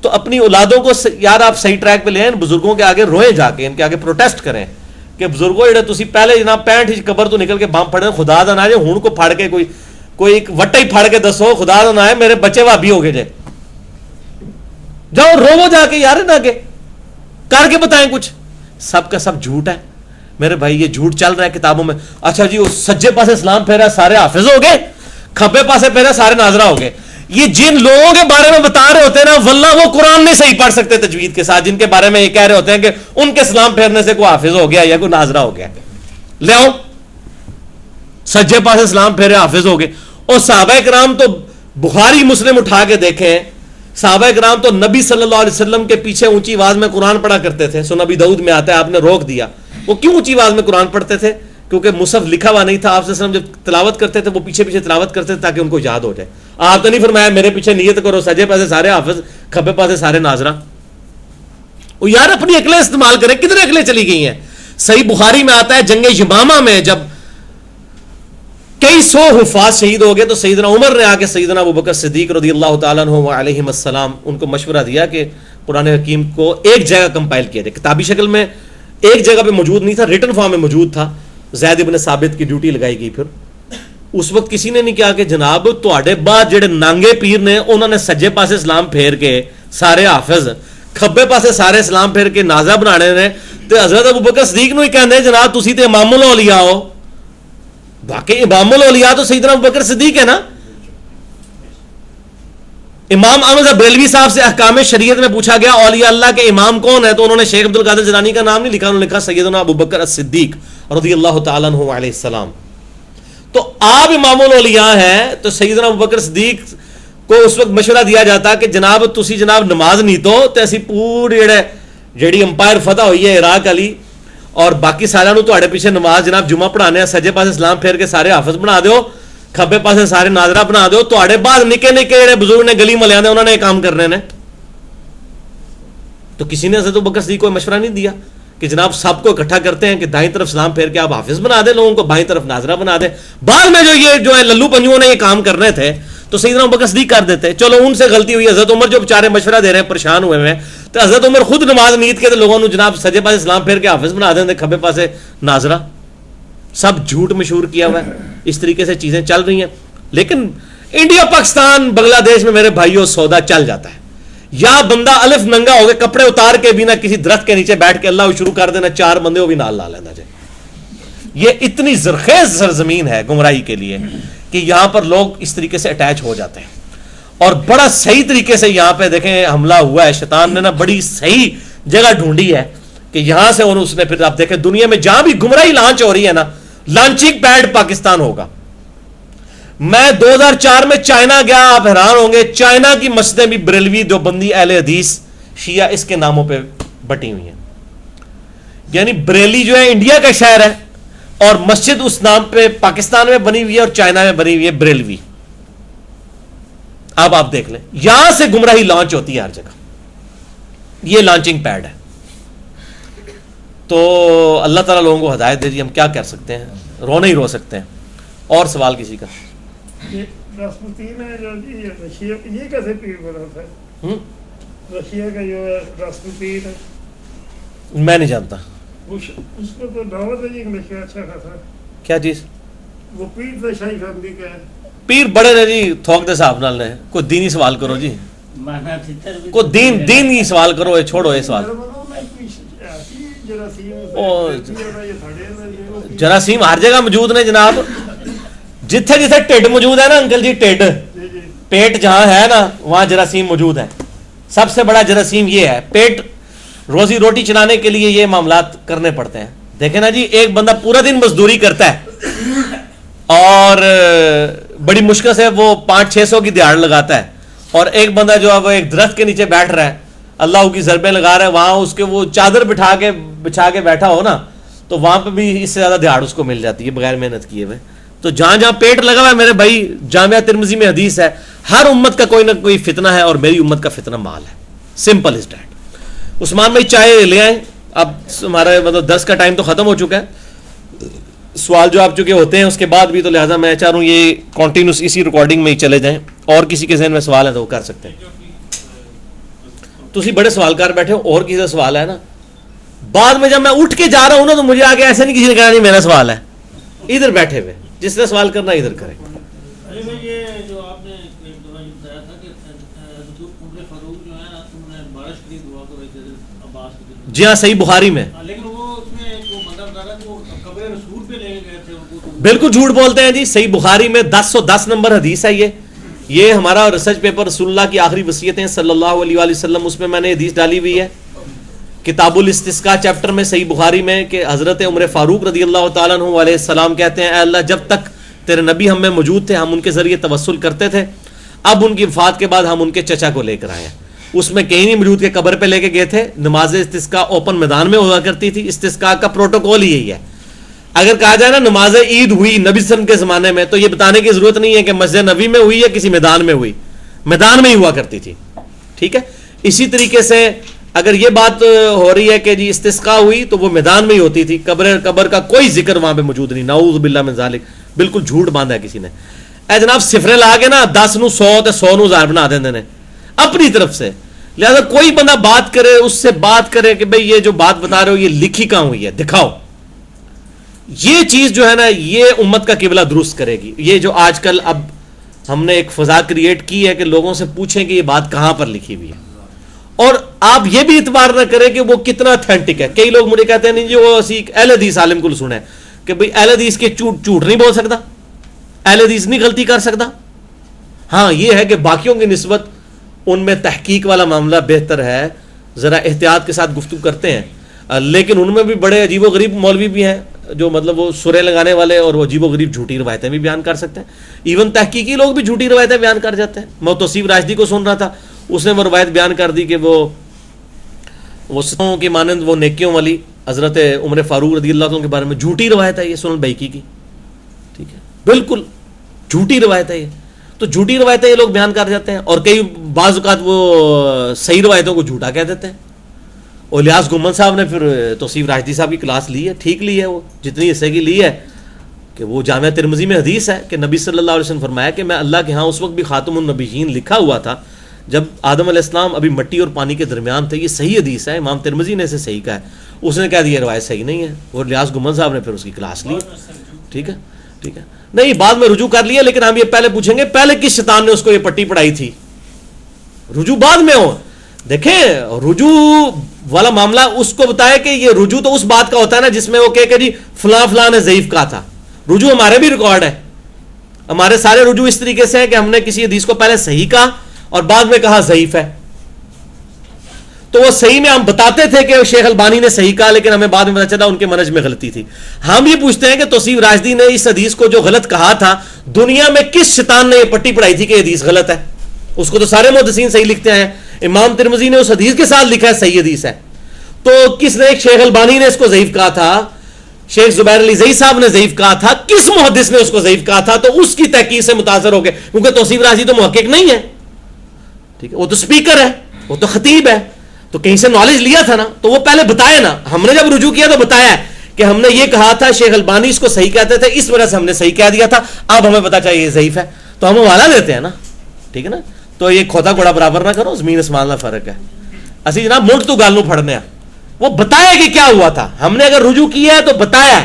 تو اپنی اولادوں کو یار آپ صحیح ٹریک پہ لیں, بزرگوں کے آگے روئیں جا کے, ان کے آگے پروٹیسٹ کریں کہ بزرگوں جڑے تسی پہلے جناب 65 انچ قبر تو نکل کے بم پھڑے, خدا دا نہ جے ہن کو پھڑ کے کوئی ایک وٹا ہی پھڑ کے دسو, خدا دا نہ ہے میرے بچے بھابی ہو گئے جے, جاؤ روو جا کے یار نہ کے کر کے بتائیں کچھ. سب کا سب جھوٹ ہے میرے بھائی, یہ جھوٹ چل رہا ہے کتابوں میں. اچھا جی وہ سجے پاسے اسلام پھیرا سارے حافظ ہو گئے, کھبے پاسے پھیرا سارے ناظرہ ہو گئے. یہ جن لوگوں کے بارے میں بتا رہے ہوتے ہیں نا, واللہ وہ قرآن نہیں صحیح پڑھ سکتے تجوید کے ساتھ, جن کے بارے میں یہ کہہ رہے ہوتے ہیں کہ ان کے اسلام پھیرنے سے کوئی حافظ ہو گیا یا کوئی ناظرہ ہو گیا. لے آؤ سجے پاسے اسلام پھیرے حافظ ہو گئے. اور صحابہ کرام تو بخاری مسلم اٹھا کے دیکھیں, صحابہ کرام تو نبی صلی اللہ علیہ وسلم کے پیچھے اونچی آواز میں قرآن پڑھا کرتے تھے. سنن ابی داؤد میں آتا ہے, آپ نے روک دیا. وہ کیوں اونچی آواز میں قرآن پڑھتے تھے؟ کیونکہ مصحف لکھا ہوا نہیں تھا. آپ صلی اللہ علیہ وسلم جب تلاوت کرتے تھے وہ پیچھے پیچھے تلاوت کرتے تھے تاکہ ان کو یاد ہو جائے. آپ تو نہیں فرمایا میرے پیچھے نیت کرو سجے پاسے سارے حافظ, کھبے پاسے سارے ناظرہ. وہ یار اپنی عقلیں استعمال کریں, کتنے عقلیں چلی گئی ہیں. صحیح بخاری میں آتا ہے جنگ یمامہ میں جب کئی سو حفاظ شہید ہو گئے تو سیدنا عمر نے آ کے سیدنا ابوبکر صدیق رضی اللہ تعالیٰ عنہ علیہم السلام ان کو مشورہ دیا کہ قرآن حکیم کو ایک جگہ کمپائل کیا جائے. کتابی شکل میں ایک جگہ پہ موجود نہیں تھا, ریٹن فارم میں موجود تھا. زید ابن ثابت کی ڈیوٹی لگائی گئی. پھر اس وقت کسی نے نہیں کہا کہ جناب تواڈے بعد جڑے نانگے پیر نے انہوں نے سجے پاسے اسلام پھیر کے سارے حافظ, کھبے پاسے سارے اسلام پھیر کے نازا بنانے نے, تے حضرت ابوبکر صدیق نو ہی کہندے جناب تسی تے امام الاولیاء ہو. باقی امام الاولیاء تو سیدنا ابوبکر صدیق ہے نا. امام احمد بریلوی صاحب سے احکام شریعت میں پوچھا گیا اولیاء اللہ کے امام کون ہے, تو انہوں نے شیخ عبد القادر جیلانی کا نام نہیں لکھا, انہوں نے لکھا سیدنا ابوبکر الصدیق رضی اللہ تعالیٰ عنہ علیہ السلام. تو آپ امام الاولیاء ہیں تو سیدنا ابوبکر صدیق کو اس وقت مشورہ دیا جاتا کہ جناب تسی جناب نماز نہیں تو اسی پوری جیڑی امپائر فتح ہوئی ہے عراق علی اور باقی سارا نو تواڈے پیچھے نماز جناب جمعہ پڑھانے, سجے پاسے اسلام پھیر کے سارے حافظ بنا دیو, کھبے پاسے سارے ناظرہ بنا دیو, تواڈے بعد نکے نکے جڑے بزرگ نے گلی ملیاں دے انہوں نے یہ کام کرنے نے. تو کسی نے حضرت ابوبکر صدیق کو مشورہ نہیں دیا کہ جناب سب کو اکٹھا کرتے ہیں کہ دائیں طرف سلام پھیر کے آپ حافظ بنا دیں, لوگوں کو بائیں طرف ناظرہ بنا دیں. بعد میں جو ہے للو پنجوؤں نے یہ کام کرنے تھے تو سیدنا ابوبکر صدیق کر دیتے. چلو ان سے غلطی ہوئی. حضرت عمر جو بیچارے مشورہ دے رہے ہیں پریشان ہوئے ہیں, تو حضرت عمر خود نماز نیت کے لوگوں نے جناب سجے پاسے اسلام پھیر کے حافظ بنا دیں, کھبے پاسے ناظرہ. سب جھوٹ مشہور کیا ہوا ہے. اس طریقے سے چیزیں چل رہی ہیں. لیکن انڈیا پاکستان بنگلہ دیش میں میرے بھائیوں سودا چل جاتا ہے. یا بندہ الف ننگا ہو گئے کپڑے اتار کے بھی نہ کسی درخت کے نیچے بیٹھ کے اللہ شروع کر دینا, چار بندے وہ بھی نال لا لینا جائے. یہ اتنی زرخیز سرزمین ہے گمراہی کے لیے کہ یہاں پر لوگ اس طریقے سے اٹیچ ہو جاتے ہیں. اور بڑا صحیح طریقے سے یہاں پہ دیکھیں حملہ ہوا ہے. شیطان نے نا بڑی صحیح جگہ ڈھونڈی ہے کہ یہاں سے اس نے پھر آپ دیکھیں دنیا میں جہاں بھی گمراہی لانچ ہو رہی ہے نا, لانچنگ پیڈ پاکستان ہوگا. میں 2004 میں چائنا گیا, آپ حیران ہوں گے چائنا کی مسجدیں بھی بریلوی دیوبندی اہل حدیث شیعہ اس کے ناموں پہ بٹی ہوئی ہیں. یعنی بریلی جو ہے انڈیا کا شہر ہے اور مسجد اس نام پہ پاکستان میں بنی ہوئی ہے اور چائنا میں بنی ہوئی ہے بریلوی. اب آپ دیکھ لیں یہاں سے گمراہی لانچ ہوتی ہے ہر جگہ. یہ لانچنگ پیڈ ہے. تو اللہ تعالیٰ لوگوں کو ہدایت دے دی. ہم کیا کر سکتے ہیں, رونا ہی رو سکتے ہیں. اور سوال کسی کا؟ راسپوتین ہے جو رشیا, یہ کیسے پیر بنا تھا؟ رشیا کا جو ہے راسپوتین ہے, میں نہیں جانتا. اس کو تو دعوت ہے جی انگلش میں اچھا خاصا. کیا چیز؟ وہ پیر تو شاہی فیملی کا ہے. پیر بڑے نے جی تھوک دے صاحب نال نے. کوئی دینی سوال کرو جی, کوئی دینی سوال کرو. یہ چھوڑو یہ سوال. جراثیم ہر جگہ موجود نے جناب. جتھے جتھے ٹھڈ موجود ہے نا انکل جی, ٹھڈ پیٹ جہاں ہے نا وہاں جراثیم موجود ہے. سب سے بڑا جراثیم یہ ہے. پیٹ روزی روٹی چلانے کے لیے یہ معاملات کرنے پڑتے ہیں. دیکھیں نا جی, ایک بندہ پورا دن مزدوری کرتا ہے اور بڑی مشکل سے وہ 500-600 کی دیہڑ لگاتا ہے, اور ایک بندہ جو ہے وہ ایک درخت کے نیچے بیٹھ رہا ہے, اللہ کی ضربیں لگا رہا ہے, وہاں اس کے وہ چادر بچھا کے بیٹھا ہو نا, تو وہاں پہ بھی اس سے زیادہ دیہڑ اس کو مل جاتی ہے بغیر محنت کیے ہوئے. تو جہاں جہاں پیٹ لگا ہوا ہے میرے بھائی, جامعہ ترمذی میں حدیث ہے ہر امت کا کوئی نہ کوئی فتنہ ہے اور میری امت کا فتنہ مال ہے. Simple is that. عثمان بھائی چائے لے آئیں. اب ہمارا مطلب 10 کا ٹائم تو ختم ہو چکا ہے. سوال جو آپ چکے ہوتے ہیں اس کے بعد بھی, تو لہٰذا میں چاہ رہا ہوں یہ کنٹینیوس اسی ریکارڈنگ میں ہی چلے جائیں. اور کسی کے ذہن میں سوال ہے تو وہ کر سکتے ہیں. تسی بڑے سوال کر بیٹھے ہو, اور کسی کا سوال ہے نا, بعد میں جب میں اٹھ کے جا رہا ہوں نا تو مجھے آگے ایسے نہیں کسی نے کہا نہیں میرا سوال ہے. ادھر بیٹھے ہوئے جس نے سوال کرنا ادھر کرے. یہ جو آپ نے ایک دفعہ بتایا تھا کہ عمر فاروق جو ہے تم نے بارش کی دعا کو عباس کی. جی ہاں, صحیح بخاری میں. لیکن وہ اس میں وہ بندہ بتا رہا کہ وہ قبر رسول پہ لے گئے تھے. بالکل جھوٹ بولتے ہیں جی. صحیح بخاری میں 1010 نمبر حدیث ہے. یہ ہمارا ریسرچ پیپر رسول اللہ کی آخری وصیتیں صلی اللہ علیہ وآلہ وسلم, اس میں میں نے حدیث ڈالی ہوئی ہے کتاب الاستسقاء چیپٹر میں صحیح بخاری میں, کہ حضرت عمر فاروق رضی اللہ تعالیٰ عنہ علیہ السلام کہتے ہیں اے اللہ جب تک تیرے نبی ہم میں موجود تھے ہم ان کے ذریعے توسل کرتے تھے, اب ان کی وفات کے بعد ہم ان کے چچا کو لے کر آئے. اس میں کہیں نہیں موجود کہ قبر پہ لے کے گئے تھے. نماز استسقاء اوپن میدان میں ہوا کرتی تھی. استسقاء کا پروٹوکول ہی یہی ہے. اگر کہا جائے نا نماز عید ہوئی نبی صلی اللہ علیہ وسلم کے زمانے میں, تو یہ بتانے کی ضرورت نہیں ہے کہ مسجد نبی میں ہوئی یا کسی میدان میں ہوئی, میدان میں ہی ہوا کرتی تھی. ٹھیک ہے. اسی طریقے سے اگر یہ بات ہو رہی ہے کہ جی استسقاء ہوئی تو وہ میدان میں ہی ہوتی تھی, قبر کا کوئی ذکر وہاں پہ موجود نہیں, نعوذ باللہ من ذالک, بالکل جھوٹ باندھا ہے کسی نے. اے جناب صفرے لا کے نا 10 نو 100 تے 100 نو 1000 بنا دیندے نے اپنی طرف سے. لہذا کوئی بندہ بات کرے اس سے بات کرے کہ بھئی یہ جو بات بتا رہے ہو یہ لکھی کہاں ہوئی ہے, دکھاؤ. یہ چیز جو ہے نا یہ امت کا قبلہ درست کرے گی. یہ جو آج کل اب ہم نے ایک فضا کریٹ کی ہے کہ لوگوں سے پوچھیں کہ یہ بات کہاں پر لکھی ہوئی ہے, اور آپ یہ بھی اعتبار نہ کریں کہ وہ کتنا اتھینٹک ہے. کئی لوگ مجھے کہتے ہیں نہیں جی وہ اسی اہل حدیث عالم کو سنا ہے کہ بھئی اہل حدیث کے جھوٹ نہیں بول سکتا, اہل حدیث نہیں غلطی کر سکتا. ہاں یہ ہے کہ باقیوں کی نسبت ان میں تحقیق والا معاملہ بہتر ہے, ذرا احتیاط کے ساتھ گفتگو کرتے ہیں. لیکن ان میں بھی بڑے عجیب و غریب مولوی بھی ہیں جو مطلب وہ سرے لگانے والے اور وہ عجیب و غریب جھوٹی روایتیں بھی بیان کر سکتے ہیں. ایون تحقیقی لوگ بھی جھوٹی روایتیں بیان کر جاتے ہیں. میں توصیف راشدی کو سن رہا تھا, اس نے وہ روایت بیان کر دی کہ وہ ستوں کی مانند وہ نیکیوں والی حضرت عمر فاروق رضی اللہ عنہ کے بارے میں جھوٹی روایت ہے یہ سنن بیہقی کی. ٹھیک ہے, بالکل جھوٹی روایت ہے یہ. تو جھوٹی روایتیں یہ لوگ بیان کر جاتے ہیں, اور کئی بعض اوقات وہ صحیح روایتوں کو جھوٹا کہہ دیتے ہیں. اور الیاس گمن صاحب نے پھر توصیف راشدی صاحب کی کلاس لی ہے, ٹھیک لی ہے, وہ جتنی حصے کی لی ہے کہ وہ جامعہ ترمذی میں حدیث ہے کہ نبی صلی اللہ علیہ وسلم فرمایا کہ میں اللہ کے ہاں اس وقت بھی خاتم النبیین لکھا ہوا تھا جب آدم علیہ السلام ابھی مٹی اور پانی کے درمیان تھے. یہ صحیح حدیث ہے, امام ترمذی نے اسے صحیح کہا ہے. اس نے کہا یہ روایت صحیح نہیں ہے, اور الیاس گمن صاحب نے پھر اس کی کلاس لی. ٹھیک ہے, ٹھیک ہے, نہیں بعد میں رجوع کر لیا, لیکن ہم یہ پہلے پوچھیں گے پہلے کس شیطان نے اس کو یہ پٹی پڑھائی تھی. رجوع بعد میں ہو. دیکھیں رجوع والا معاملہ اس کو بتایا کہ یہ رجوع تو اس بات کا ہوتا ہے نا جس میں وہ کہ جی فلاں فلاں نے ضعیف کہا تھا. رجوع ہمارے بھی ریکارڈ ہے, ہمارے سارے رجوع اس طریقے سے ہے کہ ہم نے کسی حدیث کو پہلے صحیح کہا اور بعد میں کہا ضعیف ہے. تو وہ صحیح میں ہم بتاتے تھے کہ شیخ البانی نے صحیح کہا, لیکن ہمیں بعد میں پتا چلا ان کے منہج میں غلطی تھی. ہم یہ پوچھتے ہیں کہ توصیف راشدی نے اس حدیث کو جو غلط کہا تھا دنیا میں کس شیطان نے یہ پٹی پڑھائی تھی کہ یہ حدیث غلط ہے. اس کو تو سارے محدثین صحیح لکھتے ہیں, امام ترمذی نے اس حدیث کے ساتھ لکھا ہے صحیح حدیث ہے. تو کس نے, شیخ البانی نے اس کو ضعیف کہا تھا, شیخ زبیر علی زئی صاحب نے ضعیف کہا تھا, کس محدث نے اس کو ضعیف کہا تھا؟ تو اس کی تحقیق سے متاثر ہو گئے, کیونکہ توصیف راشدی تو محقق نہیں ہے. ٹھیک ہے, وہ تو سپیکر ہے, وہ تو خطیب ہے, تو کہیں سے نالج لیا تھا نا, تو وہ پہلے بتایا نا. ہم نے جب رجوع کیا تو بتایا کہ ہم نے یہ کہا تھا شیخ البانی اس کو صحیح کہتے تھے, اس وجہ سے ہم نے صحیح کہہ دیا تھا, اب ہمیں پتا چاہیے یہ ضعیف ہے تو ہم حوالہ دیتے ہیں نا. ٹھیک ہے نا, تو یہ کھوتا گھوڑا برابر نہ کرو, زمین اسمان کا فرق ہے. اسی جناب منٹ تو گال نو پھڑنے, وہ بتایا کہ کیا ہوا تھا. ہم نے اگر رجوع کیا ہے تو بتایا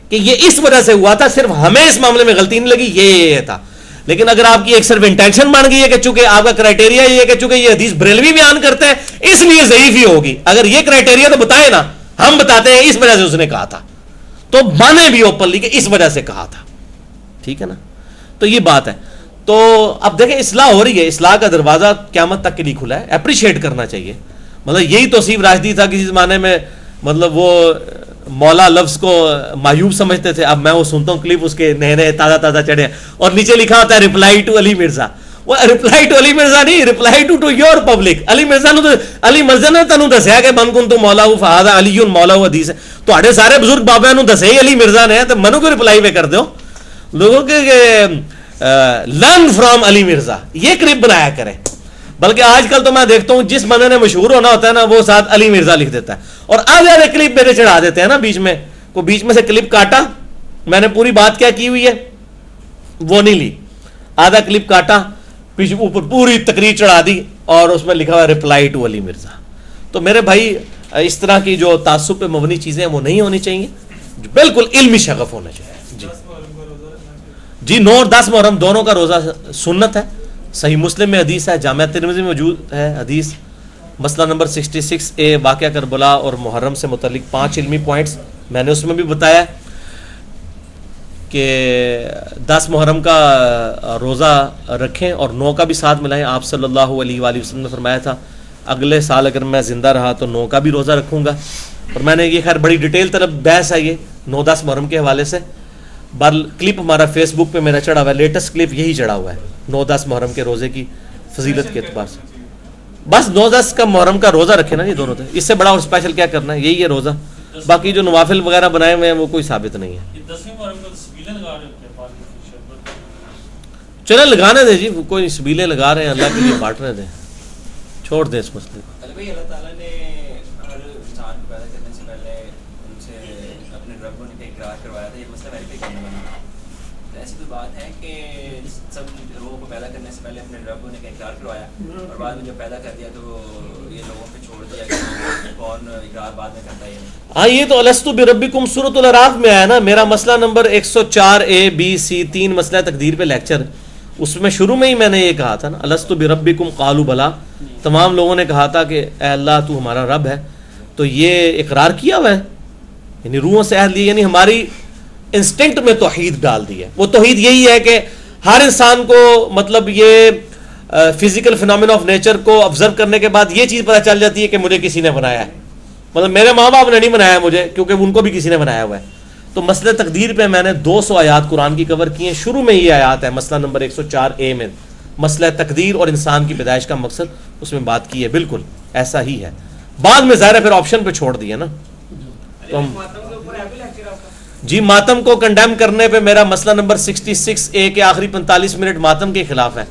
کہ یہ اس وجہ سے ہوا تھا, صرف ہمیں اس معاملے میں غلطی نہیں لگی, یہ تھا. لیکن اگر آپ کی ایک صرف انٹینشن بن گئی ہے کہ چونکہ آپ کا کرائٹیریا یہ ہے کہ چونکہ یہ حدیث بریلوی بیان کرتے ہیں اس لیے ضعیف ہی ہوگی, اگر یہ کرائٹیریا تو بتائے نا, ہم بتاتے ہیں اس وجہ سے اس نے کہا تھا, تو مانے بھی اوپنلی کہ اس وجہ سے کہا تھا. ٹھیک ہے نا, تو یہ بات ہے. تو اب دیکھیں اصلاح ہو رہی ہے, اصلاح کا دروازہ قیامت تک کے لیے کھلا ہے, اپریشیٹ کرنا چاہیے. مطلب یہی توصیف راشدی تھا کسی زمانے میں, مطلب وہ مولا لفظ کو معیوب سمجھتے تھے. اب میں وہ سنتا ہوں کلپ اس کے نئے نئے تازہ تازہ چڑھے ہیں, اور نیچے لکھا ہوتا ہے ریپلائی ٹو علی مرزا. وہ ریپلائی ٹو علی مرزا نہیں, ریپلائی ٹو یور پبلک. علی مرزا نے علی مرزا نے تینوں دسیا کہ من کن تو مولا فہذا علی مولا حدیث ہے, تو سارے بزرگ بابا نو دسے علی مرزا نے, تو منو کو ریپلائی پہ کر دو لوگوں کے لرن فرام علی مرزا, یہ کلپ بنایا کرے. بلکہ آج کل تو میں دیکھتا ہوں جس بندے نے مشہور ہونا ہوتا ہے نا وہ ساتھ علی مرزا لکھ دیتا ہے, اور آدھے آدھے کلپ میرے چڑھا دیتے ہیں نا بیچ میں. کوئی بیچ میں سے کلپ کاٹا, میں نے پوری بات کیا کی ہوئی ہے وہ نہیں لی, آدھا کلپ کاٹا پیچھے اوپر پوری تقریر چڑھا دی اور اس میں لکھا ہوا ریپلائی ٹو علی مرزا. تو میرے بھائی اس طرح کی جو تعصب پہ مبنی چیزیں وہ نہیں ہونی چاہیے, بالکل علمی شغف ہونا چاہیے. جی 9 اور 10 محرم دونوں کا روزہ سنت ہے, صحیح مسلم میں حدیث ہے, جامعہ ترمذی میں موجود ہے حدیث, مسئلہ نمبر 66A, واقعہ کربلا اور محرم سے متعلق 5 علمی پوائنٹس میں نے اس میں بھی بتایا کہ 10 محرم کا روزہ رکھیں اور 9 کا بھی ساتھ ملائیں. آپ صلی اللہ علیہ وآلہ وسلم نے فرمایا تھا اگلے سال اگر میں زندہ رہا تو 9 کا بھی روزہ رکھوں گا. اور میں نے یہ خیر بڑی ڈیٹیل طرف بحث ہے یہ 9-10 محرم کے حوالے سے. کلپ ہمارا فیس بک پہ میرا چڑھا ہوا ہے, لیٹسٹ کلپ یہی چڑھا ہوا ہے 9-10 محرم کے روزے کی فضیلت کے اعتبار سے. بس 9-10 کا محرم کا روزہ رکھے نا جی دونوں تھے, اس سے بڑا اور اسپیشل کیا کرنا ہے, یہی ہے روزہ. باقی جو نوافل وغیرہ بنائے ہوئے ہیں وہ کوئی ثابت نہیں ہے. چلے لگانے دیں جی, کوئی سبیلے لگا رہے ہیں, اللہ کے لیے بانٹنے دیں, چھوڑ دیں اس مسئلے کو. بھائی اللہ تعالیٰ نے ہر انسان کو پیدا کرنے سے پہلے ان سے اپنے رب ہونے کا اقرار کروایا تھا, یہ مسئلہ ویریفائی کرنے والا. تو ایسی کوئی بات ہے کہ سب لوگوں کو پیدا کرنے سے پہلے اپنے رب ہونے کا اقرار کروایا اور بعد میں جب پیدا کر دیا تو یہ لوگوں پہ چھوڑ دیا کہ کون اقرار بعد میں کرتا ہے؟ ہاں یہ تو الست بربکم سورۃ الاعراف میں آیا نا, میرا مسئلہ نمبر 104A, B, C 3 مسئلہ تقدیر پہ لیکچر, اس میں شروع میں ہی میں نے یہ کہا تھا نا, الست بربکم قالوا بلا. تمام لوگوں نے کہا تھا کہ اے اللہ تو ہمارا رب ہے, تو یہ اقرار کیا ہوا ہے, یعنی روحوں سے عہد لی, یعنی ہماری انسٹنکٹ میں توحید ڈال دی ہے. وہ توحید یہی ہے کہ ہر انسان کو مطلب یہ فزیکل فینومینا آف نیچر کو آبزرو کرنے کے بعد یہ چیز پتہ چل جاتی ہے کہ مجھے کسی نے بنایا ہے, مطلب میرے ماں باپ نے نہیں بنایا مجھے, کیونکہ ان کو بھی کسی نے بنایا ہوا ہے. تو مسئلہ تقدیر پہ میں نے 200 آیات قرآن کی کور کی ہیں. شروع میں یہ آیات ہے مسئلہ نمبر 104A میں, مسئلہ تقدیر اور انسان کی پیدائش کا مقصد, اس میں بات کی ہے. بالکل ایسا ہی ہے. بعد میں ظاہر ہے پھر آپشن پہ چھوڑ دیا نا. تو جی ماتم کو کنڈیم کرنے پہ میرا مسئلہ نمبر 66A کے آخری 45 منٹ ماتم کے خلاف ہے.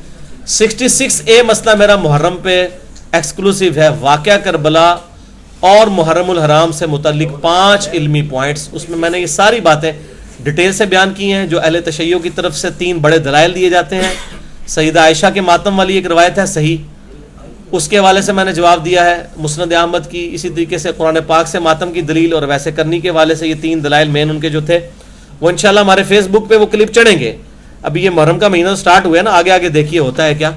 66A مسئلہ میرا محرم پہ ایکسکلوسیو ہے. واقعہ کربلا اور محرم الحرام سے متعلق 5 علمی پوائنٹس, اس میں نے یہ ساری باتیں ڈیٹیل سے بیان کی ہیں. جو اہل تشیع کی طرف سے 3 بڑے دلائل دیے جاتے ہیں. سیدہ عائشہ کے ماتم والی ایک روایت ہے صحیح, اس کے حوالے سے میں نے جواب دیا ہے. مسند احمد کی, اسی طریقے سے قرآن پاک سے ماتم کی دلیل اور ویسے کرنی کے حوالے سے یہ 3 دلائل مین ان کے جو تھے, وہ انشاءاللہ ہمارے فیس بک پہ وہ کلپ چڑھیں گے. ابھی یہ محرم کا مہینہ سٹارٹ ہوا ہے نا, آگے آگے دیکھیے ہوتا ہے کیا,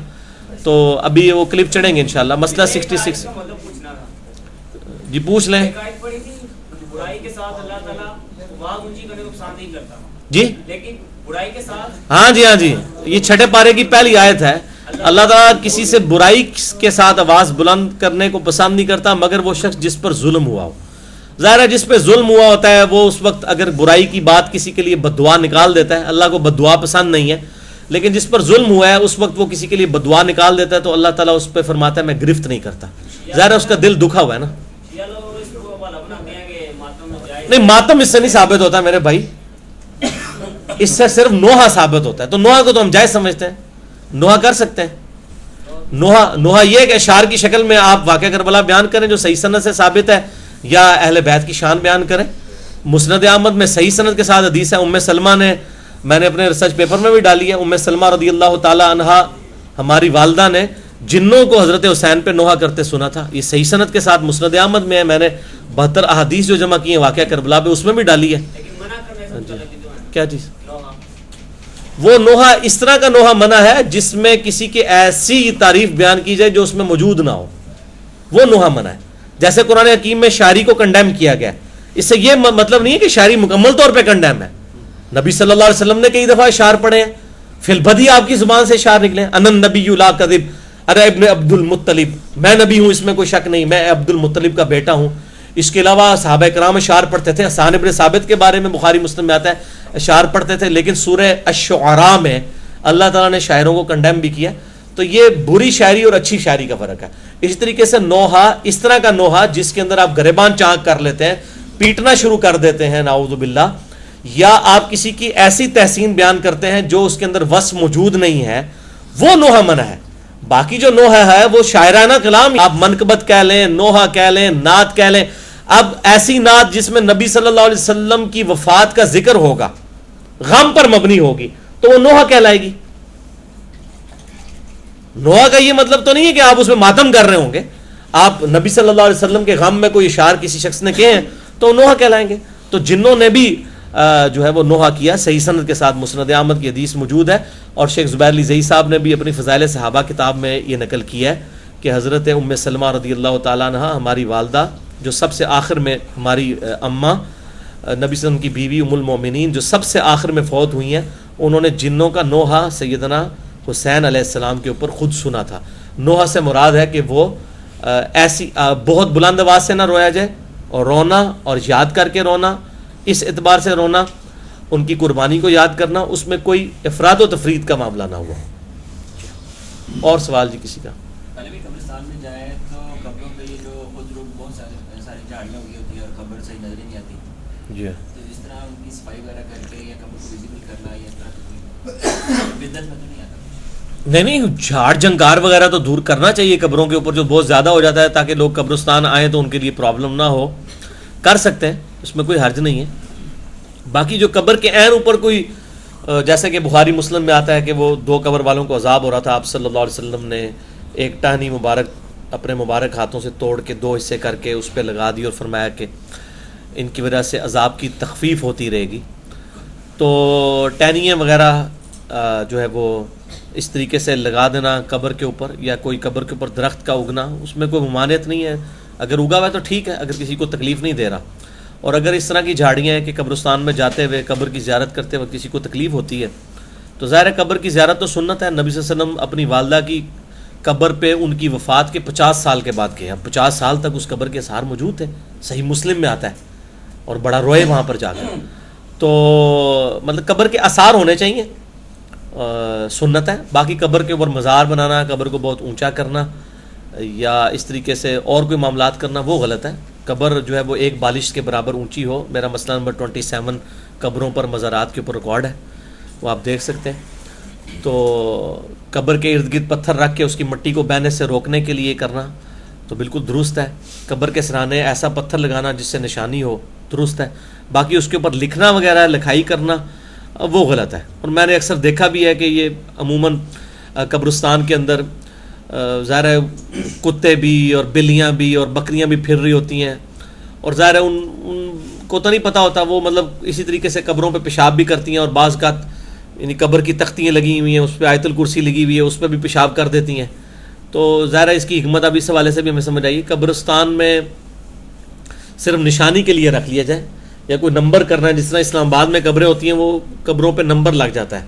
تو ابھی وہ کلپ چڑھیں گے انشاءاللہ. مسئلہ 66 جی پوچھ لیں. جی ہاں جی ہاں جی, یہ 6 پارے کی پہلی آیت ہے. اللہ تعالیٰ کسی سے برائی کے ساتھ آواز بلند کرنے کو پسند نہیں کرتا مگر وہ شخص جس پر ظلم ہوا ہو. ظاہر ہے جس پہ ظلم ہوا ہوتا ہے وہ اس وقت اگر برائی کی بات کسی کے لیے بد دعا نکال دیتا ہے, اللہ کو بد دعا پسند نہیں ہے, لیکن جس پر ظلم ہوا ہے اس وقت وہ کسی کے لیے بد دعا نکال دیتا ہے تو اللہ تعالیٰ اس پہ فرماتا ہے میں گرفت نہیں کرتا. ظاہر ہے اس کا دل دکھا ہوا ہے نا. نہیں ماتم اس سے نہیں ثابت ہوتا میرے بھائی, اس سے صرف نوحہ ثابت ہوتا ہے. تو نوحہ کو تو ہم جائز سمجھتے ہیں, نوحہ کر سکتے ہیں. نوحہ یہ کہ اشعار کی شکل میں آپ واقعہ کربلا بیان کریں جو صحیح سند سے ثابت ہے, یا اہل بیت کی شان بیان کریں. مسند احمد میں صحیح سند کے ساتھ حدیث ہے. ام سلمہ نے, میں نے اپنے ریسرچ پیپر میں بھی ڈالی ہے, ام سلمہ رضی اللہ تعالی عنہا ہماری والدہ نے جنوں کو حضرت حسین پہ نوحہ کرتے سنا تھا. یہ صحیح سند کے ساتھ مسند احمد میں ہے. میں نے 72 احادیث جو جمع کی ہیں واقعہ کربلا پہ, اس میں بھی ڈالی ہے. کیا چیز؟ وہ نوحہ اس طرح کا نوحہ منع ہے جس میں کسی کی ایسی تعریف بیان کی جائے جو اس میں موجود نہ ہو, وہ نوحہ منع ہے. جیسے قرآن حکیم میں شاعری کو کنڈیم کیا گیا. اس سے یہ مطلب نہیں ہے کہ شاعری مکمل طور پہ کنڈیم ہے. نبی صلی اللہ علیہ وسلم نے کئی دفعہ اشعار پڑھے ہیں, فی البدی آپ کی زبان سے اشعار نکلے, ان نبی لا کذب, ارے ابن عبد المطلب, میں نبی ہوں اس میں کوئی شک نہیں, میں عبد المطلب کا بیٹا ہوں. اس کے علاوہ صحابہ کرام اشعار پڑھتے تھے. حسان ابن ثابت کے بارے میں بخاری مسلم میں آتا ہے اشعار پڑھتے تھے, لیکن سورہ الشعراء میں اللہ تعالیٰ نے شاعروں کو کنڈیم بھی کیا. تو یہ بری شاعری اور اچھی شاعری کا فرق ہے. اسی طریقے سے نوحہ اس طرح کا نوحہ جس کے اندر آپ گریبان چانک کر لیتے ہیں, پیٹنا شروع کر دیتے ہیں نعوذ باللہ, یا آپ کسی کی ایسی تحسین بیان کرتے ہیں جو اس کے اندر وصف موجود نہیں ہے, وہ نوحہ منع ہے. باقی جو نوحہ ہے وہ شاعرانہ کلام, آپ منقبت کہہ لیں, نوحہ کہہ لیں, نعت کہہ لیں. اب ایسی نعت جس میں نبی صلی اللہ علیہ وسلم کی وفات کا ذکر ہوگا, غم پر مبنی ہوگی, تو وہ نوحہ کہلائے گی. نوحہ کا یہ مطلب تو نہیں ہے کہ آپ اس میں ماتم کر رہے ہوں گے. آپ نبی صلی اللہ علیہ وسلم کے غم میں کوئی اشعار کسی شخص نے کہے ہیں تو وہ نوحہ کہلائیں گے. تو جنوں نے بھی جو ہے وہ نوحہ کیا, صحیح سند کے ساتھ مسند احمد کی حدیث موجود ہے, اور شیخ زبیر علی زئی صاحب نے بھی اپنی فضائل صحابہ کتاب میں یہ نقل کیا ہے کہ حضرت ام سلمہ رضی اللہ تعالیٰ عنہ ہماری والدہ جو سب سے آخر میں, ہماری اماں نبی صلی اللہ علیہ وسلم کی بیوی ام المومنین جو سب سے آخر میں فوت ہوئی ہیں, انہوں نے جنوں کا نوحہ سیدنا حسین علیہ السلام کے اوپر خود سنا تھا. نوحہ سے مراد ہے کہ وہ ایسی بہت بلند آواز سے نہ رویا جائے, اور رونا اور یاد کر کے رونا, اس اعتبار سے رونا ان کی قربانی کو یاد کرنا, اس میں کوئی افراد و تفرید کا معاملہ نہ ہوا. اور سوال جی کسی کا؟ قبرستان میں جائے تو قبروں پہ یہ جو خود روح بہت ساری جھاڑیاں ہوئی ہوتی ہے اور قبر صحیح نظر ہی نہیں آتی, جی تو اس طرح ان کی صفائی وغیرہ کر کے یا قبر کو ویزیبل کرنا, یا اس طرح بدعت میں تو نہیں آتا. نہیں جھاڑ جھنکار وغیرہ تو دور کرنا چاہیے قبروں کے اوپر جو بہت زیادہ ہو جاتا ہے، تاکہ لوگ قبرستان آئیں تو ان کے لیے پرابلم نہ ہو، کر سکتے ہیں، اس میں کوئی حرج نہیں ہے. باقی جو قبر کے عین اوپر کوئی جیسے کہ بخاری مسلم میں آتا ہے کہ وہ 2 قبر والوں کو عذاب ہو رہا تھا، آپ صلی اللہ علیہ وسلم نے ایک ٹہنی مبارک اپنے مبارک ہاتھوں سے توڑ کے 2 حصے کر کے اس پہ لگا دی اور فرمایا کہ ان کی وجہ سے عذاب کی تخفیف ہوتی رہے گی. تو ٹہنیاں وغیرہ جو ہے وہ اس طریقے سے لگا دینا قبر کے اوپر، یا کوئی قبر کے اوپر درخت کا اگنا، اس میں کوئی ممانعت نہیں ہے. اگر اگا ہوا ہے تو ٹھیک ہے، اگر کسی کو تکلیف نہیں دے رہا. اور اگر اس طرح کی جھاڑیاں ہیں کہ قبرستان میں جاتے ہوئے قبر کی زیارت کرتے وقت کسی کو تکلیف ہوتی ہے، تو ظاہر ہے قبر کی زیارت تو سنت ہے. نبی صلی اللہ علیہ وسلم اپنی والدہ کی قبر پہ ان کی وفات کے 50 سال کے بعد گئے. اب 50 سال تک اس قبر کے اثار موجود تھے، صحیح مسلم میں آتا ہے، اور بڑا روئے وہاں پر جا کر. تو مطلب قبر کے اثار ہونے چاہیے، سنت ہے. باقی قبر کے اوپر مزار بنانا، قبر کو بہت اونچا کرنا یا اس طریقے سے اور کوئی معاملات کرنا وہ غلط ہے. قبر جو ہے وہ ایک بالش کے برابر اونچی ہو. میرا مسئلہ نمبر 27 قبروں پر مزارات کے اوپر ریکارڈ ہے، وہ آپ دیکھ سکتے ہیں. تو قبر کے ارد گرد پتھر رکھ کے اس کی مٹی کو بہنے سے روکنے کے لیے کرنا تو بالکل درست ہے. قبر کے سرانے ایسا پتھر لگانا جس سے نشانی ہو، درست ہے. باقی اس کے اوپر لکھنا وغیرہ، لکھائی کرنا وہ غلط ہے. اور میں نے اکثر دیکھا بھی ہے کہ یہ عموماً قبرستان کے اندر ظاہر ہے کتے بھی اور بلیاں بھی اور بکریاں بھی پھر رہی ہوتی ہیں، اور ظاہر ہے ان کو تو نہیں پتہ ہوتا، وہ مطلب اسی طریقے سے قبروں پہ پیشاب بھی کرتی ہیں، اور بعض کا یعنی قبر کی تختیاں لگی ہوئی ہیں، اس پہ آیت الکرسی لگی ہوئی ہے، اس پہ بھی پیشاب کر دیتی ہیں. تو ظاہر ہے اس کی حکمت اب اس حوالے سے بھی ہمیں سمجھ آئی. قبرستان میں صرف نشانی کے لیے رکھ لیا جائے، یا کوئی نمبر کرنا ہے، جس طرح اسلام آباد میں قبریں ہوتی ہیں وہ قبروں پہ نمبر لگ جاتا ہے،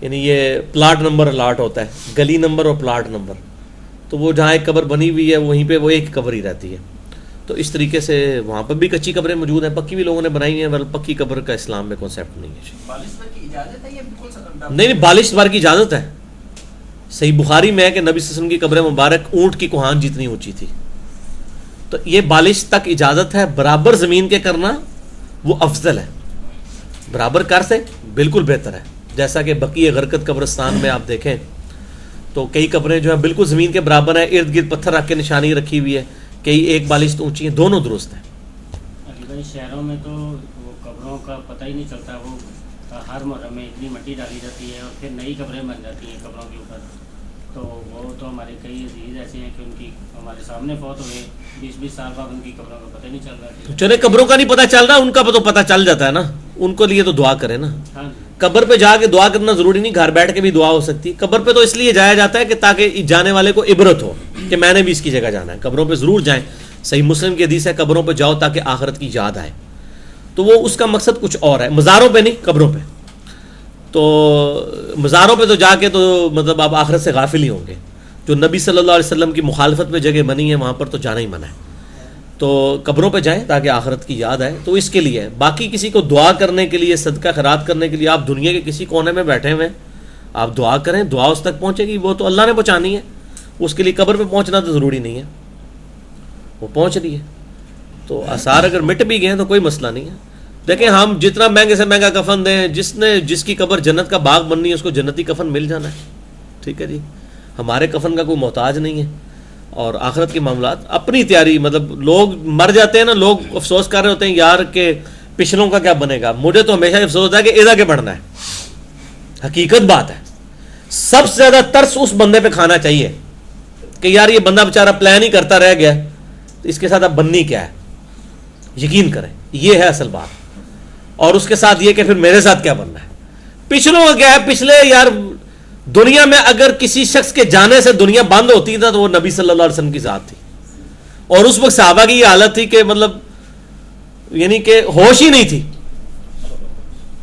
یعنی یہ پلاٹ نمبر الاٹ ہوتا ہے، گلی نمبر اور پلاٹ نمبر. تو وہ جہاں ایک قبر بنی ہوئی ہے وہیں پہ وہ ایک قبر ہی رہتی ہے. تو اس طریقے سے وہاں پر بھی کچی قبریں موجود ہیں، پکی بھی لوگوں نے بنائی ہیں، پکی قبر کا اسلام میں کانسیپٹ نہیں ہے. بالش پر کی اجازت ہے یا بالکل نہیں، بالش بار کی اجازت ہے. صحیح بخاری میں ہے کہ نبی صلی اللہ علیہ وسلم کی قبر مبارک اونٹ کی کوہان جتنی اونچی تھی. تو یہ بالش تک اجازت ہے. برابر زمین کے کرنا وہ افضل ہے، برابر کر سے بالکل بہتر ہے. جیسا کہ بقیع غرقد قبرستان میں آپ دیکھیں تو کئی قبریں جو ہیں بالکل زمین کے برابر ہیں، ارد گرد پتھر رکھ کے نشانی رکھی ہوئی ہے، کئی ایک بالش تو اونچی ہیں، دونوں درست ہیں. بھائی شہروں میں تو وہ قبروں کا پتہ ہی نہیں چلتا، وہ ہر محرم میں اتنی مٹی ڈالی جاتی ہے اور پھر نئی قبریں بن جاتی ہیں قبروں کے اوپر. تو وہ تو ہمارے کئی عزیز ایسے ہیں کہ ان کی ہمارے سامنے فوت ہوئے 20-20 سال بعد ان کی قبروں کا پتہ نہیں چل رہا. چلے قبروں کا نہیں پتہ چل رہا، ان کا تو پتہ چل جاتا ہے نا، ان کو لیے تو دعا کریں نا. ہاں قبر پہ جا کے دعا کرنا ضروری نہیں، گھر بیٹھ کے بھی دعا ہو سکتی. قبر پہ تو اس لیے جایا جاتا ہے کہ تاکہ جانے والے کو عبرت ہو کہ میں نے بھی اس کی جگہ جانا ہے. قبروں پہ ضرور جائیں، صحیح مسلم کی حدیث ہے قبروں پہ جاؤ تاکہ آخرت کی یاد آئے. تو وہ اس کا مقصد کچھ اور ہے، مزاروں پہ نہیں، قبروں پہ. تو مزاروں پہ تو جا کے تو مطلب آپ آخرت سے غافل ہی ہوں گے. جو نبی صلی اللہ علیہ وسلم کی مخالفت میں جگہ بنی ہے وہاں پر تو جانا ہی منع ہے. تو قبروں پہ جائیں تاکہ آخرت کی یاد آئے، تو اس کے لیے ہے. باقی کسی کو دعا کرنے کے لیے، صدقہ خیرات کرنے کے لیے آپ دنیا کے کسی کونے میں بیٹھے ہوئے آپ دعا کریں، دعا اس تک پہنچے گی، وہ تو اللہ نے پہنچانی ہے. اس کے لیے قبر پہ پہنچنا تو ضروری نہیں ہے، وہ پہنچ رہی ہے. تو آثار اگر مٹ بھی گئے ہیں تو کوئی مسئلہ نہیں ہے. دیکھیں ہم جتنا مہنگے سے مہنگا کفن دیں، جس کی قبر جنت کا باغ بننی ہے اس کو جنتی کفن مل جانا ہے. ٹھیک ہے جی، ہمارے کفن کا کوئی محتاج نہیں ہے. اور آخرت کے معاملات اپنی تیاری، مطلب لوگ مر جاتے ہیں نا، لوگ افسوس کر رہے ہوتے ہیں یار کہ پچھلوں کا کیا بنے گا. مجھے تو ہمیشہ افسوس ہوتا ہے کہ ادا کے بڑھنا ہے. حقیقت بات ہے، سب سے زیادہ ترس اس بندے پہ کھانا چاہیے کہ یار یہ بندہ بیچارہ پلان ہی کرتا رہ گیا، تو اس کے ساتھ اب بننی کیا ہے. یقین کریں یہ ہے اصل بات. اور اس کے ساتھ یہ کہ پھر میرے ساتھ کیا بننا ہے. پچھلوں کا کیا ہے، پچھلے یار دنیا میں اگر کسی شخص کے جانے سے دنیا بند ہوتی تھا تو وہ نبی صلی اللہ علیہ وسلم کی ذات تھی. اور اس وقت صحابہ کی یہ حالت تھی کہ مطلب یعنی کہ ہوش ہی نہیں تھی.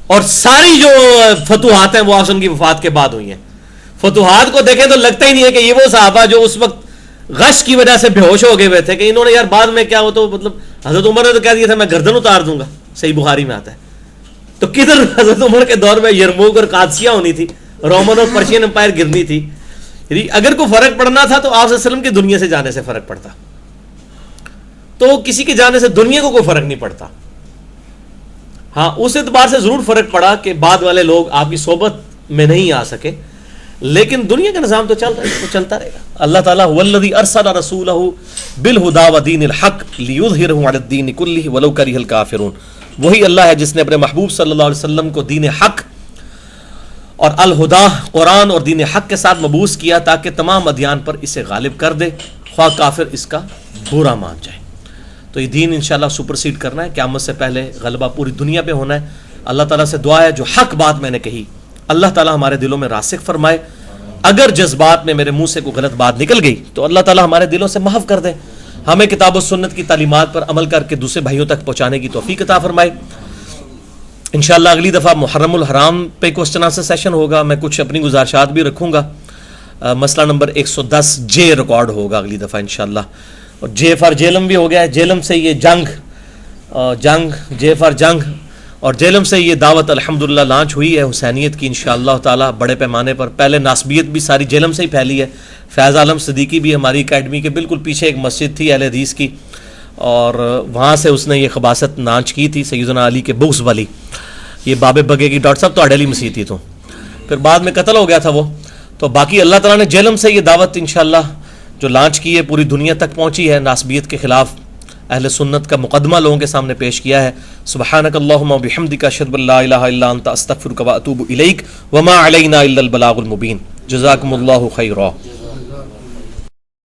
اور ساری جو فتوحات ہیں وہ آپ کی وفات کے بعد ہوئی ہیں. فتوحات کو دیکھیں تو لگتا ہی نہیں ہے کہ یہ وہ صحابہ جو اس وقت غش کی وجہ سے بے ہوش ہو گئے ہوئے تھے کہ انہوں نے یار بعد میں کیا، وہ تو مطلب حضرت عمر نے تو کہہ دیا تھا میں گردن اتار دوں گا. صحیح بخاری میں آتا ہے. تو کدھر حضرت عمر کے دور میں یرموک اور قادسیہ ہونی تھی، رومن اور پرشین امپائر گرنی تھی. یعنی اگر کوئی فرق پڑنا تھا تو آپ صلی اللہ علیہ وسلم کی دنیا سے جانے سے فرق پڑتا. تو کسی کے جانے سے دنیا کو کوئی فرق نہیں پڑتا. ہاں اس اعتبار سے ضرور فرق پڑا کہ بعد والے لوگ آپ کی صحبت میں نہیں آ سکے، لیکن دنیا کا نظام تو چل رہا ہے، تو چلتا رہے گا. اللہ تعالیٰ هو الذی ارسل رسولہ بالہدی ودین الحق لیظہرہ علی الدین کلہ ولو کرہ الکافرون. وہی اللہ ہے جس نے اپنے محبوب صلی اللہ علیہ وسلم کو دین حق اور الہدا قرآن اور دین حق کے ساتھ مبعوث کیا تاکہ تمام ادیان پر اسے غالب کر دے، خواہ کافر اس کا برا مان جائے. تو یہ دین انشاءاللہ سپرسیڈ کرنا ہے، قیامت سے پہلے غلبہ پوری دنیا پہ ہونا ہے. اللہ تعالیٰ سے دعا ہے جو حق بات میں نے کہی اللہ تعالیٰ ہمارے دلوں میں راسخ فرمائے. اگر جذبات میں میرے منہ سے کوئی غلط بات نکل گئی تو اللہ تعالیٰ ہمارے دلوں سے محو کر دے. ہمیں کتاب و سنت کی تعلیمات پر عمل کر کے دوسرے بھائیوں تک پہنچانے کی توفیق عطا فرمائے. انشاءاللہ اگلی دفعہ محرم الحرام پہ کوسچن آنسر سیشن ہوگا. میں کچھ اپنی گزارشات بھی رکھوں گا. مسئلہ نمبر 110 جے ریکارڈ ہوگا اگلی دفعہ انشاءاللہ. اور جے فار جیلم بھی ہو گیا ہے. جیلم سے یہ جنگ جے فار جنگ اور جیلم سے یہ دعوت الحمدللہ لانچ ہوئی ہے حسینیت کی انشاءاللہ تعالی بڑے پیمانے پر. پہلے ناسبیت بھی ساری جیلم سے ہی پھیلی ہے. فیض عالم صدیقی بھی ہماری اکیڈمی کے بالکل پیچھے ایک مسجد تھی اہل حدیث کی، اور وہاں سے اس نے یہ خباثت لانچ کی تھی. سیدنا علی کے بغض والی، یہ باب بگے کی ڈاکٹر صاحب تو اڈیلی مسیح تھی، تو پھر بعد میں قتل ہو گیا تھا وہ. تو باقی اللہ تعالیٰ نے جیلم سے یہ دعوت انشاءاللہ جو لانچ کی ہے پوری دنیا تک پہنچی ہے. ناسبیت کے خلاف اہل سنت کا مقدمہ لوگوں کے سامنے پیش کیا ہے. سبحانک اللہم و بحمدک اشہد ان لا الہ الا انت استغفرک و اتوب الیک وما علینا الا البلاغ المبین. جزاکم اللہ خیرا.